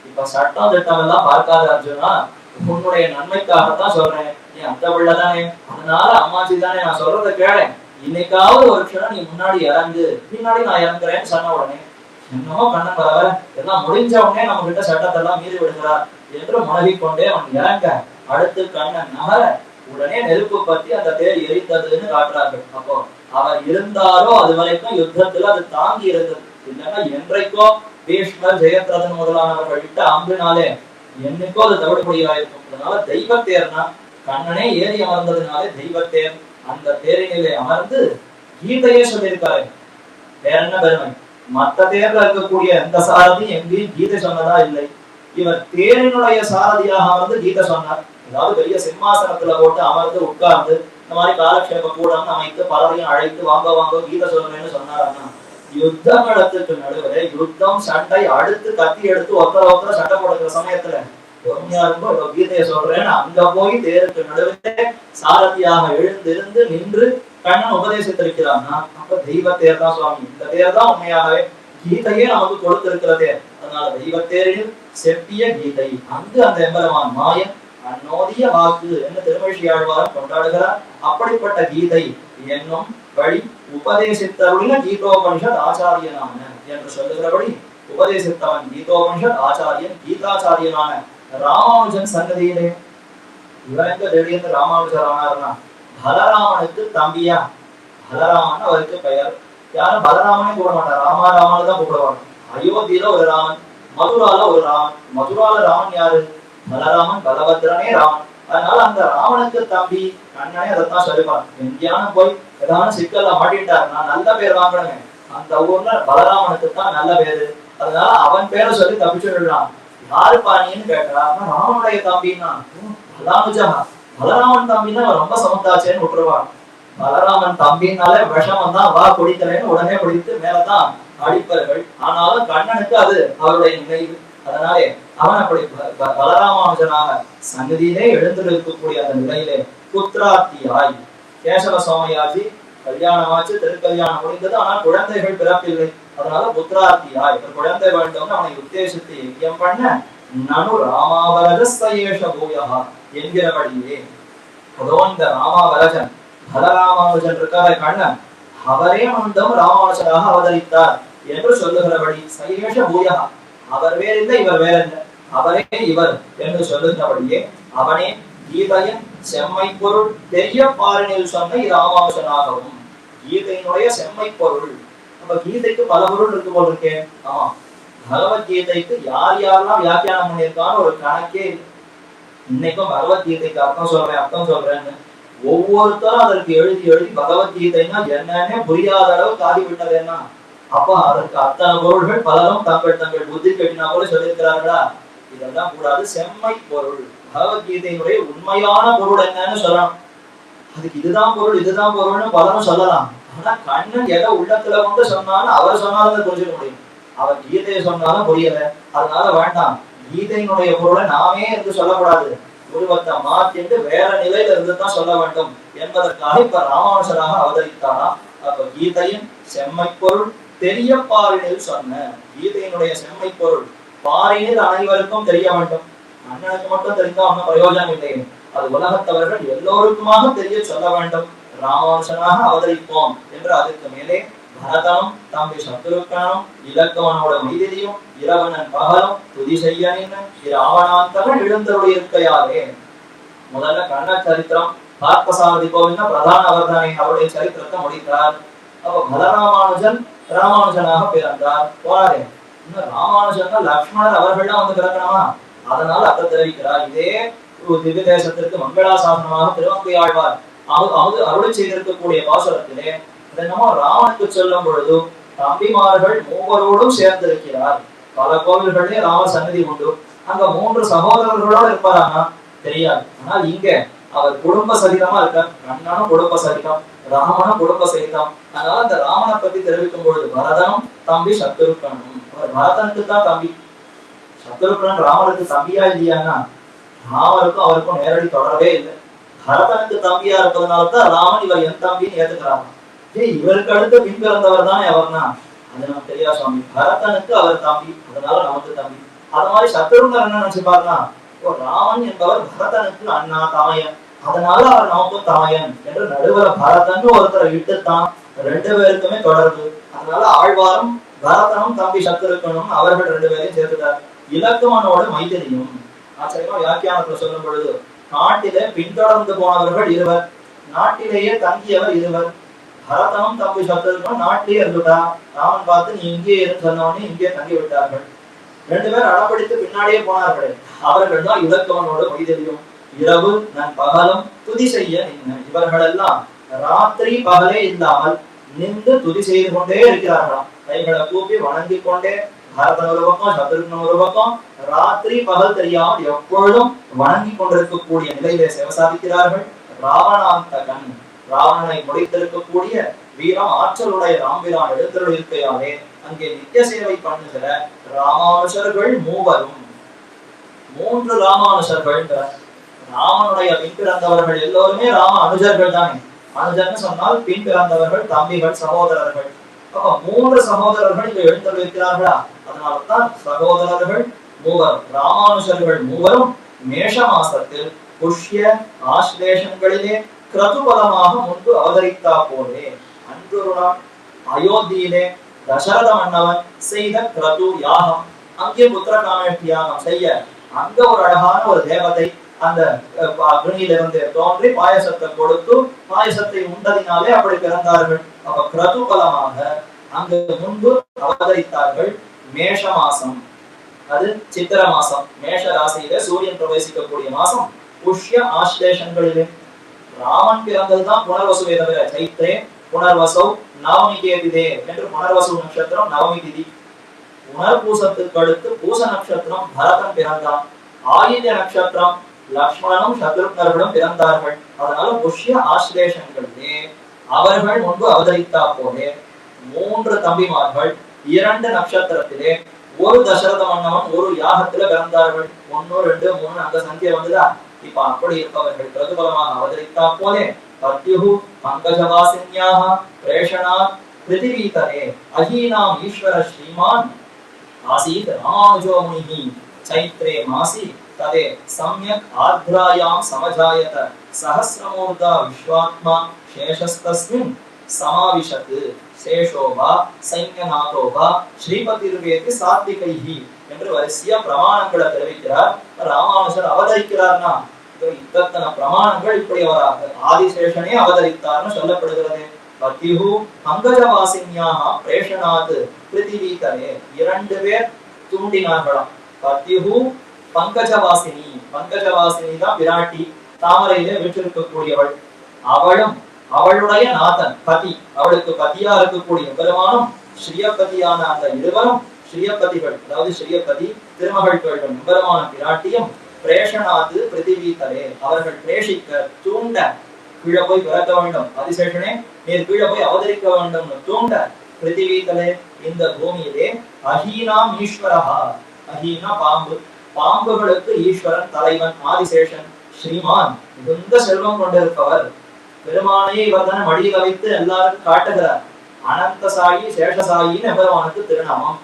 இப்ப சட்டம் திட்டம் எல்லாம் பார்க்காத அர்ஜுனா, உன்னுடைய நன்மைக்காகத்தான் சொல்றேன். நீ அந்த பிள்ளைதானே, அதனால அம்மாச்சி தானே, நான் சொல்றத கேளேன். இன்னைக்காவது ஒரு க்ஷணம் நீ முன்னாடி இறங்கு, பின்னாடி நான் இறங்குறேன்னு சொன்ன உடனே என்னமோ கண்ணன் வரவ எல்லாம் முடிஞ்ச உடனே நம்ம கிட்ட சட்டத்தை எல்லாம் மீறி விடுகிறார் என்று முனகிக்கொண்டே அவன் இறங்க அடுத்து கண்ணன் நகர உடனே நெருப்பு பத்தி அந்த தேர் எரித்ததுன்னு காட்டுறார்கள். அப்போ அவர் இருந்தாரோ அது வரைக்கும் யுத்தத்துல அது தாங்கி இருந்தது. இல்லைன்னா என்றைக்கோ பீஷ்மர் ஜெயத்ரதன் முதலானவர்கள் விட்ட அம்பினாலே என்னைக்கோ அது தவிடுபடியாயிருக்கும். அதனால தெய்வத்தேர்னா கண்ணனே ஏறி அமர்ந்ததுனாலே தெய்வத்தேர். அந்த தேரினிலே அமர்ந்து கீதையே சொல்லியிருக்காரு. வேற என்ன பெருமை? மத்த தேர்ல இருக்கக்கூடிய எந்த சாரதியும் எங்கேயும் கீதை சொன்னதா இல்லை. இவர் தேரினுடைய சாரதியாக அமர்ந்து கீதை சொன்னார். அதாவது பெரிய சிம்மாசனத்துல போட்டு அமர்ந்து உட்கார்ந்து இந்த மாதிரி காலக்ஷேப கூடம் அமைத்து பலரையும் அழைத்து வாங்க வாங்க கீதை சொல்றேன்னு சொன்னாரான்னா, யுத்தம் இடத்துக்கு நடுவில் யுத்தம் சண்டை அடுத்து கத்தி எடுத்து ஒருத்தர சண்டை போடுற சமயத்துல பொறுமையா இருக்கும் கீதையை சொல்றேன்னு அங்க போய் தேருக்கு நடுவிலே சாரதியாக எழுந்திருந்து நின்று கண்ணன் உபதேசித்திருக்கிறான்னா அப்ப தெய்வ தேர் தான் சுவாமி. இந்த தேர் தான் உண்மையாகவே கீதையே நமக்கு கொடுத்திருக்கிற தேர். அதனால தெய்வத்தேரில் செப்பிய கீதை. அங்கு அந்த எம்பெருமான் மாயன் அந்நோதிய வாக்கு என்று திருமழிசையாழ்வார் கொண்டாடுகிறார். அப்படிப்பட்ட கீதை என்னும் வழி உபதேசித்தருளின கீதோபனிஷத் ஆச்சாரியனான என்று சொல்லுகிறபடி உபதேசித்தவன் கீதோபனிஷத் ஆச்சாரியன் கீதாச்சாரியனான ராமானுஜன் சன்னதியிலே. இவரெங்க திடீர்னு ராமானுஜர் ஆனார்னா பலராமனுக்கு தம்பியா. பலராமன் அவருக்கு பெயர். யாரும் பலராமனே கூப்பிட மாட்டார், ராமாராமனு தான் கூப்பிடுவாங்க. அயோத்தியில ஒரு ராமன், மதுரால ஒரு ராமன். மதுரால ராமன் யாரு? பலராமன், பலபத்ரனே ராமன். அதனால அந்த ராமனுக்கு தம்பி அண்ணனே அதைத்தான் சொல்லிப்பான். எங்கேயானு போய் ஏதாவது சிக்கல்ல மாட்டிட்டாருன்னா நல்ல பேர் வாங்கணுங்க. அந்த ஊர்ல பலராமனுக்கு தான் நல்ல பேரு. அதனால அவன் பேரை சொல்லி தப்பிச்சுடுறான். யாரு பாணின்னு கேட்டா ராமனுடைய தம்பின்னா பலானுஜா. பலராமன் தம்பின்னா ரொம்ப சமத்தாச்சேன்னு விட்டுருவான். பலராமன் தம்பினாலே விஷம் தான், வா குடிக்கிறேன்னு உடனே குடித்து மேலதான் அடிப்பார்கள். ஆனாலும் கண்ணனுக்கு அது அவருடைய நினைவு. அதனாலே அவன் அப்படி பலராமானுஜனாக சன்னதியிலே எழுந்திருக்கக்கூடிய அந்த நிலையிலே புத்திரார்த்தியாய் கேசவ சோமயாஜி கல்யாணமாச்சு, திருக்கல்யாணம் முடிந்தது, ஆனால் குழந்தைகள் பிறப்பில்லை. அதனால புத்திரார்த்தியாய் ஒரு குழந்தை வேண்டும்னு அவனை உத்தேசித்து யஜ்யம் பண்ண நனு ராமாவரஜஸ்தயேஷ பூயா என்கிறபடியே அதோ இந்த ராமாவரஜன் பலராமானுஜன் இருக்கார கண்ணன் அவரே மந்தம் ராமானுஜராக அவதரித்தார் என்று சொல்லுகிறபடி சயேஷ பூயா அவர் வேறில்லை இவர் வேறில்லை அவரே இவர் என்று சொல்லுகிறபடியே அவனே கீதையின் செம்மை பொருள் பெரிய பாரினில் சொன்ன ராமானுஜனாகவும் கீதையினுடைய செம்மை பொருள். அப்ப கீதைக்கு பல பொருள் இருக்கு போல் இருக்கேன். ஆமா, பகவத்கீதைக்கு யார் யாரெல்லாம் வியாக்கியானம் பண்ணியிருக்கான்னு ஒரு கணக்கே இல்லை. இன்னைக்கும் பகவத்கீதைக்கு அர்த்தம் சொல்றேன்னு ஒவ்வொருத்தரும் அதற்கு எழுதி எழுதி பகவத்கீதைன்னா என்னன்னே புரியாத அளவு காதி விட்டது என்ன. அப்ப அதற்கு அத்தனை பொருள்கள் பலரும் தங்கள் புத்தி கட்டினா போல சொல்லியிருக்கிறார்களா? இதெல்லாம் கூடாது. செம்மை பொருள் பகவத்கீதையினுடைய உண்மையான பொருள் என்னன்னு சொல்லணும். அதுக்கு இதுதான் பொருள்னு பலரும் சொல்லலாம். ஆனா கண்ணன் எதை உள்ளத்துல வந்து சொன்னாலும் அவர் சொன்னாலும் புரிஞ்சுக்க முடியும். அவர் கீதையை சொன்னாலும் புரியல. அதனால வேண்டாம், கீதையினுடைய பொருளை நாமே இருந்து சொல்லக்கூடாது, உருவத்தை மாற்றிட்டு வேற நிலையில இருந்து தான் சொல்ல வேண்டும் என்பதற்காக இப்ப ராமானுஜராக அவதரித்தாரா. அப்ப கீதையின் செம்மை பொருள் தெரிய பாரினில் சொன்ன கீதையினுடைய செம்மை பொருள் பாரினில் அனைவருக்கும் தெரிய வேண்டும். அண்ணனுக்கு மட்டும் தெரிந்தா ஒன்னும் பிரயோஜனம் இல்லை. அது உலகத்தவர்கள் எல்லோருக்குமாக தெரிய சொல்ல வேண்டும். ராமானுஜனாக அவதரிப்போம் என்று அதுக்கு மேலே பரதனும் தம்பி சத்ருக்கனும் இலக்கவனோட மைதிலியும் இரவணன் பகலும் துதி செய்ய நின்று ராவணாந்தவன் எழுந்தருடைய இருக்கையாலே. முதல்ல கண்ண சரித்திரம் பார்த்தசாரதி கோவில்னா பிரதான அவர்தானே அவருடைய சரித்திரத்தை முடித்தார். அப்ப பலராமானுஜன் ராமானுஜனாக பிறந்தார் போறாரே. இன்னும் ராமானுஜன் லக்ஷ்மணர் அவர்கள்லாம் வந்து பிறக்கணுமா? அதனால அத்தை தெரிவிக்கிறார். இதே திவ்ய தேசத்திற்கு மங்களாசாசனமாக திருவங்கையாழ்வார் அருளை செய்திருக்கக்கூடிய பாசுரத்திலே என்னமோ ராமனுக்கு சொல்லும் பொழுது தம்பிமார்கள் மூவரோடும் சேர்ந்திருக்கிறார். பல கோவில்களே ராம சன்னதி உண்டு. அங்க 3 சகோதரர்களோடு இருப்பாரானா தெரியாது. ஆனால் இங்க அவர் குடும்ப சகிதமா இருக்கார். கண்ணனும் குடும்ப சகிதம், ராமனும் குடும்ப சகிதம். அதனால அந்த ராமனை பத்தி தெரிவிக்கும் பொழுது பரதனும் தம்பி சத்ருக்கனும். அவர் பரதனுக்கு தான் தம்பி. சத்ருக்கன் ராமனுக்கு தம்பியா இல்லையான்னா ராமருக்கும் அவருக்கும் நேரடி தொடரவே இல்லை. பரதனுக்கு தம்பியா இருப்பதனால்தான் ராமன் இவர் என் தம்பின்னு ஏத்துக்கிறாங்க. இவருக்கு அடுத்து பின் பிறந்தவர் தானே அவர்னா அது நமக்கு தெரியாது சுவாமி. பரதனுக்கு அவர் தம்பி, அதனால நமக்கு தம்பி. அது மாதிரி சத்ருகன் என்ன நினைச்சுப்பாருன்னா, ராமன் என்பவர் பரதனுக்கு அண்ணா தமையன், அதனால அவர் நமக்கும் தமையன் என்று நடுவர பரதன் ஒருத்தரை விட்டுத்தான் 2 பேருக்குமே தொடர்பு. அதனால ஆழ்வாரும் பரதனும் தம்பி சத்ருகனும் அவர்கள் 2 பேரையும் சேர்த்துட்டார். இலக்குவனோடு மைத்திரியும். ஆச்சரியமா வியாக்கியானத்துல சொல்லும் பொழுது நாட்டிலே பின்தொடர்ந்து போனவர்கள் 2, நாட்டிலேயே தங்கியவர் 2. பரதனும் தம்பி சத்ருகனும் நாட்டிலே இருந்துட்டா. ராமன் பார்த்து நீ இங்கே இருந்து சொன்னவனே இங்கே தங்கி விட்டார்கள். 2 பேர் அடப்பிடித்து பின்னாடியே போனார்கள். அவர்கள் தான் இலக்குவனோடு மைத்திரியும். இரவு நன் பகலும் துதி செய்ய நின்று இவர்கள் எல்லாம் ராத்திரி பகலே இல்லாமல் நின்று துதி செய்து கொண்டே இருக்கிறார்களாம். கைகளை கூப்பி வணங்கி கொண்டே பரதன் ஒரு பக்கம் சத்ருகன் ஒரு பக்கம் ராத்திரி பகல் தெரியாமல் எப்பொழுதும் வணங்கி கொண்டிருக்கக்கூடிய நிலையிலே சேவை சாதிக்கிறார்கள். ராவணாந்தகன் ராவணனை முடித்திருக்கக்கூடிய வீரம் ஆற்றலுடைய ராம்பிரான் எழுந்தருள் இருக்கையாலே அங்கே நித்திய சேவை பண்ணுகிற ராமானுஷர்கள் 3 ராமானுஷர்கள். ராமனுடைய பின் பிறந்தவர்கள் எல்லோருமே ராம அனுஜர்கள் தானே. அனுஜர்னு சொன்னால் பின் பிறந்தவர்கள், தம்பிகள், சகோதரர்கள். 3 சகோதரர்கள் இங்க எழுந்தருள் இருக்கிறார்களா? அதனால்தான் சகோதரர்கள் 3 ராமானுஷர்கள் 3 மேஷ மாசத்தில் புஷ்ய ஆஸ்லேஷங்களிலே கிரதுபலமாக முன்பு அவதரித்தா போலே அன்று ஒரு நாள் அயோத்தியிலே தசரத மன்னவன் செய்த கிரது யாகம், அங்கே புத்திர காமேஷ்டி யாகம் செய்ய அங்க ஒரு அழகான ஒரு தேவதை அந்த அக்னியிலிருந்து தோன்றி பாயசத்தை கொடுத்து பாயசத்தை உண்டதினாலே அப்படி பிறந்தார்கள். அப்ப கிரதுபலமாக அங்கு முன்பு அவதரித்தார்கள். மேஷ மாசம், அது சித்திர மாசம், மேஷ ராசியில சூரியன் பிரவேசிக்கக்கூடிய மாசம். புஷ்ய ஆஸ்லேஷங்களிலே ராமன் பிறந்ததுதான் புனர்வசுவே தவிர சைத்ரே புனர்வசௌ நவமிகே திதே என்று புனர்வசு நட்சத்திரம் நவமி திதி. புனர்பூசத்துக்கு அடுத்து பூச நட்சத்திரம் பரதன் பிறந்தான். ஆயில்ய நட்சத்திரம் லக்ஷ்மணனும் சத்ருக்னர்களும் பிறந்தார்கள். அதனால புஷ்ய ஆஸ்லேஷங்களிலே அவர்கள் முன்பு அவதரித்தா போலே 3 தம்பிமார்கள் 2 நட்சத்திரத்திலே ஒரு தசரத மன்னவன் ஒரு யாகத்துல பிறந்தார்கள். 1 2 3 அங்க சந்தியா வந்துதா. இப்ப அப்படி இருப்பவர்கள் பிரதிபலமாக அவதரித்தா போலே பத்யுஹு பங்கஜவாசின்யாஹ பிரேஷணாத் பிருத்திவீதரே அஹீனாம் ஈஸ்வர ஸ்ரீமான் आसीत् रामानुजो मुनिः चैत्रे मासि तदे सम्यक् आर्द्रायां समजायत सहस्रमूर्धा विश्वात्मा शेषस्तस्मिन् समाविशत् शेषो वा सैन्यनाथो वा श्रीपतिर्वेति सात्विकैः என்று வரிசையா பிரமாணங்களை தெரிவிக்கிறார். ராமானுஜர் அவதரிக்கிறார்னா இத்தனை பிரமாணங்கள் இப்படி வராது. ஆதிசேஷனே அவதரித்தார்னு சொல்லப்படுகிறது. பத்யுஹு பங்கஜவாசின்யாஹ பிரேஷணாத் பிருத்திவீதரே 2 பேர் தூண்டினார்களாம். பத்யுஹு பங்கஜவாசினி, பங்கஜவாசினி தான் விராட்டி, தாமரையிலே வீற்றிருக்கக்கூடியவள். அவளும் அவளுடைய நாதன் பதி, அவளுக்கு பதியா இருக்கக்கூடிய பெருமானும் ஸ்ரீயபதியான அந்த இருவரும் ஸ்ரீயபதிகள், அதாவது ஸ்ரீயபதி திருமகள் பெருமான விராட்டியும் பிரேஷணாத் பிருத்திவீதரே அவர்கள் பிரேஷிக்க தூண்ட கீழே போய் பிறக்க வேண்டும், ஆதிசேஷனே நீர் கீழே போய் அவதரிக்க வேண்டும் தூண்ட பிருத்திவீதலே இந்த பூமியிலே அஹீனாம் ஈஸ்வரஹா, அஹீனா பாம்பு, பாம்புகளுக்கு ஈஸ்வரன் தலைவன் ஆதிசேஷன் ஸ்ரீமான் மிகுந்த செல்வம் கொண்டிருப்பவர். பெருமானையை இவர்தன மடியில் வைத்து எல்லாருக்கும் காட்டுகிறார். அனந்த சாயி சேஷசாயின்னு பெருமானுக்கு திருநாமம்.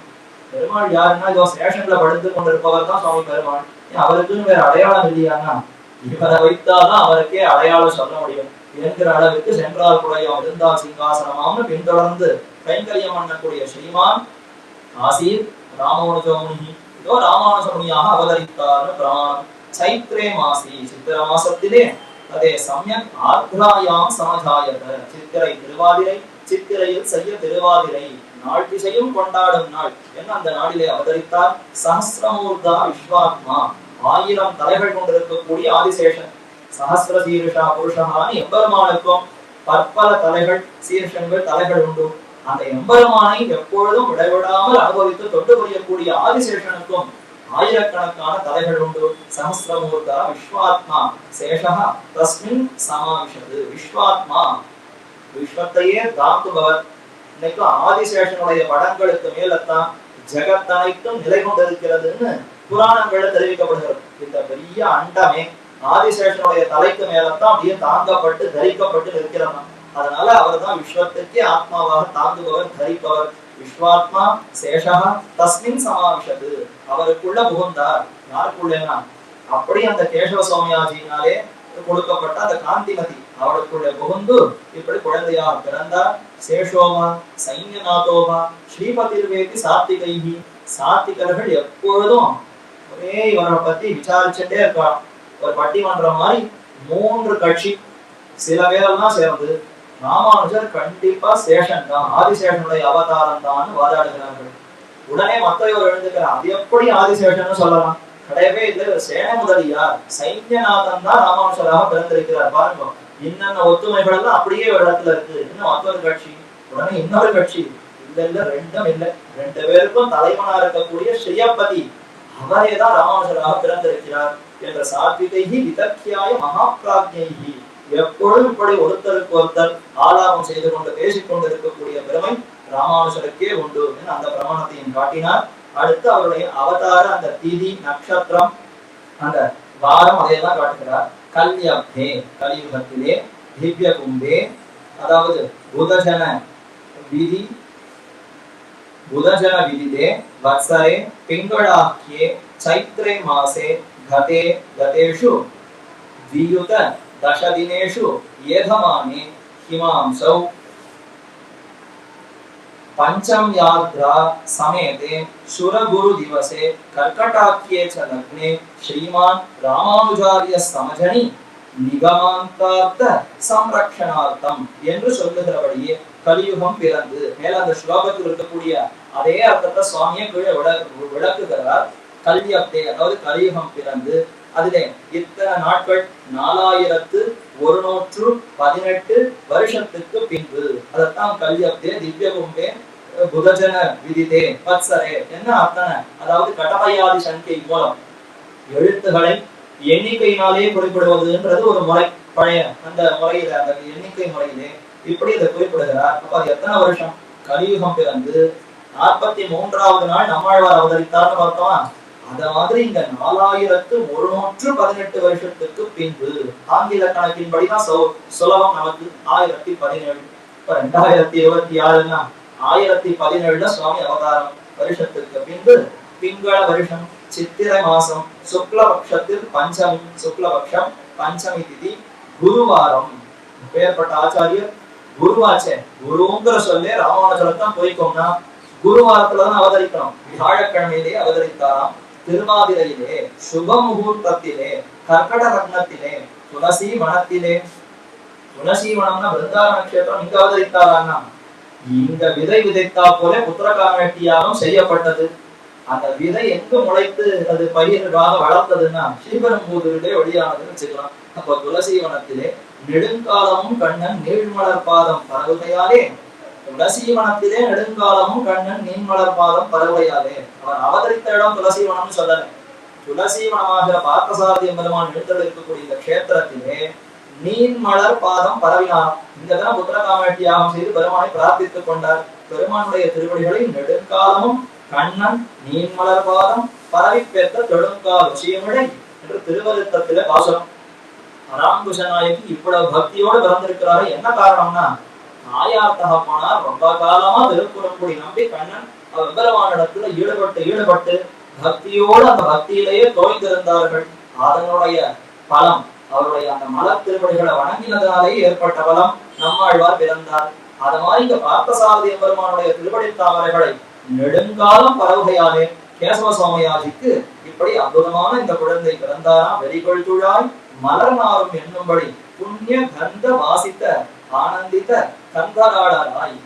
பெருமாள் யாருன்னா இதோ சேஷன்ல படுத்து கொண்டிருப்பவர் தான் சுவாமி பெருமாள். அவருக்குன்னு வேற அடையாளம் இல்லையானா இவரை வைத்தாதான் அவருக்கே அடையாளம் சொல்ல முடியும் என்கிற அளவுக்கு சென்றால் குடையம் இருந்தால் சிங்காசனமாம்னு பின்தொடர்ந்து கைங்கரியம் பண்ணக்கூடிய ஸ்ரீமான் ஆசீத் ராமானுஜோ முனி, இதோ ராமானுஜ முனியாக அவதரித்தார்னு பிரமாணம். சைத்ரே மாசி சித்திர மாசத்திலே அதே சமயம் ஆர்த்ராயாம் சமஜாயத சித்திரை திருவாதிரை, சித்திரையில் செய்ய திருவாதிரை நாள் திசையும் கொண்டாடும் நாள் என்ன அந்த நாளிலே அவதரித்தார். சஹஸ்ரமூர்தா விஸ்வாத்மா 1000 தலைகள் கொண்டிருக்கக்கூடிய ஆதிசேஷன். சஹஸ்ர சீருஷா புருஷான்னு எம்பெருமானுக்கும் பற்பல தலைகள் சீர்ஷங்கள் தலைகள் உண்டு. அந்த எம்பெருமானை எப்பொழுதும் விடைவிடாமல் அனுபவித்து தொண்டு புரியக்கூடிய ஆதிசேஷனுக்கும் ஆயிரக்கணக்கான தலைகள் உண்டு. சஹஸ்ரமூர்தா விஸ்வாத்மா சேஷா தஸ்மின் சமாவிஷது. விஸ்வாத்மா விஸ்வத்தையே தாக்குபவர். இன்னைக்கு ஆதிசேஷனுடைய படங்களுக்கு மேலத்தான் ஜெகத்தனைக்கும் நிலை கொண்டிருக்கிறதுன்னு புராணங்கள்ல தெரிவிக்கப்படுகிறது. இந்த பெரிய அண்டமே ஆதிசேஷனுடைய தலைக்கு மேலத்தான் அப்படியே தாங்கப்பட்டு தரிக்கப்பட்டு இருக்கிறான். அதனால அவர் தான் விஸ்வத்துக்கே ஆத்மாவாக தாங்குபவர் தரிப்பவர். விஸ்வாத்மா சேஷா தஸ்மின் சமாவிஷது அவருக்குள்ள புகுந்தார். யாருக்குள்ளேனா அப்படி அந்த கேசவ சௌமியாஜியினாலே கொடுக்கப்பட்ட அந்த காந்திமதி அவளுக்குள்ள புகுந்து இப்படி குழந்தையாக பிறந்தார். சேஷோமா சைன்யநாதோமா ஸ்ரீபதிர்வேதி சாத்திகைஹி, சாத்திகர்கள் எப்பொழுதும் ஒரே இவரை பத்தி விசாரிச்சுட்டே இருக்கான். ஒரு பட்டிமன்றம் மாதிரி 3 கட்சி சில பேரெல்லாம் சேர்ந்து ராமானுஜர் கண்டிப்பா சேஷன் தான், ஆதிசேஷனுடைய அவதாரம் தான் வாதாடுகிறார்கள். உடனே மத்தையோர் எழுந்துக்கிறார், அது எப்படி ஆதிசேஷன் சொல்லலாம், கிடையவே இல்லை, சேன முதலியார் சைன்யநாதன் தான் ராமானுஜராக பிறந்திருக்கிறார். பாருங்க இன்னென்ன ஒத்துமைகள் எல்லாம் அப்படியே ஒரு இடத்துல இருக்கு. இன்னும் மற்றொரு கட்சி, உடனே இன்னொரு கட்சி, இல்ல ரெண்டும் இல்லை, 2 பேருக்கும் தலைவனா இருக்கக்கூடிய ஸ்ரீயபதி அவரேதான் ராமானுஜராக பிறந்திருக்கிறார் என்ற சாத்விகைஹி விதக்கியாய மகாபிராஜ்ஞைஹி எப்பொழுதும் இப்படி ஒருத்தருக்கு ஒருத்தர் ஆலாபம் செய்து கொண்டு பேசிக் கொண்டு இருக்கக்கூடிய பெருமை ராமானுஜருக்கே உண்டு என்று அந்த பிரமாணத்தையும் காட்டினார். அடுத்து அவருடைய அவதார அந்த திதி நட்சத்திரம் அந்த வாரம் அதையெல்லாம் காட்டுகிறார். கல்யப்தே கலியுகத்திலே திவ்ய கும்பே, அதாவது புதஜன விதி बुधजन विदिते वत्सरे पिंगळाख्ये चैत्रे मासे गते गतेषु द्वियुत 10 दिनेषु येधमाने हिमांसौ पंचम्यार्द्रा समेते सुरगुरु दिवसे कर्कटाख्ये च लग्ने श्रीमान् रामानुजार्य समजनि நிகமாந்தார்த்த சம்ரக்ஷணார்த்தம் என்று சொல்லுகிறபடியே கலியுகம் பிறந்து மேல அந்த ஸ்லோகத்தில் இருக்கக்கூடிய அதே அர்த்தத்தை சுவாமியே கீழே விளக்குகிறார். கல்யப்தே அதாவது கலியுகம் பிறந்து அதிலே இத்தனை நாட்கள் 4118 வருஷத்துக்கு பின்பு அதத்தான் கல்யப்தே திவ்ய கும்பே புதஜன விதிதே வத்சரே என்ன அர்த்தம், அதாவது கடமையாதி சங்கை மூலம் எழுத்துக்களை எண்ணிக்கையினாலே குறிப்பிடுவதுன்றது ஒரு முறை. பழைய அந்த முறையில அந்த எண்ணிக்கை முறையிலே இப்படி இதை குறிப்பிடுகிறார். அப்ப அது எத்தனை வருஷம்? கலியுகம் பிறந்து 43வது நாள் நம்மாழ்வார் அவதரித்தார்னு பார்த்தோமா? அத மாதிரி இங்க 4118 வருஷத்துக்கு பின்பு ஆங்கில கணக்கின்படிதான் சுலபம் நமக்கு 1017. இப்ப 2026ன்னா 1017ல சுவாமி அவதாரம். வருஷத்துக்கு பின்பு பிங்கள வருஷம் சித்திரை மாசம் சுக்லபக்ஷத்தில் பஞ்சமி, சுக்லபக்ஷம் பஞ்சமி திதி குருவாரம். பெயர்பட்ட ஆச்சாரியர் குருவாச்சே, குருங்கிற சொல்லே ராமானுஜரத்தான் போய்க்கோம்னா குருவாரத்துலதான் அவதரிக்கணும். வியாழக்கிழமையிலே அவதரித்தாராம். திருவாதிரையிலே சுப முகூர்த்தத்திலே கர்க்கட ரத்னத்திலே துளசி வனத்திலே. துளசி வனம்னா பிருந்தாவன கஷேத்திரம். இங்க அவதரித்தாரான்னா இந்த விதை விதைத்தா போல புத்திரகாமேட்டியாகவும் செய்யப்பட்டது. அந்த விதை எங்க முளைத்து அது பயிராக வளர்த்ததுன்னா ஸ்ரீபெரும்புதூரிலே வெளியானதுன்னு வச்சுக்கலாம். அப்ப துளசி வனத்திலே நெடுங்காலமும் கண்ணன் நீழ்மலர் பாதம் பரவுகையாலே, துளசி வனத்திலே நெடுங்காலமும் கண்ணன் நீள்மலர் பாதம் பரவுகையாலே. அவர் அவதரித்த இடம் துளசி வனம்னு சொல்லல. துளசி வனமாகிற பார்த்தசாரதி பெருமான் எழுந்தெடுக்கக்கூடிய இந்த கஷேத்திரத்திலே நீள்மலர் பாதம் பரவினார். இங்கதான் புத்திரகாமேட்டி யாகம் செய்து பெருமானை பிரார்த்தித்துக் கொண்டார். பெருமானுடைய திருவடிகளை நெடுங்காலமும் கண்ணன் நீள்மலர் பாதம் பரவி பெற்ற தொடுங்கால் விஷயமிடை என்று திருவருத்தத்திலே பாசுரம். ராமகுஷ நாயகி இவ்வளவு பக்தியோடு பிறந்திருக்கிறாரு. என்ன காரணம்னா தாயார் தகப்பனார் ரொம்ப காலமா திருக்குறங்குடி நம்பி கண்ணன் பெருமானிடத்துல ஈடுபட்டு பக்தியோடு அந்த பக்தியிலேயே தோய்ந்திருந்தார்கள். அதனுடைய பலம், அவருடைய அந்த மலர் திருவடிகளை வணங்கினதாலேயே ஏற்பட்ட பலம் நம்மாழ்வார் பிறந்தார். அது மாதிரி இங்க பார்த்தசாரதி பெருமானுடைய திருவடி தாமரைகளை நெடுங்காலம் பரவுகையாலே கேசவ சோமயாஜிக்கு இப்படி அற்புதமான இந்த குழந்தை பிறந்தாரா. வெறிகொள் துழாய் மலர்நாரும் என்னும்படி புண்ணிய கந்த வாசித்த ஆனந்தித்த கந்தராடாராய்.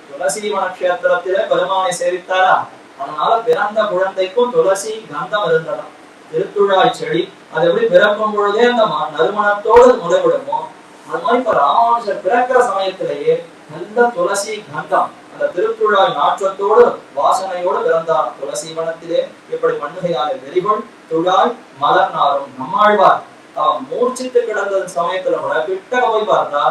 துளசி வனக்ஷேத்திரத்திலே பெருமானை சேவித்தாரா. அதனால பிறந்த குழந்தைக்கும் துளசி கந்தம் இருந்ததா. திருத்துழாய் செடி அது எப்படி பிறக்கும் பொழுதே அந்த நறுமணத்தோடு முளைவிடுமோ, அது மாதிரி இப்ப ராமானுஜர் பிறக்கிற சமயத்திலேயே நல்ல துளசி கந்தம் அந்த திருத்துழாய் நாற்றத்தோடு வாசனையோடு பிறந்தார். துளசி வனத்திலே இப்படி மண்ணுகையாலே வெறிகொள் துழாய் மலர் நாரும். நம்மாழ்வார் அவன் மூர்ச்சித்து கிடந்த சமயத்துல கூட கிட்டக போய் பார்த்தா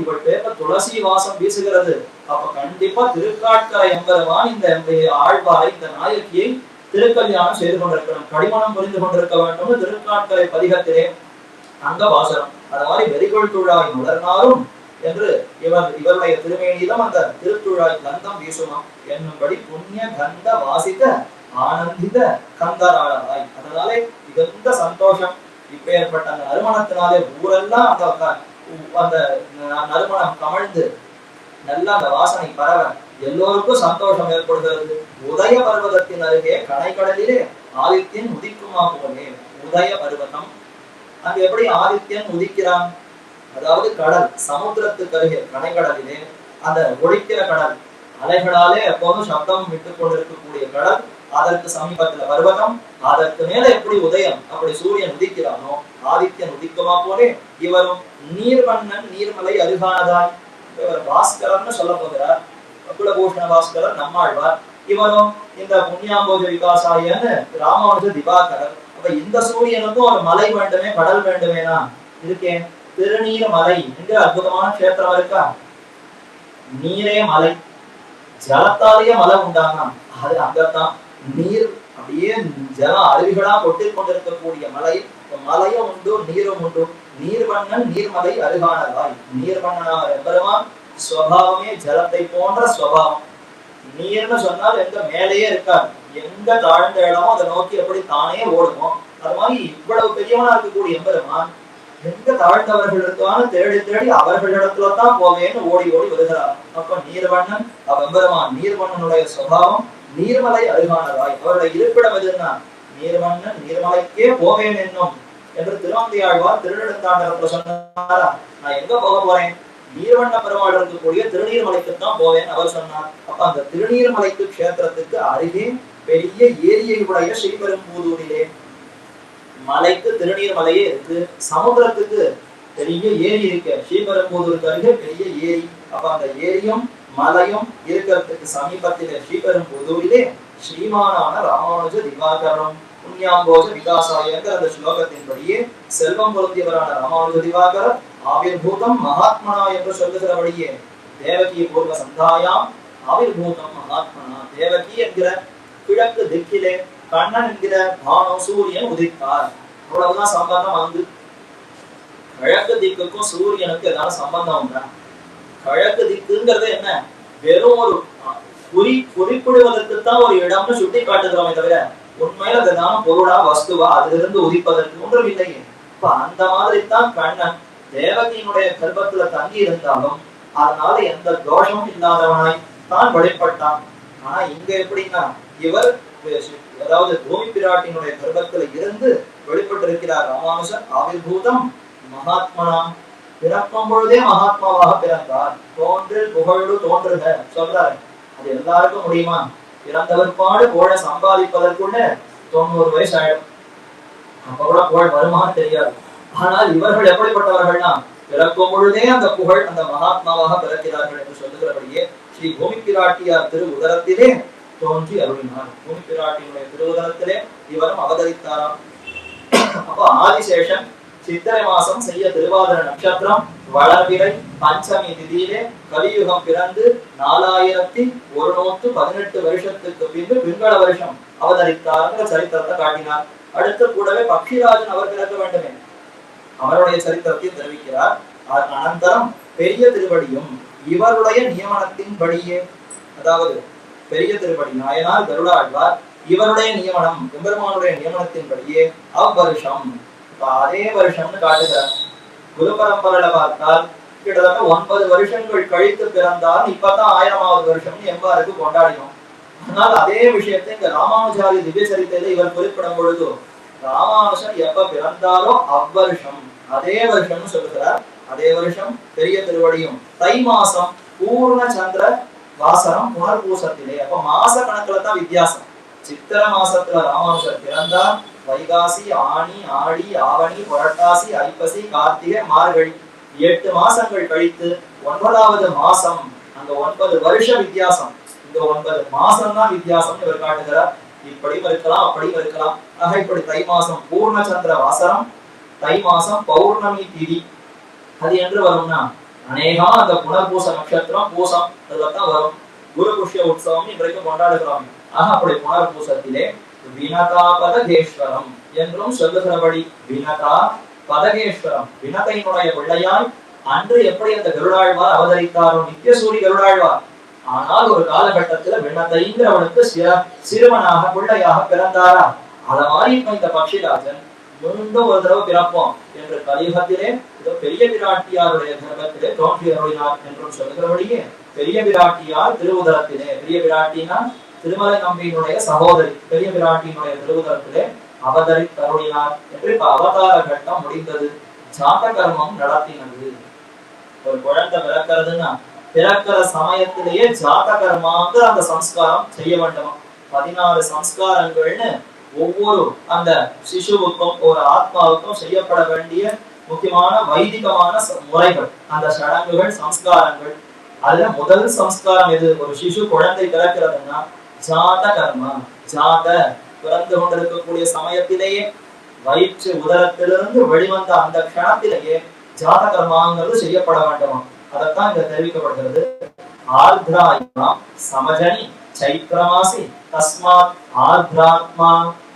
இவள் பேர்ல துளசி வாசம் வீசுகிறது. அப்ப கண்டிப்பா திருக்காட்கரை எம்பெருமான் இந்த ஆழ்வாரை, இந்த நாயகியை திருக்கல்யாணம் செய்து கொண்டிருக்கணும், கடிமணம் புரிந்து கொண்டிருக்க வேண்டும். திருக்காட்கரை பதிகத்திலே அங்க வாசனம். அது மாதிரி வெறிகொள் துழாய் மலர்னாரும் என்று இவருடைய திருமேனியிலும் அந்த திருத்துழாய் கந்தம் வீசுமா என்னும்படி புண்ணிய கந்த வாசித்த ஆனந்தித கந்தராளாய். அதனாலே மிகுந்த சந்தோஷம். இப்ப ஏற்பட்ட அந்த நறுமணத்தினாலே ஊரெல்லாம் அந்த நறுமணம் கமழ்ந்து நல்லா அந்த வாசனை பரவ எல்லோருக்கும் சந்தோஷம் ஏற்படுகிறது. உதய பர்வதத்தின் அருகே கனைக்கடலிலே ஆதித்யன் உதிக்குமா போலே. உதய பர்வதம் அங்க எப்படி ஆதித்யன் உதிக்கிறான்? அதாவது கடல், சமுத்திரத்துக்கு அருகே கனைக்கடலிலே அந்த ஒழிக்கிற கடல், அலைகளாலே எப்போதும் சப்தம் விட்டுக் கொண்டிருக்கக்கூடிய கடல், அதற்கு சமீபத்துல பர்வதம், அதற்கு மேல எப்படி உதயம், அப்படி சூரியன் உதிக்கிறானோ ஆதித்யன் உதிக்குமா போலே இவரும் நீர்வண்ணன் நீர்மலை அருகானதாய். இவர் பாஸ்கரன்னு சொல்ல போகிறார். குலபூஷண பாஸ்கரர் நம்மாழ்வார். இவரும் இந்த புண்ணியாம்போஜ விகாசாயன்னு ராமானுஜ திவாகரர். அப்ப இந்த சூரியனுக்கும் ஒரு மலை வேண்டுமே, கடல் வேண்டுமேனா இருக்கேன். திருநீர் மலை என்கிற அற்புதமான கஷேத்திரம் இருக்கா. நீரே மலை, ஜலத்தாலேயே மலை உண்டாங்க. அது அங்கத்தான் நீர் அப்படியே ஜல அருவிகளா கொட்டிக் கொண்டிருக்கக்கூடிய மலை. மலையும் உண்டு, நீரும் உண்டு. நீர்வண்ணன் நீர்மலை அருகானதாய். நீர்வண்ணனாக எம்பெருமான் ஸ்வபாவமே ஜலத்தை போன்ற ஸ்வபாவம். நீர்னு சொன்னால் எங்க மேலேயே இருக்காது, எங்க தாழ்ந்த இடமோ அதை நோக்கி எப்படி தானே ஓடுமோ, அது மாதிரி இவ்வளவு பெரியவனா இருக்கக்கூடிய எம்பெருமான் எங்க தாழ்ந்தவர்கள் இருக்கான்னு தேடி தேடி அவர்களிடத்துலதான் போவேன்னு ஓடி ஓடி வருகிறார். அப்ப நீர்வண்ணன் எம்பெருமான் நீர்வண்ணனுடைய சுபாவம் நீர்மலை அருகானதாய். அவருடைய இருப்பிடம் எதுன்னா நீர்வண்ணன் நீர்மலைக்கே போவேன் என்னும் என்று திருவந்தியாழ்வார் திருநெடுந்தாண்டகத்துல சொன்னாரா. நான் எங்க போக போறேன்? நீர்வண்ண பெருமாள் இருக்கக்கூடிய திருநீர்மலைக்குத்தான் போவேன் அவர் சொன்னார். அப்ப அந்த திருநீர்மலைக்கு கஷேத்திரத்துக்கு அருகே பெரிய ஏரியை உடைய ஸ்ரீபெரும்புதூரிலே மலைக்கு திருநீர்மலையே இருக்கு, சமுத்திரத்துக்கு பெரிய ஏரி இருக்கு. ஸ்ரீபெரும்புதூருக்கு அருகே பெரிய ஏரி. அப்ப அந்த ஏரியும் மலையும் இருக்கிறதுக்கு சமீபத்திலே ஸ்ரீபெரும்புதூரிலே ஸ்ரீமானான ராமானுஜ திவாகரம் புண்ணியாம்போஜ விகாசாயங்கிற அந்த ஸ்லோகத்தின்படியே செல்வம் பொருந்தியவரான ராமானுஜ திவாகரர் ஆவிர்பூதம் மகாத்மனா என்று சொல்லுகிறபடியே தேவகி பூர்வ சந்தாயாம் ஆவிர்பூதம் மகாத்மனா தேவகி என்கிற கிழக்கு திக்கிலே கண்ணன் என்கிற பானோ சூரியன் உதித்தார். அவ்வளவுதான் சம்பந்தம். வந்து கிழக்கு திக்குக்கும் சூரியனுக்கு ஏதாவது சம்பந்தம் உண்டா? கிழக்கு திக்குங்கிறது என்ன? வெறும் ஒரு குறிப்பிடுவதற்கு தான் ஒரு இடம்னு சுட்டி காட்டுகிறோமே தவிர உண்மையில அதுதான் பொருளா வஸ்துவா அதிலிருந்து உதிப்பதற்கு ஒன்றும் இல்லையே. இப்ப அந்த மாதிரி தான் கண்ணன் தேவகியினுடைய கர்ப்பத்துல தங்கி இருந்தாலும் அதனால எந்த தோஷமும் இல்லாதவனாய் தான் வெளிப்பட்டான். ஆனா இங்க எப்படின்னா இவர் அதாவது பூமி பிராட்டியினுடைய கர்ப்பத்துல இருந்து வெளிப்பட்டிருக்கிறார் ராமானுஜர். ஆவிர்பூதம் மகாத்மனா பிறக்கும் பொழுதே மகாத்மாவாக பிறந்தார். தோன்று புகழு தோன்றுக சொல்றாரு. அது எல்லாருக்கும் முடியுமா? பிறந்தவர்பாடு புகழ சம்பாதிப்பதற்குள்ள 90 வயசு ஆயிடும். அப்ப கூட புகழ் வருமானு தெரியாது. ஆனால் இவர்கள் எப்படிப்பட்டவர்கள்னா பிறக்கும் பொழுதே அந்த புகழ் அந்த மகாத்மாவாக பிறக்கிறார்கள் என்று சொல்லுகிறபடியே ஸ்ரீ பூமி பிராட்டியார் திரு உதரத்திலே தோன்றி அருளினார். பூமி பிராட்டியினுடைய திருவுதரத்திலே இவரும் அவதரித்தாராம். அப்ப ஆதிசேஷன் சித்திரை மாசம் செய்ய திருவாதிர நட்சத்திரம் வளர்பிறை பஞ்சமி திதியிலே கலியுகம் பிறந்து 4118 வருஷத்துக்கு பின்பு பிங்கள வருஷம் அவதரித்தார் சரித்திரத்தை காட்டினார். அடுத்து கூடவே பக்ஷிராஜன் அவர் பிறக்க வேண்டுமே, அவருடைய சரித்திரத்தை தெரிவிக்கிறார். அனந்தரம் பெரிய திருவடியும் இவருடைய நியமனத்தின்படியே, அதாவது பெரிய திருவடி நாயனார் கருடாழ்வார் இவருடைய நியமனம் எம்பெருமானுடைய நியமனத்தின்படியே அவ்வருஷம் அதே வருஷம்னு காட்டுகிறார். குரு பரம்பரையில பார்த்தால் கிட்டத்தட்ட 9 வருஷங்கள் கழித்து பிறந்தால் இப்பதான் 1000வது வருஷம் எவ்வாறு கொண்டாடினோம். ஆனால் அதே விஷயத்தை இந்த ராமானுஜாரி திவ்ய சரித்திரத்தை இவர் குறிப்பிடும் பொழுது ராமானுஜன் எப்ப பிறந்தாரோ அவ்வருஷம் அதே வருஷம்னு சொல்லுகிறார். அதே வருஷம் பெரிய திருவடியும் தை மாசம் பூர்ண சந்திர வாசனம் புனர்பூசத்திலே. அப்ப மாச கணக்குல தான் வித்தியாசம். சித்திர மாசத்துல ராமானுஜர் பிறந்தார். வைகாசி ஆனி ஆடி ஆவணி புரட்டாசி ஐப்பசி கார்த்திகை மார்கழி 8 மாசங்கள் கழித்து 9வது மாசம் அந்த 9 வருஷ வித்தியாசம். இந்த 9 மாசம் தான் வித்தியாசம் இவர் காட்டுகிறார். இப்படியும் இருக்கலாம் அப்படியும் இருக்கலாம். ஆக இப்படி தை மாசம் பூர்ண சந்திர வாசனம், தை மாசம் பௌர்ணமி திதி அது என்று வரும்னா அநேகமா அந்த புனர்பூச நட்சத்திரம் பூசம் அதுதான் வரும். குரு புஷ்ய உற்சவம் இன்றைக்கு கொண்டாடுகிறோம். ஆக அப்படி புனர்பூசத்திலே வினதா பதகேஸ்வரம் என்றும் சொல்லுகிறபடி வினதா பதகேஸ்வரம் வினதையினுடைய பிள்ளையாய் அன்று எப்படி அந்த கருடாழ்வார் அவதரித்தாரோ நித்தியசூரி கருடாழ்வார். ஆனால் ஒரு காலகட்டத்துல வினதைங்கிறவனுக்கு சிறுவனாக பிள்ளையாக பிறந்தாரா. அத மாதிரி இப்ப இந்த பக்ஷிராஜன் மீண்டும் ஒரு தடவை பிறப்போம் என்று கலியுகத்திலே பெரிய பிராட்டியாருடைய கர்ப்பத்திலே தோன்றி அருளினார் என்றும் சொல்லுகிறபடியே பெரிய பிராட்டியார் திருவுதரத்திலே, பெரிய பிராட்டினா திருமலை நம்பியினுடைய சகோதரி, பெரிய பிராட்டியினுடைய திருவுதரத்திலே அவதரித்தருளினார் என்று இப்ப அவதார கட்டம் முடிந்தது. ஜாத கர்மம் நடத்தினது. ஒரு குழந்தை பிறக்கிறதுன்னா பிறக்கிற சமயத்திலேயே ஜாத கர்மாங்கிற அந்த சம்ஸ்காரம் செய்ய வேண்டுமா. 16 சம்ஸ்காரங்கள்னு ஒவ்வொரு அந்த சிசுவுக்கும் ஒரு ஆத்மாவுக்கும் செய்யப்பட வேண்டிய முக்கியமான வைதிகமான முறைகள், அந்த சடங்குகள், சம்ஸ்காரங்கள். அதுல முதல் சம்ஸ்காரம் எது? ஒரு சிசு குழந்தை பிறக்கிறதுன்னா ஜாத கர்மா. ஜாத பிறந்து கொண்டிருக்கக்கூடிய சமயத்திலேயே வயிற்று உதரத்திலிருந்து வெளிவந்த அந்த க்ஷணத்திலேயே ஜாத கர்மாங்கிறது செய்யப்பட வேண்டுமா. அதத்தான் இங்க தெரிவிக்கப்படுகிறது. ஆர்திராயாம் சமஜனி சைத்ரமாசி தஸ்மாத் ஆர்திராத்மா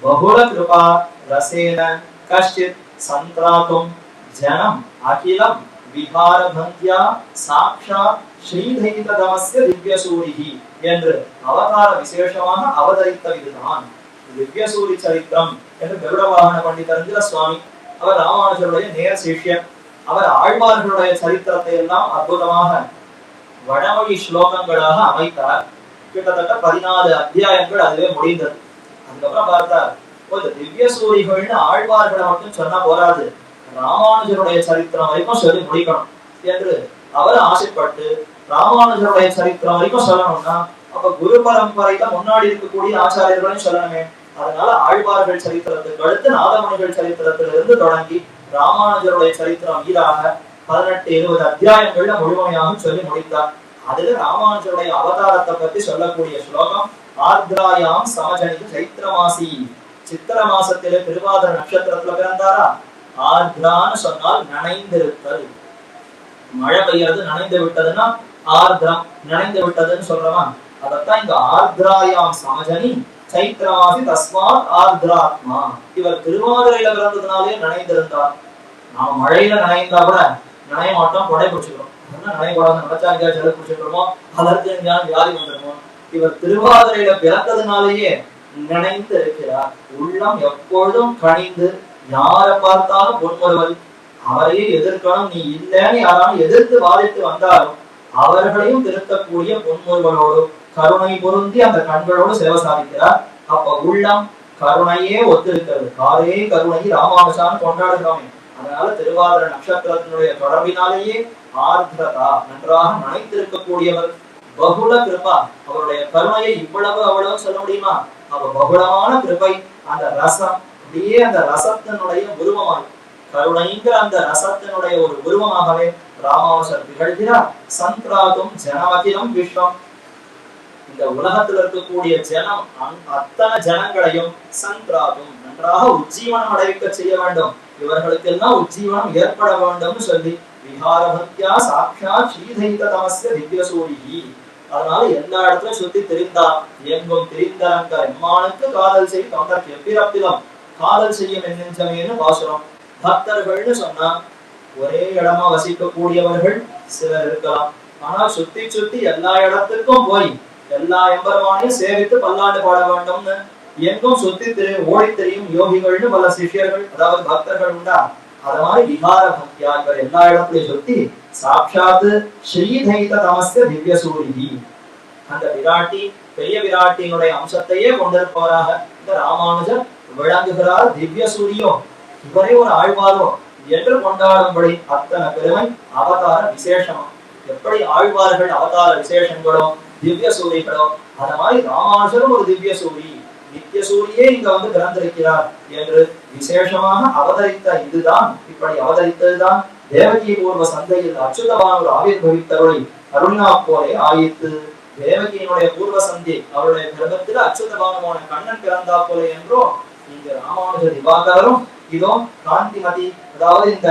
பகுல கிருபா ரசேன கஷ்டித் சந்திராதும் ஜனம் அகிலம் விஹாரபந்தியா சாக்ஷாத் ஸ்ரீதைதமஸ்ய திவ்யசூரிஹி என்று அவதார விசேஷமாக அவதரித்த இதுதான் திவ்யசூரி சரித்திரம் என்று கருட வாகன பண்டிதர் சுவாமி. அவர் ராமானுஜருடைய நேர சிஷ்யர். அவர் ஆழ்வார்களுடைய சரித்திரத்தை எல்லாம் அற்புதமாக வடமொழி ஸ்லோகங்களாக அமைத்தார். கிட்டத்தட்ட 14 அத்தியாயங்கள் அதுவே முடிந்தது. அதுக்கப்புறம் பார்த்தார் திவ்ய சூரிகள்னு ஆழ்வார்களை மட்டும் சொன்னா போராது, ராமானுஜருடைய சரித்திரம் வரைக்கும் சொல்லி முடிக்கணும் என்று அவர் ஆசைப்பட்டு ராமானுஜருடைய சரித்திரம் வரைக்கும் சொல்லணும்னா அப்ப குரு பரம்பரையில முன்னாடி இருக்கக்கூடிய ஆச்சாரியர்களையும் சொல்லணுமே. அதனால ஆழ்வார்கள் சரித்திரத்துக்கு அடுத்து நாதமணிகள் சரித்திரத்திலிருந்து தொடங்கி ராமானுஜருடைய சரித்திரம் ஈடாக 18-20 அத்தியாயங்கள்ல முழுமையாக சொல்லி முடித்தார். அதுல ராமானுஜருடைய அவதாரத்தை பத்தி சொல்லக்கூடிய ஸ்லோகம் ஆர்திராயாம் சமஜனிக்கு சைத்திரமாசி. சித்திர மாசத்திலே திருவாதிரை நட்சத்திரத்துல பிறந்தாரா. ஆர்திரான்னு சொன்னால் நனைந்திருத்தல். மழை பெய்யறது நனைந்து விட்டதுன்னா ஆர்திரம், நனைந்து விட்டதுன்னு சொல்றோமா. அதத்தான் இங்க ஆர்திராயாம் சமஜனி சைத்ரமாசி தஸ்மாத் ஆர்திராத்மா. இவர் திருவாதிரையில பிறந்ததுனாலே நனைந்திருந்தார். நாம மழையில நனைந்தா கூட நனைய மாட்டோம், கொடை பிடிச்சுக்கிறோம். நனையக்கூடாது நினைச்சா எங்கேயா ஜல பிடிச்சிக்கிறோமோ, அதற்கு எங்கேயாவது வியாதி வந்துடுமோ. இவர் திருவாதிரையில பிறந்ததுனாலேயே நினைந்து இருக்கிறார். உள்ளம் எப்பொழுதும் கனிந்து, யாரை பார்த்தாலும் பொன்முறுவல். அவரையே எதிர்க்கணும், நீ இல்லைன்னு யாராலும் எதிர்த்து வாதிட்டு வந்தாலும் அவர்களையும் திருத்தக்கூடிய பொன்முறுவலோடு கருணை பொருந்தி அந்த கண்களோடு சேவை சாதிக்கிறார். அப்ப உள்ளம் கருணையே ஒத்திருக்கிறது. காரே கருணை ராமானுஜான்னு கொண்டாடுகிறோமே. அதனால திருவாதிரை நட்சத்திரத்தினுடைய தொடர்பினாலேயே ஆர்திரதா, நன்றாக நனைத்திருக்கக்கூடியவர். பகுல கிருபா, அவருடைய கருணையை இவ்வளவு அவ்வளவு சொல்ல முடியுமா. அவ பகுலமான கிருபை, அந்த ரசம் அப்படியே அந்த ரசத்தினுடைய உருவமாய், கருணைங்கிற அந்த ரசத்தினுடைய ஒரு உருவமாகவே ராமானுஜர் திகழ்கிறார். சந்திராதும் ஜனமகிலம் விஸ்வம், இந்த உலகத்தில் இருக்கக்கூடிய ஜனம் அத்தனை ஜனங்களையும் சந்திராதும் நன்றாக உஜ்ஜீவனம் அடைவிக்க செய்ய வேண்டும். இவர்களுக்கெல்லாம் உஜ்ஜீவனம் ஏற்பட வேண்டும் சொல்லி விஹாரபத்யா சாட்சா ஸ்ரீதைத தமஸ்ய திவ்யசூரிஹி. அதனால எல்லா இடத்துலயும் சுத்தி தெரிந்தார். எங்கும் தெரிந்தாங்க எம்மானுக்கு காதல் செய்யும் தொண்டர் எப்பிரப்பிலும் காதல் செய்யும் என்னெஞ்சமேன்னு பாசுரம். பக்தர்கள்னு சொன்னா ஒரே இடமா வசிக்கக்கூடியவர்கள் சிலர் இருக்கலாம். ஆனா சுத்தி சுத்தி எல்லா இடத்துக்கும் போய் எல்லா எம்பெருமானையும் சேவித்து பல்லாண்டு பாட வேண்டும்னு எங்கும் சுத்தி ஓடி தெரியும் யோகிகள்னு பல சிஷ்யர்கள், அதாவது பக்தர்கள் உண்டா. அத மாதிரி விஹார பக்தியா இவர் எல்லா இடத்துலயும் சுத்தி சாட்சாத்து ஸ்ரீதைத தமஸ்ய திவ்யசூரிஹி, அந்த விராட்டி பெரிய விராட்டியினுடைய அம்சத்தையே கொண்டிருப்பவராக இந்த ராமானுஜர் விளங்குகிறார். திவ்ய சூரியோ, இவரே ஒரு ஆழ்வாரோ என்று கொண்டாடும்படி அத்தனை பெருமை அவதார விசேஷம். எப்படி ஆழ்வார்கள் அவதார விசேஷங்களோ திவ்ய சூரிகளோ, அத மாதிரி ராமானுஜரும் ஒரு திவ்ய சூரி, நித்திய சூரியே இங்க வந்து பிறந்திருக்கிறார் என்று விசேஷமாக அவதரித்த இதுதான், இப்படி அவதரித்ததுதான் தேவகி பூர்வ சந்தையில் அச்சுதவானவர் ஆவிர்பவித்தருளை அருள்னா போலே ஆயித்து. தேவகியினுடைய பூர்வ சந்தி அவருடைய கர்ப்பத்தில் அச்சுதவானமான கண்ணன் பிறந்தா போலே என்றோ இங்க ராமானுஜ திவாகரும் இதோ காந்திமதி, அதாவது இந்த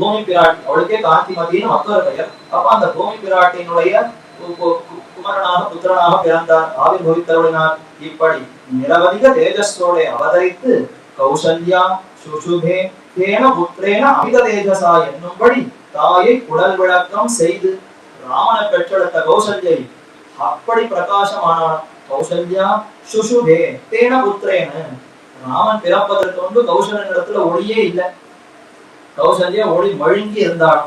பூமி பிராட்டி, அவளுக்கே காந்திமதினு மற்றொரு பெயர். அப்ப அந்த பூமி பிராட்டியினுடைய குமரனாக புத்திரனாக பிறந்தார், ஆவிர்பவித்தருளினார். இப்படி நிரவதிக தேஜஸோட அவதரித்து கௌசல்யா சுசுபே தேன புத்திரேன அமித தேஜசா என்னும்படி தாயை குடல் விளக்கம் செய்து ராமனை பெற்றெடுத்த கௌசல்யை அப்படி பிரகாசமானான். கௌசல்யா சுசுபே தேன புத்திரேன, ராமன் பிறப்பதற்கு வந்து கௌசல்யன் இடத்துல ஒளியே இல்லை. கௌசல்யா ஒளி மழுங்கி இருந்தாள்.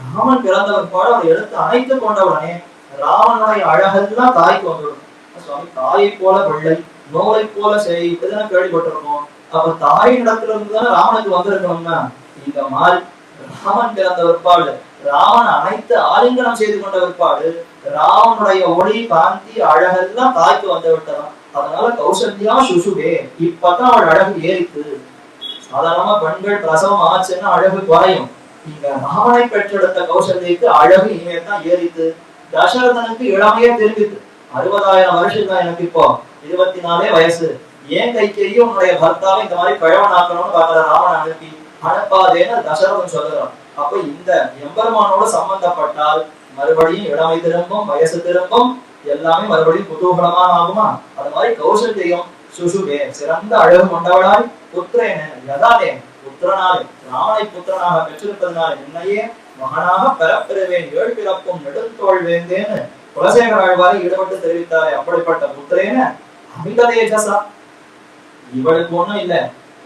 ராமன் பிறந்தவர் பாடு அவர் எடுத்து அணைத்துக் கொண்டவுடனே ராமனுடைய அழகெல்லாம் தாய்க்கு வந்துடும். சுவாமி தாயை போல வெள்ளை நோலை போல செய்யுதுன்னு கேள்விப்பட்டிருக்கோம். அப்ப தாயின் இடத்துல இருந்துதான் ராமனுக்கு வந்திருக்கணும்னா இந்த மாதிரி ராமன் பிறந்த விற்பாடு, ராமன் அனைத்து ஆலிங்கனம் செய்து கொண்ட விற்பாடு ராமனுடைய ஒளி காந்தி அழகெல்லாம் தாய்க்கு வந்து விட்டதான். அதனால கௌசல்யா சுசுபே, இப்பதான் அவள் அழகு ஏறித்து. சாதாரணமா பெண்கள் பிரசவம் ஆச்சுன்னா அழகு குறையும். இங்க ராமனை பெற்றெடுத்த கௌசல்யக்கு அழகு இனிமேதான் ஏறித்து. தசரதனுக்கு இளமையே தெரிவித்து, 60,000 வருஷம் தான் எனக்கு இப்போ 24 வயசு, ஏன் கைக்கையும் உன்னுடைய பர்த்தாவை இந்த மாதிரி கழவனாக்கணும்னு பாக்குற ராமன் அனுப்பி அனுப்பாதேன்னு தசரதன் சொல்லுறான். அப்ப இந்த எம்பெருமானோடு சம்பந்தப்பட்டால் மறுபடியும் இளமை திரும்பும், வயசு திரும்பும், எல்லாமே மறுபடியும் குதூகலமா ஆகுமா. அது மாதிரி கௌசல்யம் சுசுபே சிறந்த அழகு கொண்டவளாய் புத்திரேன யதாலே புத்திரனாலே ராமனை புத்திரனாக பெற்றிருப்பதனால என்னையே மகனாக பெறப்பெறுவேன், ஏழு பிறப்பும் நெடுந்தோள் வேந்தேன்னு குலசேகர ஆழ்வாரை ஈடுபட்டு தெரிவித்தாரே. அப்படிப்பட்ட புத்திரேன அமித தேஜசா, இவளுக்கு ஒண்ணும் இல்ல,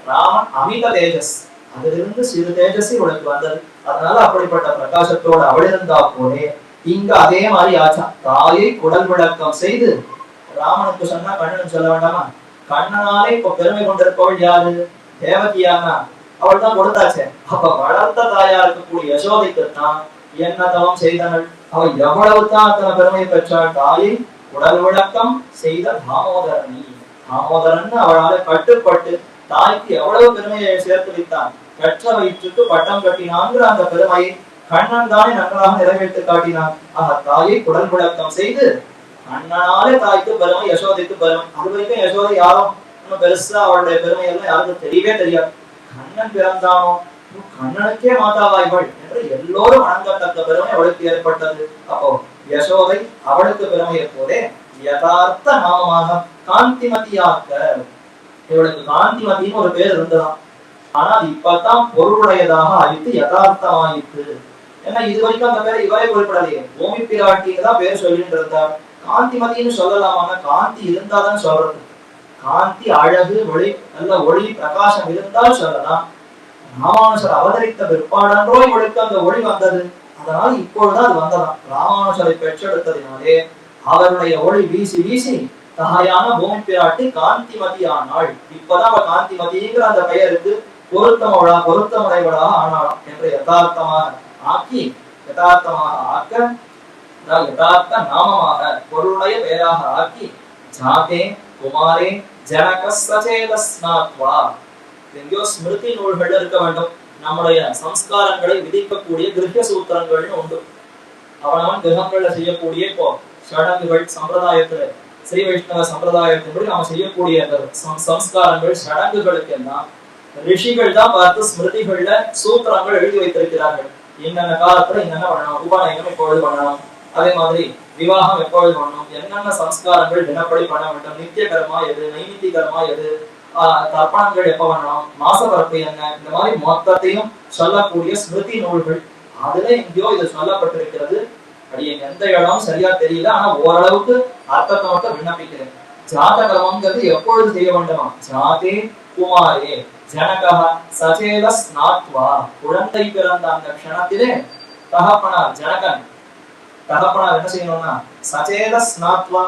ராமன் அமித தேஜஸ், அதிலிருந்து சிறு தேஜஸ் இவளுக்கு வந்தது. அதனால அப்படிப்பட்ட பிரகாசத்தோடு அவள் இருந்தா போலே இங்க அதே மாதிரி ஆச்சா. தாயை குடல் விளக்கம் செய்து ராமனுக்கு சொன்னா கண்ணன் சொல்ல வேண்டாமா. கண்ணனாலே இப்ப பெருமை கொண்டிருப்பவள் யாரு? தேவகியானா, அவள் தான் கொடுத்தாச்சே. அப்ப வளர்த்த தாயா இருக்கக்கூடிய யசோதைக்குத்தான் என்ன தவம் செய்தனள், அவள் எவ்வளவு தான் அத்தனை பெருமையை பெற்றாள். தாயை உடல் விளக்கம் செய்த தாமோதரனி, தாமோதரன் அவளால் கட்டுப்பட்டு தாய்க்கு எவ்வளவு பெருமையை சேர்த்து வைத்தான். பெற்ற வயிற்றுக்கு பட்டம் கட்டினாங்கிற அந்த பெருமையை கண்ணன் தானே நன்றாக நிறைவேற்றி காட்டினான். ஆக தாயை குடல் விளக்கம் செய்து கண்ணனாலே தாய்க்கு பெருமை, யசோதைக்கு பெருமை. அது வரைக்கும் யசோதை யாரும் இன்னும் பெருசா அவளுடைய பெருமை எல்லாம் யாருக்கும் தெரியவே தெரியாது. கண்ணன் பிறந்தானோ, கண்ணனுக்கே மாதாவாய்கள் என்று எல்லோரும் வணங்கத்தக்க பெருமை அவளுக்கு ஏற்பட்டது. அப்போ யசோதை அவளுக்கு பெருமையை போதே யதார்த்த நாமமாக காந்திமதியாக்க, இவளுக்கு காந்திமதினு ஒரு பேர் இருந்ததாம். ஆனா அது இப்பதான் பொருளுடையதாக ஆயிட்டு யதார்த்தமாயிட்டு. ஏன்னா இது வரைக்கும் அந்த பேரை இவரே குறிப்பிடலையே, பூமி பிராட்டின்னு தான் பேர் சொல்லிட்டு இருந்தார். காந்திமதினு சொல்லலாமா? காந்தி இருந்தாதான் சொல்றது. காந்தி அழகு ஒளி நல்ல ஒளி பிரகாசம் இருந்தால் சொல்லலாம். ராமானுஷர் அவதரித்த பிற்பாடன்றோ இவளுக்கு அந்த ஒளி வந்தது. அதனால இப்பொழுதுதான் அது வந்ததாம். ராமானுஷரை பெற்றெடுத்ததினாலே அவருடைய ஒளி வீசி வீசி தாயான பூமி பிராட்டி காந்திமதி ஆனாள். இப்பதான் அவள் காந்திமதிங்கிற அந்த பெயருக்கு பொருத்தமுடையவளாக ஆனாளாம் என்று யதார்த்தமாக ஆக்கி, யதார்த்தமாக ஆக்க, யதார்த்த நாமமாக பொருளுடைய பெயராக ஆக்கி, ஜாதே குமாரே ஜனக சச்சேதஸ்நாத்வா. எங்கேயோ ஸ்மிருதி நூல்கள் இருக்க வேண்டும். நம்முடைய சம்ஸ்காரங்களை விதிக்கக்கூடிய கிரகிய சூத்திரங்கள்னு உண்டு. அவனவன் கிரகங்கள்ல செய்யக்கூடிய இப்போ சடங்குகள் சம்பிரதாயத்துல ஸ்ரீ வைஷ்ணவ சம்பிரதாயத்தின்படி நாம செய்யக்கூடிய சம்ஸ்காரங்கள் சடங்குகளுக்கு எல்லாம் ரிஷிகள் தான் பார்த்து ஸ்மிருதிகள்ல சூத்திரங்கள் எழுதி வைத்திருக்கிறார்கள். என்னென்ன காலத்துல என்னென்ன பண்ணணும், உபநயனம் எப்பொழுது பண்ணணும், அதே மாதிரி விவாகம் எப்பொழுது பண்ணணும், என்னென்ன சம்ஸ்காரங்கள் தினப்படி பண்ண வேண்டும், நித்திய கர்மா எது, நைமித்தி கர்மா எது, தர்ப்பணங்கள் எப்ப பண்ணணும், மாசப்பரப்பு என்ன, இந்த மாதிரி மொத்தத்தையும் சொல்லக்கூடிய ஸ்மிருதி நூல்கள். அதுல எங்கேயோ இது சொல்லப்பட்டிருக்கிறது. அப்படி எந்த இடம் சரியா தெரியல. ஆனா ஓரளவுக்கு அர்த்தத்தை மட்டும் விண்ணப்பிக்கிறேன். ஜாத கர்மங்கிறது எப்பொழுது செய்ய வேண்டுமா? ஜாதே குமாரே ஜனகா சச்சேத ஸ்நாத்வா. குழந்தை பிறந்த அந்த க்ஷணத்திலே தகப்பனார் ஜனகன் தகப்பனார் என்ன செய்யணும்னா சச்சேத ஸ்நாத்வா,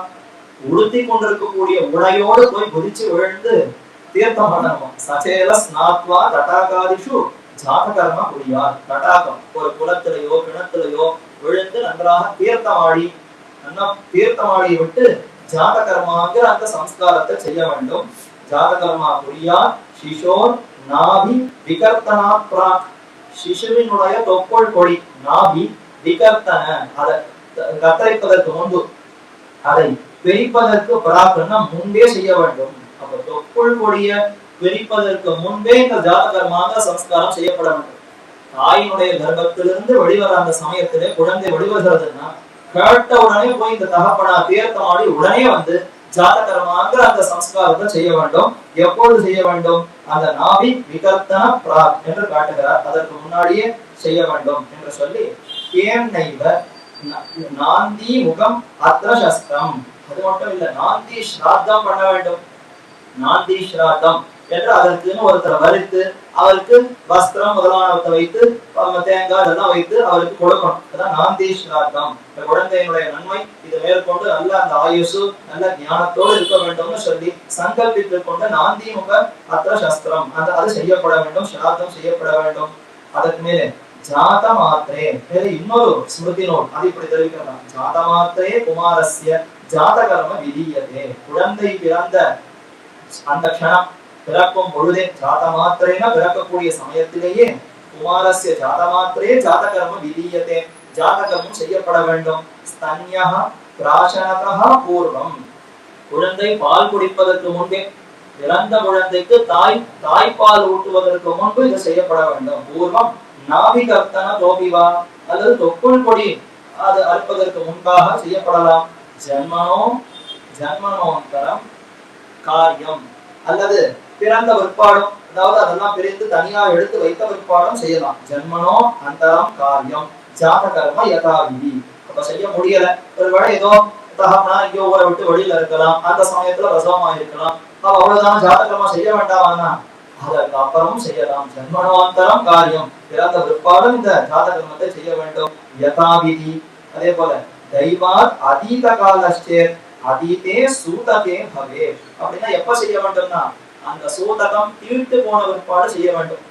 உடுத்தி கொண்டிருக்கக்கூடிய உடையோடு போய் குதிச்சு விழுந்து தீர்த்தம் பண்ணணும். சச்சேத ஸ்நாத்வா தடாகாதிஷு ஜாத கர்ம புரியார். தடாகம் ஒரு குளத்திலேயோ கிணத்திலேயோ விழுந்து நன்றாக தீர்த்தமாடி விட்டு ஜாத கர்மாங்கிற அந்த சம்ஸ்காரத்தை செய்ய வேண்டும். ஜாத கர்மா புரியார். சிஷோர் நாபி விகர்த்தனா பிராக். சிசுவினுடைய தொப்புள் கொடி நாபி விகர்த்தன, அதை கத்தரிப்பதற்கு முன்பு, அதை பிரிப்பதற்கு பிராக்னா முன்பே செய்ய வேண்டும். அப்ப தொப்புள் கொடிய பிரிப்பதற்கு முன்பே இந்த ஜாத கர்மாங்கிற சம்ஸ்காரம் செய்யப்பட வேண்டும். தாயினுடைய கர்ப்பத்திலிருந்து வெளிவர அந்த சமயத்திலே குழந்தை வெளிவருகிறதுன்னா கேட்ட உடனே போய் இந்த தகப்பனா தீர்த்தமாடி உடனே வந்து ஜாத கர்மாங்கிற அந்த சம்ஸ்காரத்தை செய்ய வேண்டும். எப்பொழுது செய்ய வேண்டும்? அந்த நாபி விகர்த்தன பிராக் என்று காட்டுகிறார். அதற்கு முன்னாடியே செய்ய வேண்டும் என்று சொல்லி, ஏன் நைவ நாந்தி முகம் அத்ர சஸ்திரம். அது மட்டும் இல்ல, நாந்தி ஸ்ராத்தம் பண்ண வேண்டும். நாந்தி ஸ்ராத்தம் என்று அதற்குன்னு ஒருத்தர் வரித்து அவருக்கு வஸ்திரம் முதலானவற்றை வைத்து தேங்காய் இதெல்லாம் வைத்து அவருக்கு கொடுக்கணும். அதான் நாந்தி ஸ்ராத்தம். இந்த குழந்தையினுடைய நன்மை இது மேற்கொண்டு நல்ல அந்த ஆயுசு நல்ல ஞானத்தோடு இருக்க வேண்டும்னு சொல்லி சங்கல்பித்துக் கொண்டு நாந்தி முக அத்திர சஸ்திரம் அது செய்யப்பட வேண்டும். ஸ்ராத்தம் செய்யப்பட வேண்டும். அதற்கு மேலே ஜாத மாத்திரே, இன்னொரு ஸ்மிருதி நூல் அது இப்படி தெரிவிக்கிறார். ஜாத மாத்திரே குமாரஸ்ய ஜாத கர்ம விதீயதே. குழந்தை பிறந்த அந்த க்ஷணம் பிறக்கும் பொழுதே ஜாத மாத்திரேன பிறக்கக்கூடிய சமயத்திலேயே குமாரஸ்ய ஜாத மாத்திரே ஜாத கர்ம விதீயதே, ஜாத கர்மம் செய்யப்பட வேண்டும். ஸ்தன்யஹ பிராசனதஹ பூர்வம். குழந்தை பால் குடிப்பதற்கு முன்பே, இறந்த குழந்தைக்கு தாய்ப்பால் ஊட்டுவதற்கு முன்பு இது செய்யப்பட வேண்டும். பூர்வம் நாபிகர்த்தன தோபிவா, அல்லது தொப்புள் கொடி அது அறுப்பதற்கு முன்பாக செய்யப்படலாம். ஜன்மனோந்தரம் காரியம், அல்லது பிறந்த பிற்பாடும், அதாவது அதெல்லாம் பிரிந்து தனியா எடுத்து வைத்த பிற்பாடும் செய்யலாம். ஜன்மனோ அந்தரம் காரியம் ஜாத கர்ம யதாவிதி. அப்ப செய்ய முடியல, ஒருவேளை ஏதோ தகப்பனா இங்கே ஊரை விட்டு வெளியில இருக்கலாம், அந்த சமயத்துல ரசமா இருக்கலாம், அப்ப அவ்வளவுதான் ஜாத கர்மா செய்ய வேண்டாமா? அதற்கு அப்புறமும் செய்யலாம். ஜன்மனோந்தரம் காரியம், பிறந்த பிற்பாடும் இந்த ஜாத கர்மத்தை செய்ய வேண்டும். யதாவிதி. அதே போல தெய்வாத் அதீத காலஸ்டே அதீதே சூதகே பவே. அப்படின்னா எப்ப செய்ய வேண்டும்னா அந்த சூதகம் தீர்த்து போன பிற்பாடு செய்ய வேண்டும்.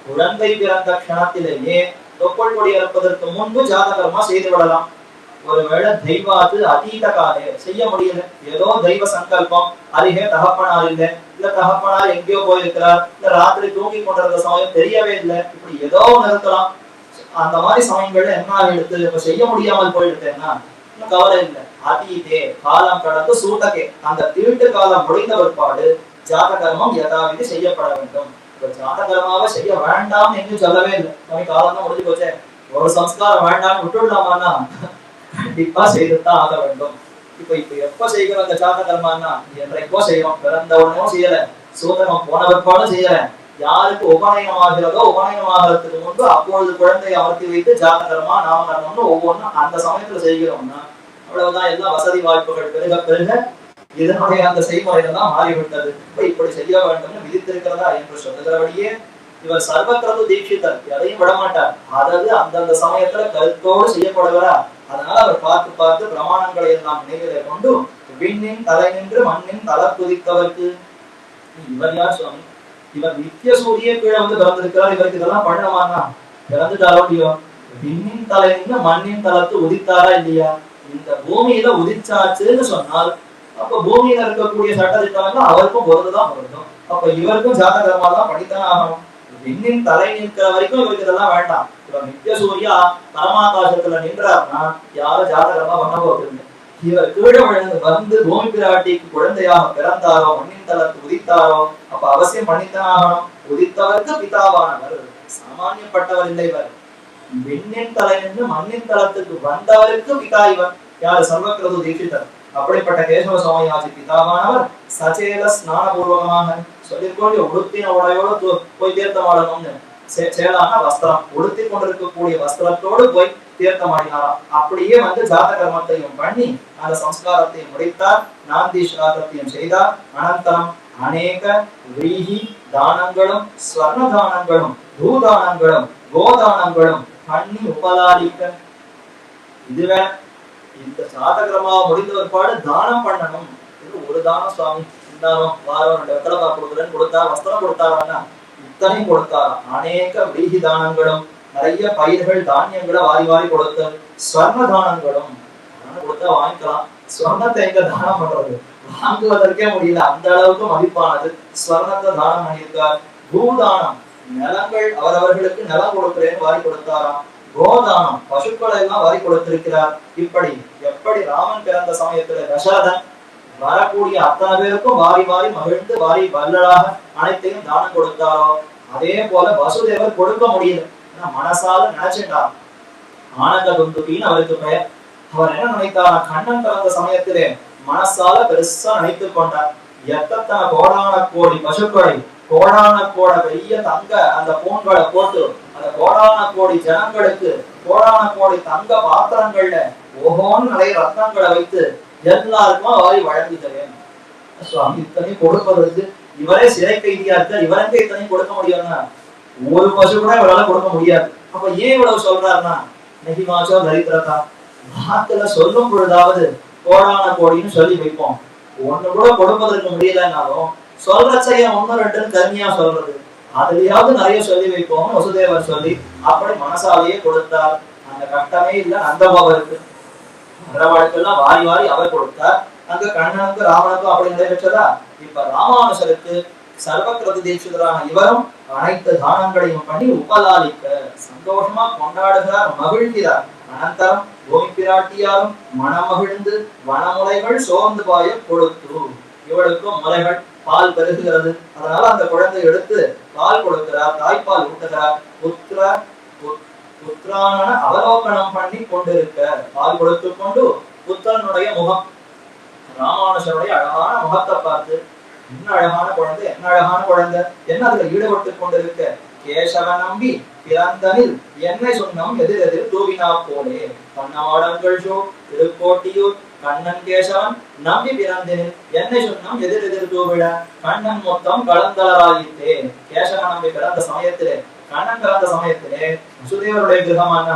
குழந்தை பிறந்த க்ஷணத்திலேயே தொப்புள் கொடி அறுப்பதற்கு முன்பு ஜாத கர்மா செய்து விடலாம். ஒருவேளை தெய்வாத்து அதீத காலே செய்ய முடியல, ஏதோ தெய்வ சங்கல்பம், அருகே தகப்பனார் இல்லை, இல்ல தகப்பனார் எங்கேயோ போயிருக்கிறார், இல்ல ராத்திரி தூங்கி கொண்டிருந்த சமயம் தெரியவே இல்லை, இப்படி ஏதோ ஒண்ணு இருக்கலாம். அந்த மாதிரி சமயங்கள்ல என்ன எடுத்து இப்ப செய்ய முடியாமல் போயிடுத்தேன்னா கவலை இல்லை. அதீதே காலம் கடந்து சூதகே அந்த தீட்டு காலம் முடிந்த பிற்பாடு ஜாத கர்மம் யதாவிதி செய்யப்பட வேண்டும். ஜாத கர்மாவை செய்ய வேண்டாம் என்று சொல்லவே இல்லை. காலம் தான் முடிஞ்சு போச்சே, ஒரு சம்ஸ்காரம் வேண்டாம்னு விட்டுடலாமான்னா கண்டிப்பா செய்துதான் ஆக வேண்டும். இப்ப எப்ப செய்கிறோம் அந்த ஜாத கர்மான்னா, என்றைக்கோ செய்யறோம். பிறந்த உடனே செய்யல, சூதகம் போன பிற்பாடும் செய்யல. யாருக்கு உபநயனம் ஆகிறதோ உபநயனம் ஆகிறதுக்கு முன்பு அப்பொழுது குழந்தையை அமர்த்தி வைத்து ஜாத கர்மா நாம கர்மம்னு ஒவ்வொன்றும் அந்த சமயத்துல செய்கிறோம்னா அவ்வளவுதான். எல்லாம் வசதி வாய்ப்புகள் பெருக பெருக இதனுடைய அந்த செய்முறைகள் தான் மாறிவிட்டது. இப்படி செய்ய வேண்டும்னு விதித்திருக்கிறதா என்று சொல்லுகிறபடியே இவர் சர்வக்கிரது தீட்சிதர், எதையும் விடமாட்டார். அதாவது அந்தந்த சமயத்துல கருத்தோடு செய்யப்படுகிறார். அதனால அவர் பார்த்து பார்த்து பிரமாணங்களை எல்லாம் நினைவிலே கொண்டு விண்ணின் தலை நின்று மண்ணின் தலை துதித்தவருக்கு இவர் யார் சுவாமி? இவர் நித்திய சூரிய கீழே வந்து பிறந்திருக்கிறார். இவருக்கு இதெல்லாம் பண்ணமானா பிறந்துட்டாரோ இல்லையோ? விண்ணின் தலை நின்று மண்ணின் தளத்து உதித்தாரா இல்லையா? இந்த பூமியில உதிச்சாச்சுன்னு சொன்னால் அப்ப பூமியில இருக்கக்கூடிய சட்டத்திட்டம்லாம் அவருக்கும் பொருந்துதான் பொருந்தும். அப்ப இவருக்கும் ஜாத கர்மா தான் படித்தானே ஆகணும். விண்ணின் தலை நிற்கிற வரைக்கும் இவருக்கு இதெல்லாம் வேண்டாம். இவர் நித்திய சூரியா பரமாகாசத்துல நின்றார்னா யாரும் ஜாத கர்மா பண்ண போகிறது. இவர் கீழே விழுந்து வந்து பூமி பிராட்டிக்கு குழந்தையாக பிறந்தாரோ மண்ணின் தளத்து உதித்தாரோ அப்ப அவசியம் பண்ணித்தான் ஆகணும். உதித்தவருக்கு பிதாவானவர், சாமானியப்பட்டவர் இல்லை இவர். விண்ணின் தலை நின்று மண்ணின் தளத்துக்கு வந்தவருக்கு பிதா இவர். யாரு? சர்வக்கிரது தீட்சிதர். அப்படிப்பட்ட கேசவ சுவாமியாச்சி பிதாவானவர் சச்சேல ஸ்நானபூர்வகமாக சொல்லிக்கொண்டு உடுத்தின உடையோடு போய் தீர்த்தமாடணும்னு, சேலான வஸ்திரம் உடுத்தி கொண்டிருக்கக்கூடிய வஸ்திரத்தோடு போய் தீர்த்தமாடினாராம். அப்படியே வந்து ஜாத கர்மத்தையும் பண்ணி அந்த சம்ஸ்காரத்தையும் முடித்தார். நாந்தி ஸ்ராதத்தையும் செய்தார். அனந்தரம் அநேக விரீஹி தானங்களும் ஸ்வர்ண தானங்களும் பூதானங்களும் கோதானங்களும் பண்ணி உபலாரிக்க. இதுவே இந்த ஜாதகரமா முடிந்த ஒருபாடு தானம் பண்ணணும். இது ஒரு தானம் சுவாமி, இருந்தாலும் வாரம் 2 வெத்தலை கொடுக்குறேன்னு கொடுத்தா, வஸ்திரம் கொடுத்தாரான்னா இத்தனையும் கொடுத்தாரா. அநேக விரீஹி தானங்களும் நிறைய பயிர்கள் தானியங்களை வாரி வாரி கொடுத்து, ஸ்வர்ண தானங்களும் கொடுத்தா வாங்கிக்கலாம். ஸ்வர்ணத்தை எங்க தானம் பண்றது? வாங்குவதற்கே முடியல, அந்த அளவுக்கு மதிப்பானது. ஸ்வர்ணத்தை தானம் பண்ணியிருக்கார். பூதானம் நிலங்கள் அவரவர்களுக்கு நிலம் கொடுக்கிறேன்னு வாரி கொடுத்தாராம். கோதானம் பசுக்களை எல்லாம் வாரி கொடுத்திருக்கிறார். இப்படி எப்படி ராமன் பிறந்த சமயத்துல தசரதன் வரக்கூடிய அத்தனை பேருக்கும் வாரி வாரி மகிழ்ந்து வாரி வல்லலாக அனைத்தையும் தானம் கொடுத்தாரோ அதே போல வசுதேவர் கொடுக்க முடியல. மனசால நினைச்சுட்டார். ஆனந்த துந்துபின்னு அவருக்கு பெயர். அவர் என்ன நினைத்தார்? கண்ணன் பிறந்த சமயத்திலே மனசால பெருசா நினைத்து கொண்டார். எத்தனை கோடான கோடி பசுக்களை, கோடான கோட பெரிய தங்க அந்த பூண்களை போட்டு அந்த கோடான கோடி ஜனங்களுக்கு கோடான கோடி தங்க பாத்திரங்கள்ல ஓஹோன்னு நிறைய ரத்னங்களை வைத்து எல்லாருக்கும் வாரி வழங்குகிறேன். சுவாமி இத்தனையும் கொடுப்பதற்கு இவரே சிறை கைதியா இருக்க, இவரங்க இத்தனையும் கொடுக்க முடியும்னா ஒரு பசு கூட இவரால கொடுக்க முடியாது. அப்ப ஏன் இவ்வளவு சொல்றாருன்னா, நெகிமாச்சோ தரித்திரதா வார்த்தையில சொல்லும் பொழுதாவது கோடான கோடின்னு சொல்லி வைப்போம். ஒண்ணு கூட கொடுப்பதற்கு முடியலன்னாலும் சொல்றச்சைய 1 2 கருமையா சொல்றது, அதுலயாவது நிறைய சொல்லி வைப்போம் வசுதேவர் சொல்லி அப்படி மனசாலேயே கொடுத்தார். அந்த கட்டமே இல்ல நந்தபாபருக்கு. மற்றவாளுக்கெல்லாம் வாரி வாரி அவர் கொடுத்தார். அங்க கண்ணனுக்கு ராமனுக்கும் அப்படி நடைபெற்றதா. இப்ப ராமானுஷருக்கு சர்வக்கிரது தீட்சிதரான இவரும் அனைத்து தானங்களையும் பண்ணி உபலாலிக்க சந்தோஷமா கொண்டாடுகிறார், மகிழ்கிறார். அனந்தரம் பூமி பிராட்டியாரும் மனமகிழ்ந்து வனமுலைகள் சோர்ந்து பாய கொடுத்து, இவளுக்கும் முலைகள் பால் பெருகுகிறது. அதனால அந்த குழந்தை எடுத்து பால் கொடுக்கிறார், தாய்ப்பால் ஊட்டுகிறார். புத்திரான அவலோகனம் பண்ணி கொண்டிருக்க பால் கொடுத்து கொண்டு புத்திரனுடைய முகம், ராமானுஷனுடைய அழகான முகத்தை பார்த்து என்ன அழகான குழந்தை, என்ன அழகான குழந்தை, என்ன அதுல ஈடுபட்டு கொண்டிருக்க. கேசவன் நம்பி பிறந்தனில் என்னை சொன்னம் எதிரெதிர் தூவினா போலே பண்ணவாடங்கள் ஷோ திருக்கோட்டியூர் கண்ணன் கேசவன் நம்பி பிறந்தனில் என்னை சொன்னம் எதிரெதிர் தூவிட கண்ணன் மொத்தம் கலந்தலராயித்தே. கேசவன் நம்பி பிறந்த சமயத்திலே, கண்ணன் பிறந்த சமயத்திலே வசுதேவருடைய கிரகமான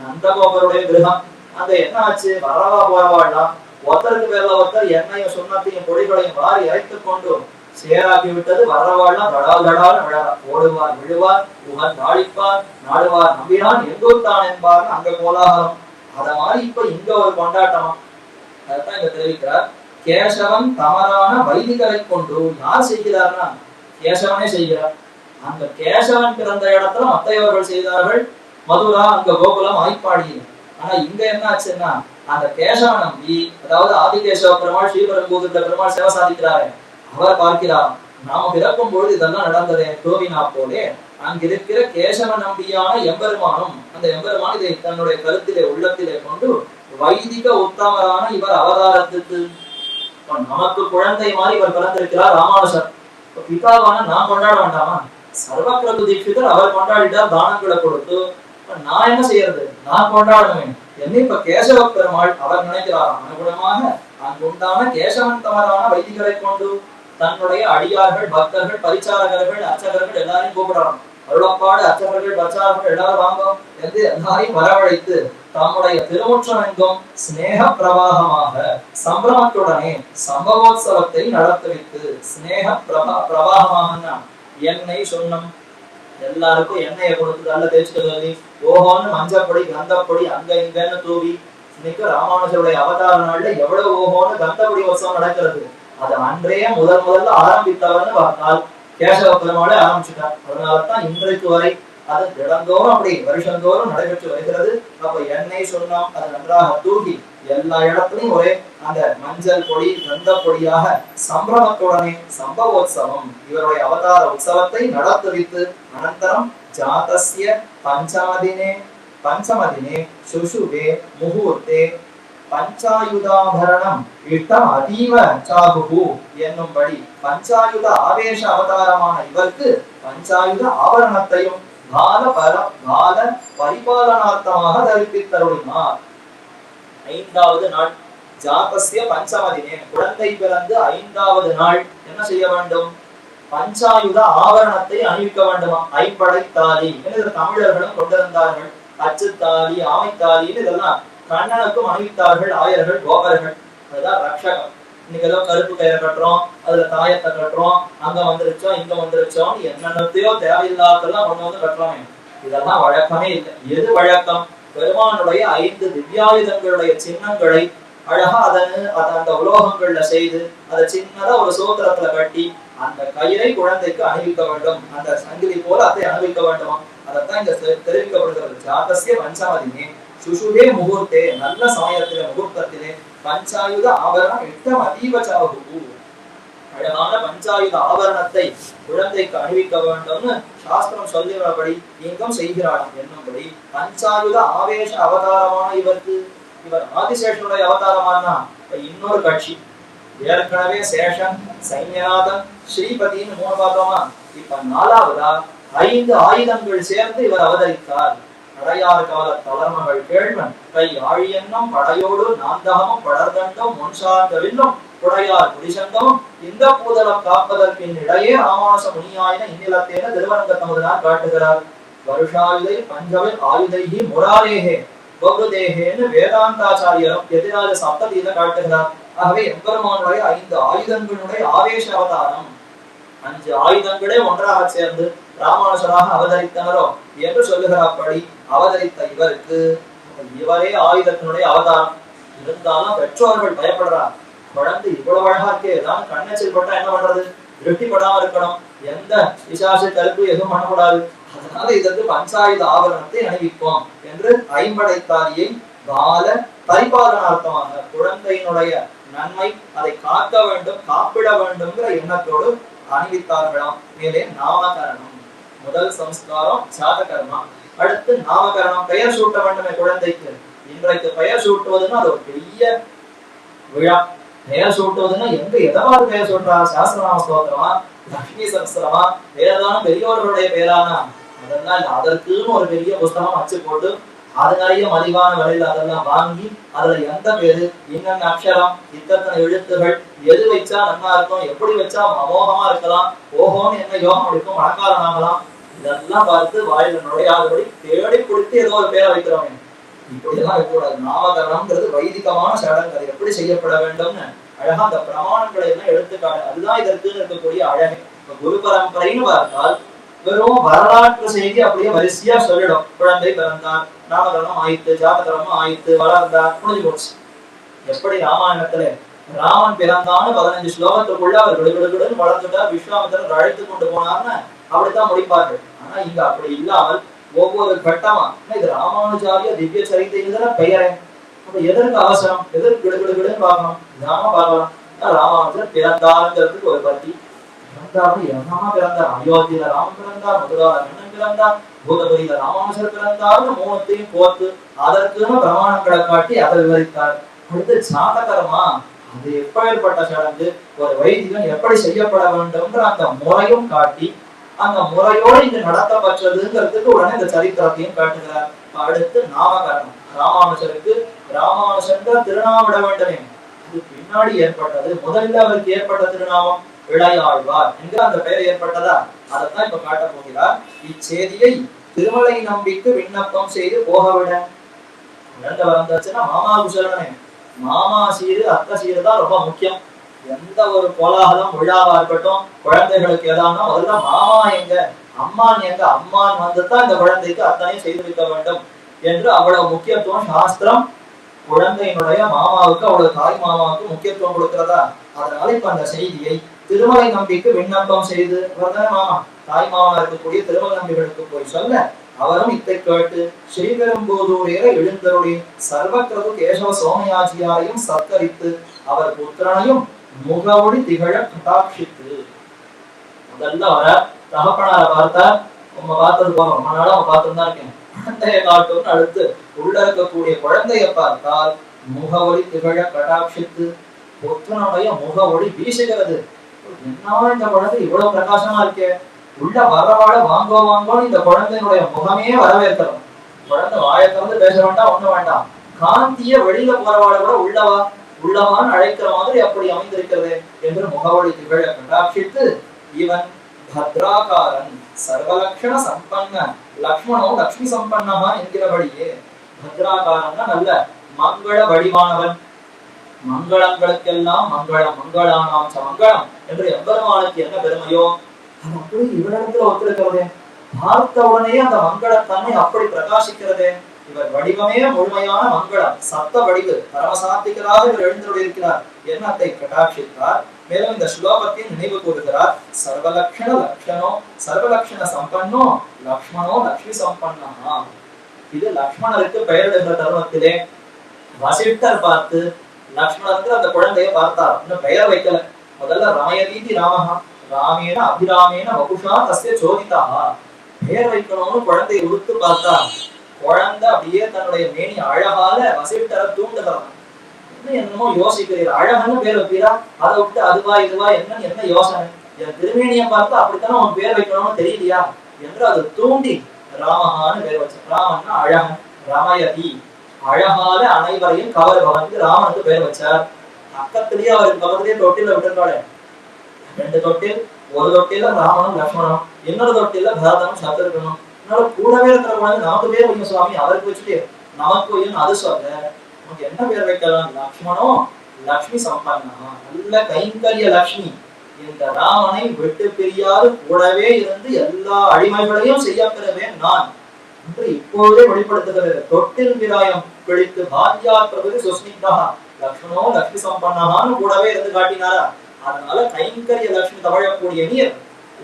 நந்தகோபருடைய கிரகம் அங்க என்ன ஆச்சு? வரவா போறவாள்லாம் ஒருத்தருக்கு மேல ஒருத்தர் எண்ணெயும் சுண்ணத்தையும் பொடிகளையும் வாரி இறைத்துக் கொண்டு சேராக்கி விட்டது. வர்றவாள்லாம் தடால் தடால் விழார், ஓடுவார் விழுவார், உகன் தாழிப்பார், நாடுவார் நம்பினான் எங்கூர்தான் என்பார் அங்க கோலாகலம். அத மாதிரி இப்ப இங்க ஒரு கொண்டாட்டம். அதான் இங்க தெரிவிக்கிறார். கேசவன் தமரான வைதிகரை கொண்டு யார் செய்கிறார்னா கேசவனே செய்கிறார். அந்த கேசவன் பிறந்த இடத்துல மத்தையவர்கள் செய்தார்கள். மதுரா அங்க கோகுலம் ஆய்ப்பாடியில். ஆனா இங்க என்ன ஆச்சுன்னா அந்த கேசவ நம்பி, அதாவது ஆதிகேசவ பெருமாள் ஸ்ரீபெரும்புதூர்ல பெருமாள் சேவை சாதிக்கிறாரு, அவர் பார்க்கிறார், நாம பிறக்கும் பொழுது இதெல்லாம் நடந்ததே தோவினா போலே அங்கிருக்கிற கேசவ நம்பியான எம்பெருமானும், அந்த எம்பெருமான் இதை தன்னுடைய கருத்திலே உள்ளத்திலே கொண்டு வைதிக உத்தமரான இவர் அவதாரத்துக்கு நமக்கு குழந்தை மாதிரி இவர் பிறந்திருக்கிறார் ராமானுஜர். பிதாவான நான் கொண்டாட வேண்டாமா? சர்வக்கிரது தீட்சிதர் அவர் கொண்டாடிட்டார் தானங்களை கொடுத்து, நான் என்ன செய்யறது? நான் கொண்டாடுவேன். என்ன இப்ப கேசவ பெருமாள் அவர் நினைக்கிறார் அனுகுணமாக அங்குண்டான கேசவன் தமரான வைதிகரை கொண்டு தன்னுடைய அடியார்கள், பக்தர்கள், பரிச்சாரகர்கள், அர்ச்சகர்கள் எல்லாரையும் கூப்பிடறான். அருளப்பாடு அர்ச்சகர்கள், பரிச்சாரகர்கள் எல்லாரும் வாங்கும் என்று எல்லாரையும் வரவழைத்து தம்முடைய திருமுற்றம் எங்கும் ஸ்நேக பிரவாகமாக சம்பிரமத்துடனே சம்பவோத்சவத்தை நடத்துவித்து, ஸ்நேக பிரவாகமாக எண்ணெய் சொன்னம், எல்லாருக்கும் எண்ணெயை கொடுத்து நல்ல தேய்ச்சிட்டு சொல்லி ஓஹோன்னு மஞ்சப்பொடி கந்தப்பொடி அங்க இங்கன்னு தூவி, இன்னைக்கு ராமானுஜருடைய அவதார நாள்ல எவ்வளவு ஓஹோன்னு கந்தப்பொடி உற்சவம் நடக்கிறது. அது அன்றைய முதல்ல ஆரம்பித்தவர்னு பார்த்தால் கேசவ பெருமாளே ஆரம்பிச்சுட்டார். அதனாலதான் இன்றைக்கு வரை அது தினந்தோறும் அப்படி வருஷந்தோறும் நடைபெற்று வருகிறது. அப்ப எண்ணெய் சொன்னோம், அது நன்றாக தூக்கி எல்லா இடத்துலயும் ஒரே அந்த மஞ்சள் பொடி கந்த பொடியாக சம்பிரமத்துடனே சம்பவோத்சவம் இவருடைய அவதார உற்சவத்தை நடத்துவித்து, அனந்தரம் ஜாதஸ்ய பஞ்சமதினே சுஷுவே முகூர்த்தே பஞ்சாயுதாபரணம் இட்டம் அதீவ சாகுகு என்னும்படி பஞ்சாயுத ஆவேச அவதாரமான இவருக்கு பஞ்சாயுத ஆபரணத்தையும் பால பரிபாலனார்த்தமாக தரிப்பித்தருளினார். 5வது நாள் ஜாதஸ்ய பஞ்சமதினே, குழந்தை பிறந்து 5வது நாள் என்ன செய்ய வேண்டும்? பஞ்சாயுத ஆபரணத்தை அணிவிக்க வேண்டுமா? ஐம்படை தாலி என்று தமிழர்களும் கொண்டிருந்தார்கள். அச்சுத்தாலி, ஆமைத்தாலின்னு இதெல்லாம் கண்ணனுக்கும் அணிவித்தார்கள் ஆயர்கள், கோபர்கள். அதுதான் ரக்ஷகம். இன்னைக்கு ஏதோ கருப்பு கயிறை கட்டுறோம், அதுல தாயத்தை கட்டுறோம், அங்க வந்துருச்சோம் இங்க வந்துருச்சோம் என்னென்னத்தையோ தேவையில்லாதெல்லாம் கொண்டு வந்து கட்டுறோமே. இதெல்லாம் வழக்கமே இல்லை. எது வழக்கம்? பெருமானுடைய 5 திவ்யாயுதங்களுடைய சின்னங்களை அழகா அந்த உலோகங்கள்ல செய்து அதை சின்னதா ஒரு சூத்திரத்துல கட்டி அந்த கயிறை குழந்தைக்கு அணிவிக்க வேண்டும். அந்த சங்கிலி போல அதை அணிவிக்க வேண்டுமா? அதைத்தான் இங்க தெரிவிக்கப்படுகிறது. ஜாதஸ்ய பஞ்சமதினே சுஷுவே முகூர்த்தே, நல்ல சமயத்திலே முகூர்த்தத்திலே பஞ்சாயுத ஆபரணம் இட்டம் அதீவ சாகுகு, அழகான பஞ்சாயுத ஆபரணத்தை குழந்தைக்கு அணிவிக்க வேண்டும்னு சாஸ்திரம் சொல்லியபடி இங்கும் செய்கிறாராம் என்னும்படி பஞ்சாயுத ஆவேச அவதாரமான இவருக்கு, இவர் ஆதிசேஷனுடைய அவதாரமானா இன்னொரு கட்சி. ஏற்கனவே சேஷன், சைன்யநாதன், ஸ்ரீபதினு 3 பார்த்தோமா? இப்ப 4வதா 5 ஆயுதங்கள் சேர்ந்து இவர் அவதரித்தார். படையார் கால தளர்மகள் கேள்வன் கை ஆழியன்னும் படையோடு நாந்தகமும் படர்தண்டும் முன்சார்ந்த வில்லும் புடையார் குடிசங்கமும் இந்த பூதலம் காப்பதற்கின் இடையே ராமானுச முனியாயின இந்நிலத்தேன திருவரங்கத்தமுதனார் காட்டுகிறார். வருஷாயுதை பஞ்சவில் ஆயுதைகி முராரேகே பகுதேகேன்னு வேதாந்தாச்சாரியரும் எதிராஜ சப்ததீத காட்டுகிறார். ஆகவே எம்பெருமானுடைய 5 ஆயுதங்களுடைய ஆவேச அவதாரம், 5 ஆயுதங்களே ஒன்றாக சேர்ந்து ராமானுஜராக அவதரித்தனரோ என்று சொல்லுகிறாப்படி அவதரித்த இவருக்கு இவரே ஆயுதத்தினுடைய அவதாரம். இருந்தாலும் பெற்றோர்கள் பயப்படுறார். குழந்தை இவ்வளவு அழகா இருக்கே, ஏதாவது கண்ணெச்சல் போட்டா என்ன பண்றது? திருப்திப்படாம இருக்கணும், எந்த விசாச கருப்பு எதுவும் பண்ணக்கூடாது. அதனால இதற்கு பஞ்சாயுத ஆபரணத்தை அணிவிப்போம் என்று ஐம்படைத்தாலியை பால பரிபாலனார்த்தமாக குழந்தையினுடைய நன்மை அதை காக்க வேண்டும், காப்பிட வேண்டும்ங்கிற எண்ணத்தோடு அணிவித்தார்களாம். மேலே நாமகரணம், முதல் சம்ஸ்காரம் ஜாதகர்மா, அடுத்து நாமகரணம், பெயர் சூட்ட வேண்டுமே குழந்தைக்கு. இன்றைக்கு பெயர் சூட்டுவதுன்னா அது ஒரு பெரிய விழா. பெயர் சூட்டுவதுன்னா எங்க எதாவது பெயர் சூட்டுறா? சாஸ்திரநாம ஸ்தோத்திரமா, லட்சுமி சகஸ்திரமா, வேறதான பெரியவர்களுடைய பெயரானா? அதெல்லாம் இல்ல. அதற்குன்னு ஒரு பெரிய புஸ்தகம் வச்சு போட்டு அது நிறைய மலிவான விலையில அதெல்லாம் வாங்கி அதுல எந்த பேரு, இன்னென்ன அக்ஷரம், இத்தனை எழுத்துகள், எது வச்சா நல்லா இருக்கும், எப்படி வச்சா அமோகமா இருக்கலாம், ஓஹோன்னு என்ன யோகம் இருக்கும், மனக்காரன் ஆகலாம், இதெல்லாம் பார்த்து வாயில நுழையாதபடி தேடி கொடுத்து ஏதோ ஒரு பேரை வைக்கிறோமே. இப்படியெல்லாம் இருக்கக்கூடாது. நாமகரணம்ங்கிறது வைதிகமான சடங்கு. அது எப்படி செய்யப்பட வேண்டும்னு அழகா அந்த பிரமாணங்களை எல்லாம் எடுத்துக்காட்டு. அதுதான் இதற்குன்னு இருக்கக்கூடிய அழகு. இப்ப குரு பரம்பரைன்னு பார்த்தால் வெறும் வரலாற்று செய்தி அப்படியே வரிசையா சொல்லிடும். குழந்தை பிறந்தார், நாமகரணம் ஆயித்து, ஜாதகரமும் ஆயித்து, வளர்ந்தார், முடிஞ்சு போச்சு. எப்படி ராமாயணத்துல ராமன் பிறந்தான்னு 15 ஸ்லோகத்துக்குள்ள அவர் விடுவிடுன்னு வளர்ந்துட்டார், விஸ்வாமித்திரர் அழைத்து கொண்டு போனார்னு அப்படித்தான் முடிப்பார்கள். ஆனா இங்க அப்படி இல்லாமல் ஒவ்வொரு கட்டமா இது ராமானுஜாரிய திவ்ய சரித்திர பெயரை அப்ப எதற்கு அவசரம், எதற்கு கிடுகிடுன்னு பார்க்கணும், நிதானமா பார்க்கலாம். ராமானுஜர் பிறந்தாருங்கிறதுக்கு ஒரு பத்தி, பிறந்தாரு என்னமா பிறந்தார், அயோத்தியில ராமன் பிறந்தார், மதுரால கண்ணன் பிறந்தார், பூதபதியில ராமானுஜர் பிறந்தார்னு மூணுத்தையும் கோர்த்து அதற்குன்னு பிரமாணங்களை காட்டி அதை விவரித்தார். அடுத்து ஜாதகர்மா, அது எப்பேற்பட்ட சடங்கு, ஒரு வைத்தியம் எப்படி செய்யப்பட வேண்டும்ன்ற அந்த முறையும் காட்டி அந்த முறையோடு இங்கு நடத்தப்பட்டதுங்கிறதுக்கு உடனே இந்த சரித்திரத்தையும் காட்டுகிறார். அடுத்து நாமகரணம், ராமானுஜருக்கு ராமானுஜன்ற திருநாமம் விட வேண்டுமே, அது பின்னாடி ஏற்பட்டது. முதல்ல அவருக்கு ஏற்பட்ட திருநாமம் இளையாழ்வார் என்கிற அந்த பெயர் ஏற்பட்டதா, அதைத்தான் இப்ப காட்ட போகிறார். இச்செய்தியை திருமலை நம்பிக்கு விண்ணப்பம் செய்து போகவிட. குழந்தை வந்தாச்சுன்னா மாமா குசலனே, மாமா சீரு அத்தை சீரு தான் ரொம்ப முக்கியம். எந்த ஒரு கோலாகலம் விழாவா இருக்கட்டும், குழந்தைகளுக்கு ஏதானா முதல்ல மாமா எங்க அம்மான் எங்க, அம்மான் வந்துதான் இந்த குழந்தைக்கு அத்தனையும் செய்து வைக்க வேண்டும் என்று அவ்வளவு முக்கியத்துவம் சாஸ்திரம் குழந்தையினுடைய மாமாவுக்கு, அவ்வளவு தாய் மாமாவுக்கு முக்கியத்துவம் கொடுக்கிறதா. அதனால இப்ப அந்த செய்தியை திருமலை நம்பிக்கு விண்ணப்பம் செய்து, மாமா தாய் மாமா இருக்கக்கூடிய திருமலை நம்பிகளுக்கு போய் சொல்ல, அவரும் இத்தை கேட்டு ஸ்ரீபெரும்புதூரேற எழுந்தருளி சர்வக்கிரது கேசவ சோமயாஜியாரையும் சத்கரித்து அவர் புத்திரனையும் முகவொடி திகழ கட்டாட்சித்து. முதல்ல வர தகப்பனார பார்த்தார், உங்க பார்த்தது போறோம், ரொம்ப நாளா அவன் பார்த்துதான் இருக்கேன், குழந்தைய காட்டும்னு அடுத்து உள்ள இருக்கக்கூடிய குழந்தைய பார்த்தால் முகவொடி திகழ கட்டாட்சித்து, புத்திரனுடைய முகவொடி வீசுகிறது. என்ன இந்த குழந்தை இவ்வளவு பிரகாசமா இருக்கே, உள்ள வரவாட வாங்கோ வாங்கோன்னு இந்த குழந்தையினுடைய முகமே வரவேற்கிறோம். குழந்தை வாயை திறந்து பேச வேண்டாம், ஒண்ணு வேண்டாம், காந்திய வெளியில போறவாட கூட உள்ளவா உள்ளவான்னு அழைக்கிற மாதிரி அப்படி அமைந்திருக்கிறது என்று முகவொடி திகழ கட்டாட்சித்து, இவன் பத்ராகாரன் சர்வலக்ஷண சம்பன்ன லக்ஷ்மணோ லக்ஷ்மி சம்பன்னமா என்கிறபடியே. பத்ராகாரன்னா நல்ல மங்கள வடிவானவன், மங்களங்களுக்கெல்லாம் மங்களம், மங்களானாம் மங்களம் என்று எம்பெருமானுக்கு என்ன பெருமையோ அது அப்படி இவரிடத்துல ஒத்திருக்கிறதே. பார்த்த உடனே அந்த மங்களத்தன்மை அப்படி பிரகாசிக்கிறதே. இவர் வடிவமே முழுமையான மங்களம், சத்த வடிவு, பரமசாத்திகராக இவர் எழுந்துள்ளிருக்கிறார். என்னத்தை கட்டாட்சித்தார். மேலும் இந்த ஸ்லோகத்தின் நினைவு கூறுகிறார். சர்வலக்ஷண லக்ஷணோ சர்வலக்ஷண சம்பன்னோ லக்ஷ்மணோ லக்ஷ்மி சம்பன்னா. இது லக்ஷ்மணருக்கு பெயரிடுகிற தருணத்திலே வசிஷ்டர் பார்த்து லக்ஷ்மணருக்கு அந்த குழந்தைய பார்த்தார், இன்னும் பெயர் வைக்கல. முதல்ல ரமயதீதி ராமஹா ராமேன அபிராமேன வகுஷா தஸ்ய சோதிதா, பெயர் வைக்கணும்னு குழந்தையை உடுத்து பார்த்தா, குழந்தை அப்படியே தன்னுடைய மேனி அழகால வசிஷ்டரை தூண்டுகிறான். என்னமோ யோசிக்கிறீர், அழகன்னு பேர் வைப்பீரா, அதை விட்டு அதுவா இதுவா என்ன யோசனை, என் திருமேனியை பார்த்து அப்படித்தானே உன் பேர் வைக்கணும்னு தெரியலையா என்று அது தூண்டி ராமஹான்னு பேர் வச்ச. ராமன்னா அழகன், ரமயதி அழகால அனைவரையும் கவர்பவனுக்கு ராமனுக்கு பேர் வச்சார். பக்கத்திலேயே அவருக்கு பக்கத்திலேயே தொட்டில விட்டுருக்காளே, 2 தொட்டில், ஒரு தொட்டில ராமனும் லக்ஷ்மணனும், இன்னொரு தொட்டில பரதனும் சத்ருகனும். அதனால கூடவே இருக்கிற குழந்தை நமக்கு பேர் வைக்கும் சுவாமி, அவருக்கு வச்சுட்டு நமக்கு வையும் அது சொல்ல. நமக்கு என்ன பேர் வைக்கலாம், லக்ஷ்மணோ லக்ஷ்மி சம்பன்னா, நல்ல கைங்கரிய லக்ஷ்மி. இந்த ராமனை விட்டு பிரியாது கூடவே இருந்து எல்லா அடிமைகளையும் செய்ய பெறுவேன் நான் என்று இப்பொழுதே வெளிப்படுத்துகிறது. தொட்டில் விராயம் பிடித்து பாத்யா பிரபுதி சுஸ்னிக்தா லக்ஷ்மணோ லக்ஷ்மி சம்பன்னான்னு கூடவே இருந்து காட்டினாரா. அதனால கைங்கரிய லட்சுமி தவழக்கூடிய நீர்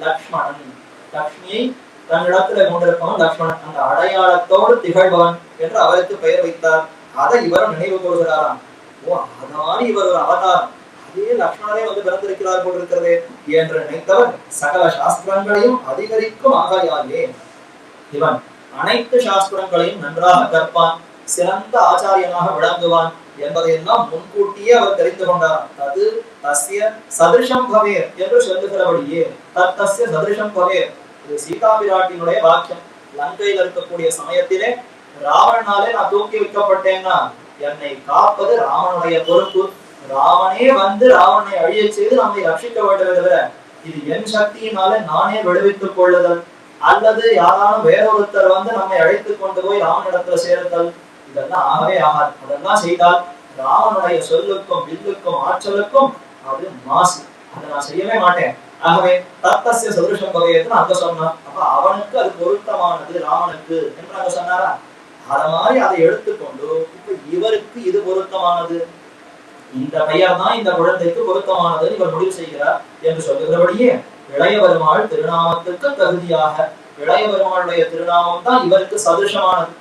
லக்ஷ்மணன், லக்ஷ்மியை தன்னிடத்துல கொண்டிருப்பவன் லக்ஷ்மணன், அந்த அடையாளத்தோடு திகழ்பவன் என்று அவருக்கு பெயர் வைத்தார். அதை இவரும் நினைவு கூறுகிறாராம். ஓ, அதனால இவர் ஒரு அவதாரம், அதே லக்ஷ்மணரே வந்து பிறந்திருக்கிறார் போல் இருக்கிறது என்று நினைத்தவர் சகல சாஸ்திரங்களையும் அதிகரிக்கும் ஆகாயாலே இவன் அனைத்து சாஸ்திரங்களையும் நன்றாக கற்பான், சிறந்த ஆச்சாரியனாக விளங்குவான் என்பதையெல்லாம் முன்கூட்டியே அவர் தெரிந்து கொண்டார். அது தஸ்ய சதிருஷம் பவே என்று சொல்லுகிறபடியே தத்தஸ்ய சதிருஷம் பவே. இது சீதா பிராட்டியினுடைய வாக்கியம். லங்கையில் இருக்கக்கூடிய சமயத்திலே ராவணனாலே நான் தூக்கி வைக்கப்பட்டேன்னா என்னை காப்பது ராவனுடைய பொறுப்பு. ராவனே வந்து ராவனை அழிய செய்து நம்மை ரட்சிக்க வேண்டுவதை இது என் சக்தியினால நானே விடுவித்துக் கொள்ளுதல், அல்லது யாராலும் வேறொருத்தர் வந்து நம்மை அழைத்துக் கொண்டு போய் ராமனிடத்துல சேருதல், இதெல்லாம் ஆகவே ஆகாது. அதெல்லாம் செய்தால் ராமனுடைய சொல்லுக்கும் வில்லுக்கும் ஆற்றலுக்கும் அது மாசு, அதை நான் செய்யவே மாட்டேன். ஆகவே தத்தஸ்ய சதுருஷம் பகையத்துன்னு அங்க சொன்னார். அப்ப அவனுக்கு அது பொருத்தமானது ராமனுக்கு என்று அங்க சொன்னாரா. அத மாதிரி அதை எடுத்துக்கொண்டு இப்ப இவருக்கு இது பொருத்தமானது, இந்த பெயர் தான் இந்த குழந்தைக்கு பொருத்தமானது இவர் முடிவு செய்கிறார் என்று சொல்லுகிறபடியே இளைய பெருமாள் திருநாமத்திற்கு தகுதியாக இளைய பெருமாளுடைய திருநாமம் தான் இவருக்கு சதுருஷமானது.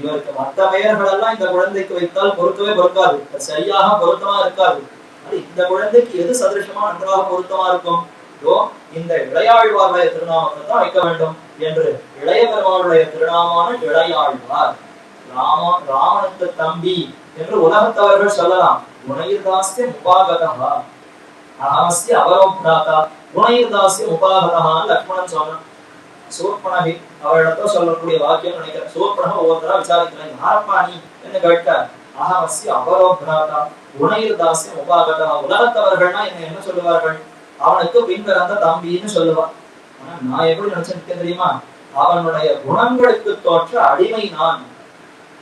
இவருக்கு மற்ற பெயர்கள் எல்லாம் இந்த குழந்தைக்கு வைத்தால் பொருத்தவே பொருத்தாது, சரியாக பொருத்தமா இருக்காது. இந்த குழந்தைக்கு எது சதிருஷமா நன்றாக பொருத்தமா இருக்கும்? இந்த இளையாழ்வாருடைய திருநாமத்தை தான் வைக்க வேண்டும் என்று இளைய பெருமாளுடைய திருநாமான இளையாழ்வார், ராமனுக்கு தம்பி என்று உலகத்தவர்கள் சொல்லலாம். குணயிர்தாஸ்ய உபாகதா அகமஸ்ய அவரோப்ராதா குணயிர்தாஸ்ய உபாகதான்னு லக்ஷ்மணன் சொன்னான். சூர்பனகை அவரிடத்துல சொல்லக்கூடிய வாக்கியம் நினைக்கிறேன். சூர்பனக ஒவ்வொருத்தரா விசாரிக்கிறேன், யாரப்பா நீ என்று கேட்க, அகமஸ்ய அவரோப்ராதா குணயிர்தாஸ்ய உபாகதா. உலகத்தவர்கள்னா என்ன சொல்லுவார்கள்? அவனுக்கு பின்பிறந்த தம்பின்னு சொல்லுவான். ஆனா நான் எப்படி நினைச்சிருக்கேன் தெரியுமா? அவனுடைய குணங்களுக்கு தோற்ற அடிமை நான்.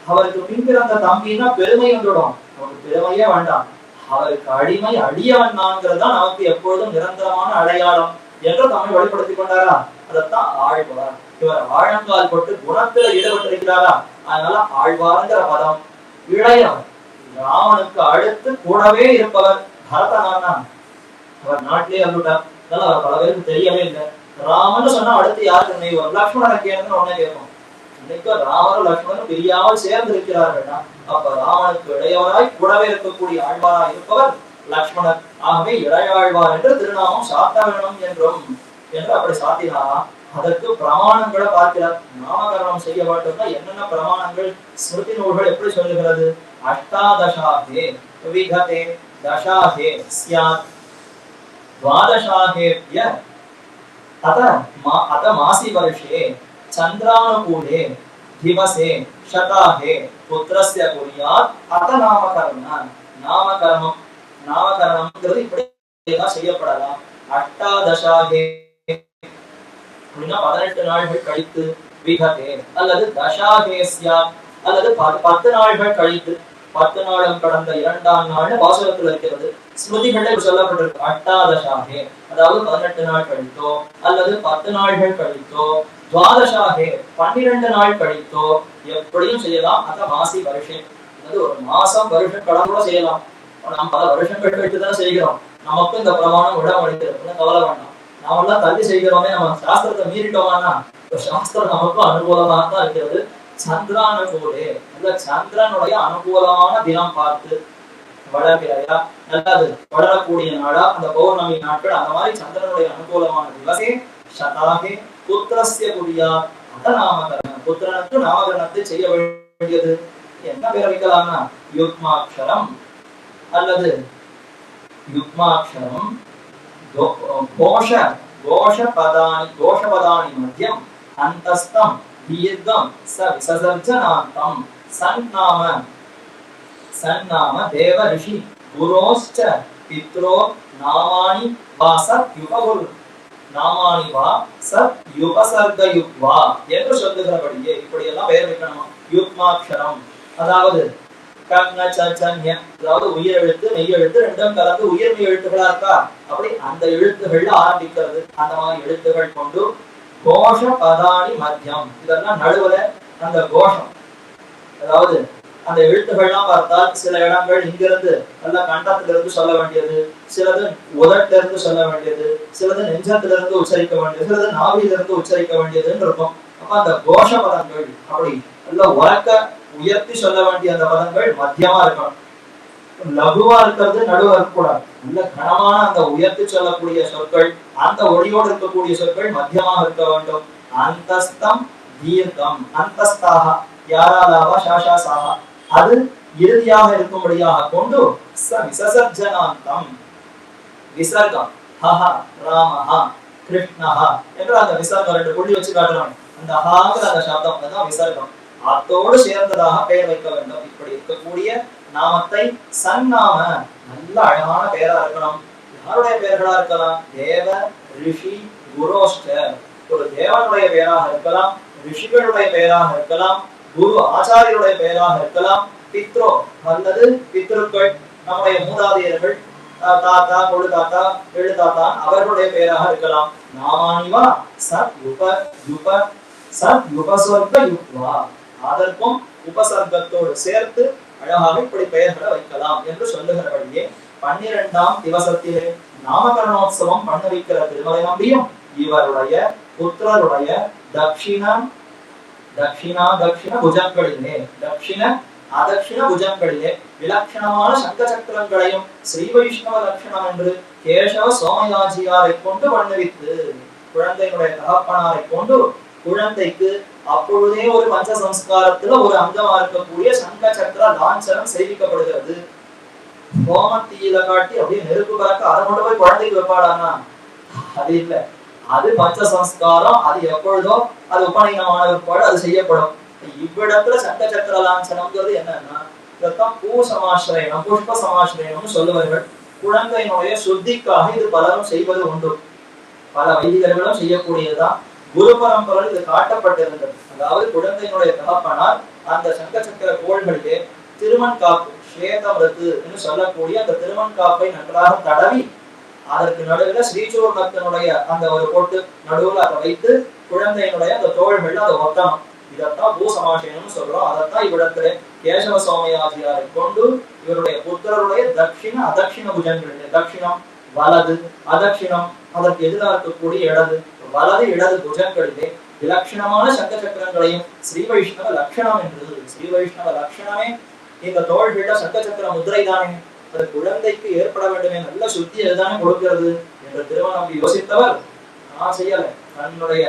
அவருக்கு பின்பிறந்த தம்பின்னா பெருமை வந்துடும். அவனுக்கு பெருமையே வேண்டாம், அவருக்கு அடிமை அடியவன் நான்கிறதுதான் நமக்கு எப்பொழுதும் நிரந்தரமான அடையாளம் என்று தமிழ் வெளிப்படுத்திக் கொண்டாரா? அதத்தான் ஆழ்வார். இவர் ஆழங்கால் போட்டு குணத்துல ஈடுபட்டிருக்கிறாரா? அதனால ஆழ்வார்ங்கிற பதம். இளையவர், ராமனுக்கு அடுத்து கூடவே இருப்பவர் பரதனானா. அவர் நாட்டிலே வந்துட்டார், அதனால அவர் பல பேருக்கு தெரியவே இல்லை. ராமன் சொன்னா அடுத்து யாருக்கு நினைவு? லக்ஷ்மணன் கேட்கணும்னு உடனே கேட்கும். இன்னைக்கு ராமரும் லக்ஷ்மணனும் பிரியாமல் சேர்ந்து இருக்கிறார்கள்னா அப்ப ராமனுக்கு இளையவராய் கூடவே இருக்கக்கூடிய ஆழ்வாராய் இருப்பவர் லக்ஷ்மணர். ஆகவே இளையாழ்வார் என்று திருநாமம் சாத்த வேணும் என்று அப்படி சாத்தினாரா? அதற்கு பிரமாணங்களை பார்க்கிறார். நாமகரணம் செய்ய வேண்டும்னா என்னென்ன பிரமாணங்கள் ஸ்மிருதி நூல்கள் எப்படி சொல்லுகிறது? அஷ்டாதசாஹே விகதே தசாஹே ஸ்யாத் द्वादशाहेभ्य अत मासी वर्षे चंद्रानुकूले दिवसे शताहे पुत्रस्य कुर्यात् अत नामकरणम्. நாமகரணம்ங்கிறது இப்படிதான் செய்யப்படலாம். அஷ்டாதசாஹே அப்படின்னா 18 நாள்கள் கழித்து, விகதே அல்லது தசாஹே ஸ்யாத் அல்லது 10 நாள்கள் கழித்து, 10 நாளும் கடந்த 2ஆம் நாள் வாசகத்தில் இருக்கிறது. ஸ்மிருதிகளில் சொல்லப்பட்டிருக்கு அஷ்டாதசாஹே, அதாவது 18 நாள் கழித்தோ அல்லது 10 நாள்கள் கழித்தோ, துவாதசாஹே 12 நாள் கழித்தோ எப்படியும் செய்யலாம். அத மாசி வருஷம், அது ஒரு மாசம் வருஷம் கடந்து செய்யலாம். நாம் பல வருஷங்கள் கழித்து தான் செய்கிறோம். நமக்கும் இந்த பிரமாணம் விட அளிக்கிறது, கவலை வேண்டாம். நாம எல்லாம் தள்ளி செய்கிறோமே, நம்ம சாஸ்திரத்தை மீறிட்டோமானா சாஸ்திரம் நமக்கும் அனுகூலமாக தான் இருக்கிறது. சந்திரானுகூலே, அந்த சந்திரனுடைய அனுகூலமான தினம் பார்த்து வளர்கிறாயா, நல்லது வளரக்கூடிய நாடா அந்த பௌர்ணமி நாட்கள், அந்த மாதிரி சந்திரனுடைய அனுகூலமான திவசே சதாகே புத்திரஸ்ய குரியா அத நாமகரணம். புத்திரனுக்கு நாமகரணத்தை செய்ய வேண்டியது. என்ன பேர் வைக்கலாம்னா யுக்மாட்சரம் அல்லது யுக்மாட்சரம் கோஷபதானி மத்தியம் அந்தஸ்தம் தீர்க்கம் ச விசர்ஜனாந்தம் சன்னாம தேவ ரிஷி குரோஸ்ச பித்ரோ நாமானி வா சத்யுபகுரு நாமானி வா சத்யுபசர்கயுக்வா என்று சொல்லுகிறபடியே இப்படி எல்லாம் பெயர் வைக்கணுமா? யுக்மாட்சரம் அதாவது அதாவது உயிர் எழுத்து மெய் எழுத்து ரெண்டும் கலந்து உயிர்மெய் எழுத்துக்களா இருக்கா, அப்படி அந்த எழுத்துகள்ல ஆரம்பிக்கிறது. அந்த மாதிரி எழுத்துகள் கொண்டு கோஷ பதானி மத்தியம், இதெல்லாம் நடுவுல அந்த கோஷம், அதாவது அந்த எழுத்துக்கள்லாம் பார்த்தால் சில இடங்கள் இங்கிருந்து நல்ல கண்டத்திலிருந்து சொல்ல வேண்டியது, சிலது உதட்டில இருந்து சொல்ல வேண்டியது, சிலது நெஞ்சத்திலிருந்து உச்சரிக்க வேண்டியது, சிலது நாவிலிருந்து உச்சரிக்க வேண்டியதுன்னு இருக்கும். அப்ப அந்த கோஷ பதங்கள் அப்படி நல்ல உறக்க உயர்த்தி சொல்ல வேண்டிய அந்த பதங்கள் மத்தியமா இருக்கணும். லகுவா இருக்கிறது நடுவா இருக்கக்கூடாது. நல்ல கனமான அந்த உயர்த்தி சொல்லக்கூடிய சொற்கள், அந்த ஒளியோடு இருக்கக்கூடிய சொற்கள் மத்தியமாக இருக்க வேண்டும். அந்தஸ்தம் தீர்க்கம், அந்தஸ்தாக யாராலாவா சாஷாசாக, அது இறுதியாக இருக்கும்படியாக கொண்டு விசர்ஜனாந்தம் விசர்க்கம் ஹஹ ராமஹ கிருஷ்ணஹ என்று அந்த விசர்க்கம் 2 புள்ளி வச்சு காட்டுறாங்க. அந்த ஹாங்கிற அந்த சப்தம் அதான் விசர்க்கம், அத்தோடு சேர்ந்ததாக பெயர் வைக்க வேண்டும். இப்படி இருக்கக்கூடிய நாமத்தை சன்னாம, நல்ல அழகான பெயரா இருக்கணும். யாருடைய பெயர்களா இருக்கலாம்? தேவ ரிஷி குரோஷ்ட, ஒரு தேவனுடைய பெயராக இருக்கலாம், ரிஷிகளுடைய பெயராக இருக்கலாம், குரு ஆச்சாரியருடைய பெயராக இருக்கலாம், பித்ரோ அல்லது பித்ருக்கள் நம்முடைய மூதாதையர்கள், தாத்தா கொழு தாத்தா எழு தாத்தா அவர்களுடைய பெயராக இருக்கலாம். நாமானிவா சத் உபசர்க யுக்வா, அதற்கும் உபசர்க்கத்தோடு சேர்த்து அழகாக இப்படி பெயர்களை வைக்கலாம் என்று சொல்லுகிறபடியே 12ஆம் திவசத்திலே நாமகரணோத்சவம் பண்ண வைக்கிற திருமலை நம்பியும் இவருடைய புத்திரருடைய தட்சிணா தட்சிண புஜங்களிலே தட்சிண அதட்சிண புஜங்களிலே விலட்சணமான சங்க சக்கரங்களையும் ஸ்ரீ வைஷ்ணவ லட்சணம் என்று கேசவ சோமயாஜியாரை கொண்டு பண்ணுவித்து குழந்தையினுடைய தகப்பனாரை கொண்டு குழந்தைக்கு அப்பொழுதே ஒரு பஞ்ச சம்ஸ்காரத்துல ஒரு அங்கமா இருக்கக்கூடிய சங்க சக்கர லாஞ்சனம் செய்விக்கப்படுகிறது. கோமத்தீயில காட்டி அப்படியே நெருப்பு பறக்க அதை கொண்டு போய் குழந்தைக்கு வைப்பாடானா அது இல்ல. அது பஞ்ச சம்ஸ்காரம். அது எப்பொழுதோ அது உபநயனமானவர்களோடு அது செய்யப்படும். இவ்விடத்துல சங்க சக்கர லாஞ்சனம்ங்கிறது என்னன்னா இதத்தான் பூ சமாசிரயணம் புஷ்ப சமாசிரயணம்னு சொல்லுவார்கள். குழந்தையினுடைய சுத்திக்காக இது பலரும் செய்வது உண்டு. பல வைதிகர்களும் செய்யக்கூடியதுதான். குரு பரம்பரையில் இது காட்டப்பட்டிருந்தது. அதாவது குழந்தையினுடைய தகப்பனார் அந்த சங்க சக்கர கோள்களிலே திருமண் காப்பு ஸ்வேதமிருத்து என்று சொல்லக்கூடிய அந்த திருமண் காப்பை நன்றாக தடவி அதற்கு நடுவுல ஸ்ரீசூர்ணத்தினுடைய அந்த ஒரு பொட்டு நடுவுல அதை வைத்து குழந்தையினுடைய அந்த தோள்கள் அதை ஒத்தணும். இதத்தான் பூசமாஷயம்னு சொல்றோம். அதைத்தான் இவ்விடத்துல கேசவ சோமயாஜியாரை கொண்டு இவருடைய புத்திரருடைய தட்சிண அதட்சிண புஜங்களிலே தட்சிணம் வலது அதட்சிணம் அதற்கு எதிராக இருக்கக்கூடிய இடது வலது இடது புஜங்களிலே விலட்சணமான சங்க சக்கரங்களையும் ஸ்ரீ வைஷ்ணவ லட்சணம் என்று ஸ்ரீ வைஷ்ணவ லட்சணமே இந்த தோள்கள சங்க சக்கர முத்திரை தானே அது குழந்தைக்கு ஏற்பட வேண்டுமே நல்ல சுத்தி அதுதானே கொடுக்கிறது என்று திருமணம் யோசித்தவர் நான் செய்யல. தன்னுடைய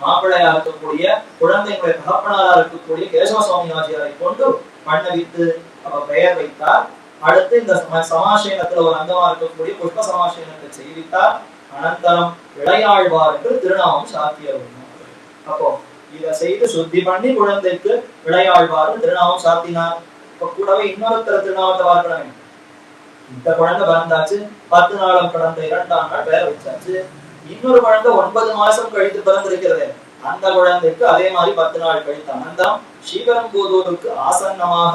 மாப்பிள்ளையா இருக்கக்கூடிய குழந்தைகளுடைய தகப்பனாரா இருக்கக்கூடிய கேசவ சுவாமியாஜியாரை கொண்டு பண்ணவித்து அவர் பெயர் வைத்தார். அடுத்து இந்த சமாசயனத்துல ஒரு அங்கமா இருக்கக்கூடிய புஷ்ப சமாசயனத்தை செய்வித்தார். அனந்தரம் இளையாழ்வார் என்று திருநாமம் சாத்தியர். அப்போ இதை செய்து சுத்தி பண்ணி குழந்தைக்கு இளையாழ்வார் திருநாமம் சாத்தினார். இப்ப கூடவே இன்னொருத்தர திருநாமத்தை பார்க்கணும். இந்த குழந்தை பிறந்தாச்சு, 10 நாளும் கடந்த 2ஆம் நாள் பேர வச்சாச்சு. இன்னொரு குழந்தை 9 மாசம் கழித்து பிறந்திருக்கிறது. அந்த குழந்தைக்கு அதே மாதிரி 10 நாள் கழித்து அனந்தம் ஸ்ரீபெரும்புதூருக்கு ஆசன்னமாக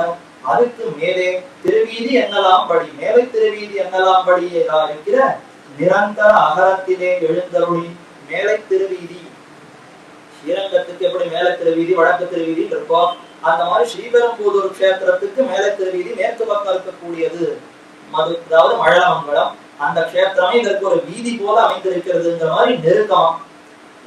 அதுக்கு மேலே திருவீதி என்னலாம் படி மேலை திருவீதி என்னலாம் படி இருக்கிற நிரந்தர அகரத்திலே எழுந்தருளி மேலை திருவீதி ஸ்ரீரங்கத்துக்கு எப்படி மேலை திருவீதி வடக்கு திருவீதி இருப்போம் அந்த மாதிரி ஸ்ரீபெரும்புதூர் கஷேத்திரத்துக்கு மேலை திருவீதி மேற்கு பக்கம் இருக்கக்கூடியது மது அதாவது மழலமங்கலம். அந்த கஷேத்திரமே இதற்கு ஒரு வீதி போல அமைந்திருக்கிறதுங்கிற மாதிரி நெருக்கம்.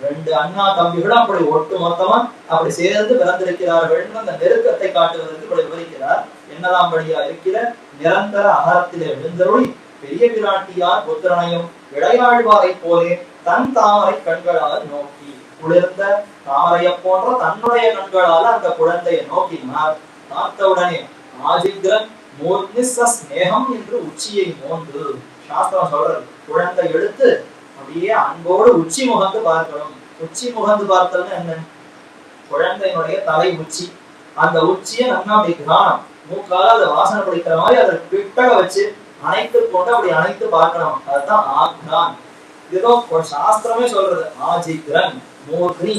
2 அண்ணா தம்பிகளும் அப்படி ஒட்டு மொத்தமா அப்படி சேர்ந்து பிறந்திருக்கிறார்கள். அந்த நெருக்கத்தை காட்டுவதற்கு இப்படி விவரிக்கிறார். என்னலாம் படியா இருக்கிற நிரந்தர அகரத்திலே எழுந்தருளி பெரிய பிராட்டியார் புத்திரனையும் இளையாழ்வாரை போலே தன் தாமரை கண்களால் நோக்கி குளிர்ந்த தாமரையை போன்ற தன்னுடைய கண்களால் அந்த குழந்தையை நோக்கினார். பார்த்தவுடனே ஆஜிக்ரன் ஸ்நேகம் என்று உச்சியை மோந்து சாஸ்திரம் சொல்றது. குழந்தை எடுத்து அப்படியே அன்போடு உச்சி முகந்து பார்க்கணும். உச்சி முகந்து பார்த்தல்னா என்ன? குழந்தையினுடைய தலை உச்சி. அந்த உச்சியை நம்ம அப்படி கிரானம் மூக்கால அதை வாசனை பிடிக்கிற மாதிரி அதை கிட்டக வச்சு அனைத்து கொண்டு அப்படி அனைத்து பார்க்கணும். அதுதான் ஆக்ரான். ஏதோ சாஸ்திரமே சொல்றது. ஆஜிக்ரன் மூர்த்தி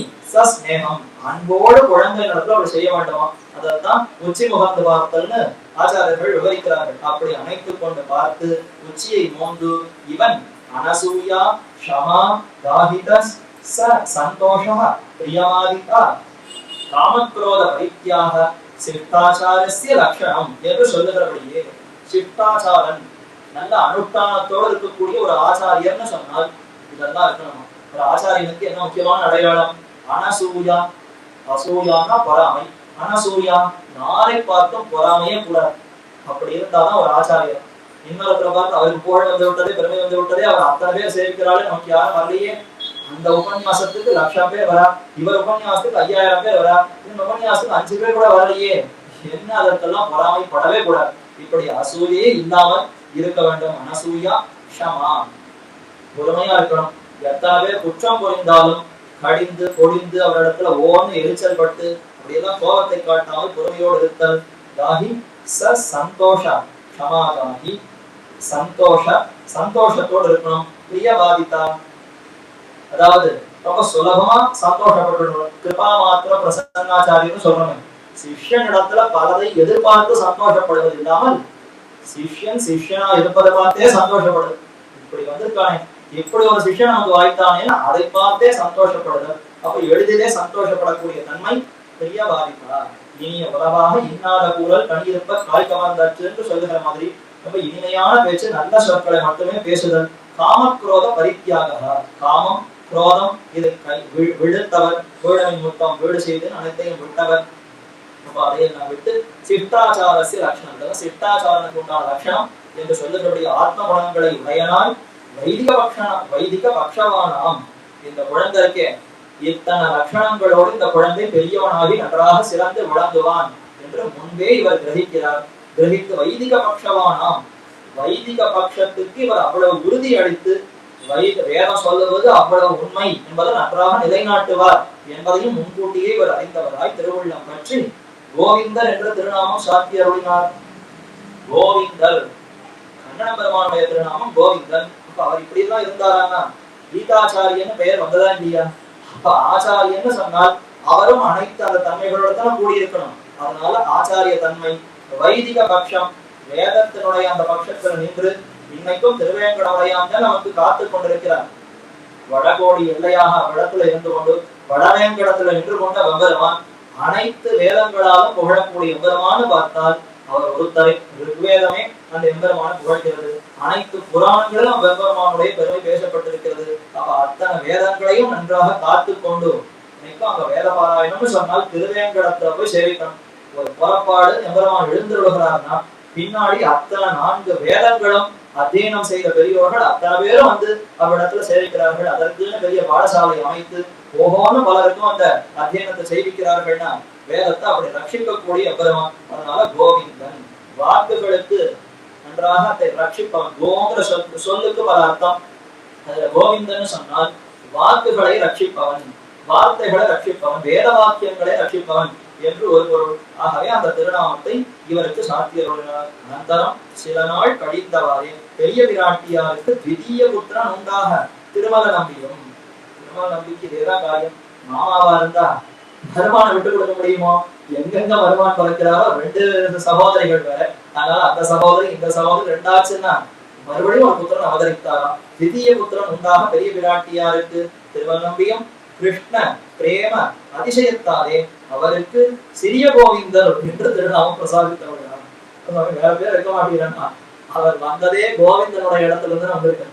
ஸ்நேகம் அன்போடு குழந்தை நடத்துல அப்படி செய்ய வேண்டுமா. அதான் உச்சி முகந்து பார்த்தல்னு ஆச்சாரியர்கள் விவரிக்கிறார்கள். அப்படி அணைத்து கொண்டு பார்த்து உச்சியை மோந்து இவன் அனசூயா ஷமா தாஹிதஸ் ச சந்தோஷः பிரியமாதிதா காமக்ரோத பரித்யாக சிஷ்டாச்சாரஸ்ய லட்சணம் என்று சொல்லுகிறபடியே சிஷ்டாச்சாரன் நல்ல அனுஷ்டானத்தோடு இருக்கக்கூடிய ஒரு ஆச்சாரியர்னு சொன்னால் இதெல்லாம் இருக்கணும். ஒரு ஆச்சாரியனுக்கு என்ன முக்கியமான அடையாளம்? அனசூயா. அசூயான்னா பொறாமை. அனசூயா நாரை பார்த்தும் பொறாமையே கூடாது. அப்படி இருந்தாதான் ஒரு ஆச்சாரியர். இன்னொருத்தரை பார்த்து அவருக்கு புகழ் வந்து விட்டதே பெருமை வந்து விட்டதே அவர் அத்தனை பேர் சேவிக்கிறாளே நமக்கு யாரும் வரலையே. அந்த உபன்யாசத்துக்கு 1,00,000 பேர் வரா, இவர் உபன்யாசத்துக்கு 5,000 பேர் வரா, இந்த உபன்யாசத்துக்கு 5 பேர் கூட வரலையே. என்ன அதற்கெல்லாம் பொறாமைப்படவே கூடாது. இப்படி அசூயே இல்லாமல் இருக்க வேண்டும். அனசூயா ஷமா பொறுமையா இருக்கணும். எத்தனை பேர் குற்றம் புரிந்தாலும் கடிந்து பொழிந்து அவரிடத்துல ஓன்னு எரிச்சல் பட்டு அப்படியெல்லாம் கோபத்தை காட்டாமல் பொறுமையோடு இருத்தல். தாஹி ச சந்தோஷ ஷமாதாஹி சந்தோஷத்தோடு இருக்கணும். பிரியபாதிதா அதாவது ரொம்ப சுலபமா சந்தோஷப்பட்டு கிருபா மாத்திர பிரசன்னாச்சாரியன்னு சொல்றோம். சிஷ்யன் இடத்துல பலதை எதிர்பார்த்து சந்தோஷப்படுவது இல்லாமல் சிஷ்யன் சிஷ்யனா இருப்பதை பார்த்தே சந்தோஷப்படுது. இப்படி வந்திருக்கானே எப்படி ஒரு சிஷ்யன் நமக்கு வாய்த்தானே அதை பார்த்தே சந்தோஷப்படுதல். அப்ப எளிதிலே சந்தோஷப்படக்கூடிய தன்மை பிரியபாதிதா. இனிய உறவாக இன்னாத கூறல் கணியிருப்ப காய் கவர்ந்தாச்சு என்று சொல்லுகிற மாதிரி ரொம்ப இனிமையான பேச்சு நல்ல சொற்களை மட்டுமே பேசுதல். காமக்ரோத பரித்தியாக காமம் குரோதம் இது விழுத்தவர், வீடமின் முத்தம் வீடு செய்து அனைத்தையும் விட்டவர். அப்ப அதையெல்லாம் விட்டு சிஷ்டாச்சாரஸ்ய லட்சணம், சிஷ்டாச்சாரனுக்கு உண்டான லட்சணம் என்று சொல்லக்கூடிய ஆத்ம குணங்களை உடையனால் வைதிக பக்ஷவானாம். இந்த குழந்தைக்கு இத்தனை லட்சணங்களோடு இந்த குழந்தை பெரியவனாகி நன்றாக சிறந்து விளங்குவான் என்று முன்பே இவர் கிரகிக்கிறார். கிரகித்து வைதிக பக்ஷவானாம், வைதிக பட்சத்துக்கு இவர் அவ்வளவு உறுதி அளித்து வேதம் சொல்லுவது அவ்வளவு உண்மை என்பதை நன்றாக நிலைநாட்டுவார் என்பதையும் முன்கூட்டியே இவர் அறிந்தவராய் திருவுள்ளம் பற்றி கோவிந்தர் என்ற திருநாமம் சாத்தி அருளினார். கோவிந்தர் கண்ணன பெருமானுடைய திருநாமம் கோவிந்தன். அப்ப அவர் இப்படி எல்லாம் இருந்தாரான்னா கீதாச்சாரியன்னு பெயர் வந்ததா இல்லையா? அப்ப ஆச்சாரியன்னு சொன்னால் அவரும் அனைத்து அந்த தன்மைகளோட தான் கூடியிருக்கணும். அதனால ஆச்சாரிய தன்மை, வைதிக பட்சம், வேதத்தினுடைய அந்த பட்சத்துல நின்று இன்னைக்கும் திருவேங்கடமுடையான் நமக்கு காத்து கொண்டிருக்கிறார். வடகோடி எல்லையாக வடத்துல இருந்து கொண்டு வடவேங்கடத்துல நின்று கொண்ட வெம்பெருமான் அனைத்து வேதங்களாலும் புகழக்கூடிய எம்பெருமான்னு பார்த்தால் அவர் ஒருத்தரை. ருக்வேதமே அந்த எம்பெருமான புகழ்கிறது, அனைத்து புராணங்களும் வெம்பெருமானுடைய பெருமை பேசப்பட்டிருக்கிறது. அப்ப அத்தனை வேதங்களையும் நன்றாக காத்து கொண்டு இன்னைக்கும் அங்க வேத பாராயணம்னு சொன்னால் திருவேங்கடத்துல போய் சேவிக்கணும். ஒரு புறப்பாடு எம்பெருமான் எழுந்துள்ளார்னா பின்னாடி அத்தனை 4 வேதங்களும் அத்தியனம் செய்த பெரியவர்கள் அத்தனை பேரும் வந்து அவ்விடத்துல சேவிக்கிறார்கள். அதற்குன்னு பெரிய பாடசாலை அமைத்து ஓஹோன்னு பலருக்கும் அந்த அத்தியனத்தை செய்விக்கிறார்கள்னா வேதத்தை அப்படி ரட்சிக்கக்கூடிய எம்பெருமான். அதனால கோவிந்தன் வாக்குகளுக்கு நன்றாக அதை ரட்சிப்பவன். கோங்கிற சொல்லுக்கு பல அர்த்தம். அதுல கோவிந்தன் சொன்னால் வாக்குகளை ரட்சிப்பவன், வார்த்தைகளை ரட்சிப்பவன், வேத வாக்கியங்களை ரட்சிப்பவன் என்று ஒரு பொருள். ஆகவே அந்த திருநாமத்தை இவருக்கு சாத்தியருளினார். அனந்தரம் சில நாள் கழித்தவாறே பெரிய பிராட்டியாருக்கு த்விதீய புத்திரன் உண்டாக திருமல நம்பியும். திருமல நம்பிக்கு இதேதான் காரியம். மாமாவா இருந்தா வருமான விட்டு கொடுக்க முடியுமோ? எங்கெங்க வருமானம் தொலைக்கிறாரோ 2 சகோதரிகள் வேற. அதனால அந்த சகோதரி இந்த சகோதரி 2 ஆச்சுன்னா மறுபடியும் ஒரு புத்திரன் அவதரித்தாராம். திதிய புத்திரன் உண்டாக பெரிய பிராட்டியாருக்கு திருமல நம்பியும் கிருஷ்ண பிரேம அதிசயத்தாலே அவருக்கு சிறிய கோவிந்தர் என்று திருநாமம் பிரசாதித்தவர்களாம். வேற பேர் இருக்க மாட்டேங்கிறான்னா அவர் வந்ததே கோவிந்தனுடைய இடத்துல இருந்து வந்திருக்கார்.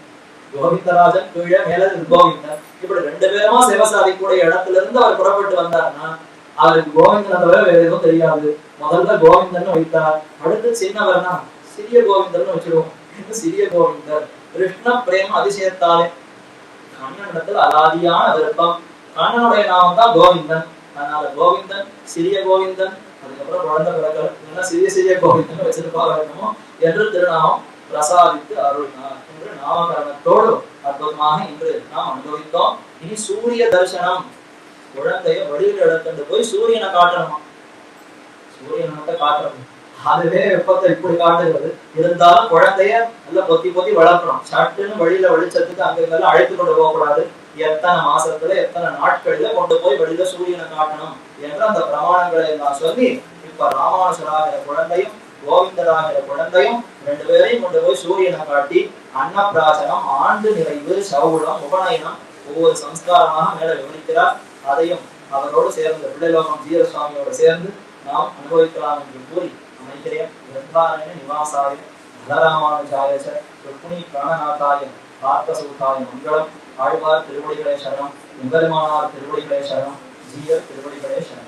கோவிந்தராஜன் கீழே மேல கோவிந்தன், இப்படி 2 பேருமா சிவசாதிக்கூடிய இடத்துல இருந்து அவர் புறப்பட்டு வந்தார்னா அவருக்கு கோவிந்தனை தவிர வேற எதுவும் தெரியாது. முதல்ல கோவிந்தன் வைத்தார், அடுத்து சின்னவர்னா சிறிய கோவிந்தர்னு வச்சிருவோம். சிறிய கோவிந்தர் கிருஷ்ண பிரேம அதிசயத்தாலே கண்ணனிடத்துல அலாதியான விருப்பம். கண்ணனுடைய நாமம் தான் கோவிந்தன். அதனால கோவிந்தன், சிறிய கோவிந்தன், அதுக்கப்புறம் குழந்தை பிறகு சிறிய சிறிய கோவிந்தன் வச்சிருப்பாக இருக்கணுமோ என்று திருநாமம் பிரசாதித்து அருளினார் என்று நாமகரணத்தோடு அற்புதமாக இன்று நாம் அனுபவித்தோம். இனி சூரிய தரிசனம். குழந்தைய வழியில் எடுத்துட்டு போய் சூரியனை காட்டணுமா? சூரியனை காட்டணும். அதுவே வெப்பத்தை இப்படி காட்டுகிறது. இருந்தாலும் குழந்தைய நல்லா பொத்தி பொத்தி வளர்க்கணும். சட்டுன்னு வழியில வெளிச்சத்துக்கு அங்கெல்லாம் அழைத்து கொண்டு போகக்கூடாது. எத்தனை மாசத்துல எத்தனை நாட்களில கொண்டு போய் வெளியில சூரியனை காட்டணும் என்ற அந்த பிரமாணங்களை எல்லாம் சொல்லி இப்ப ராமானுஜராகிற குழந்தையும் கோவிந்தராகிற குழந்தையும் 2 பேரையும் கொண்டு போய் சூரியனை காட்டி அன்னப்பிராசனம், ஆண்டு நிறைவு, சௌலம், உபநயனம் ஒவ்வொரு சம்ஸ்காரமாக மேல விவரிக்கிறார். அதையும் அவரோடு சேர்ந்து பிள்ளைலோகம் ஜீர சுவாமியோடு சேர்ந்து நாம் அனுபவிக்கலாம் என்று கூறி அமைக்கிறேன். கிரந்தாரண நிவாசாய பலராமானுஜாய ருக்மிணி பிராணநாதாய பார்த்தசூதாய மங்களம். ஆழ்வார் திருவடிகளே சரணம், எம்பெருமானார் திருவடிகளே சரணம், ஜீயர் திருவடிகளே சரணம்.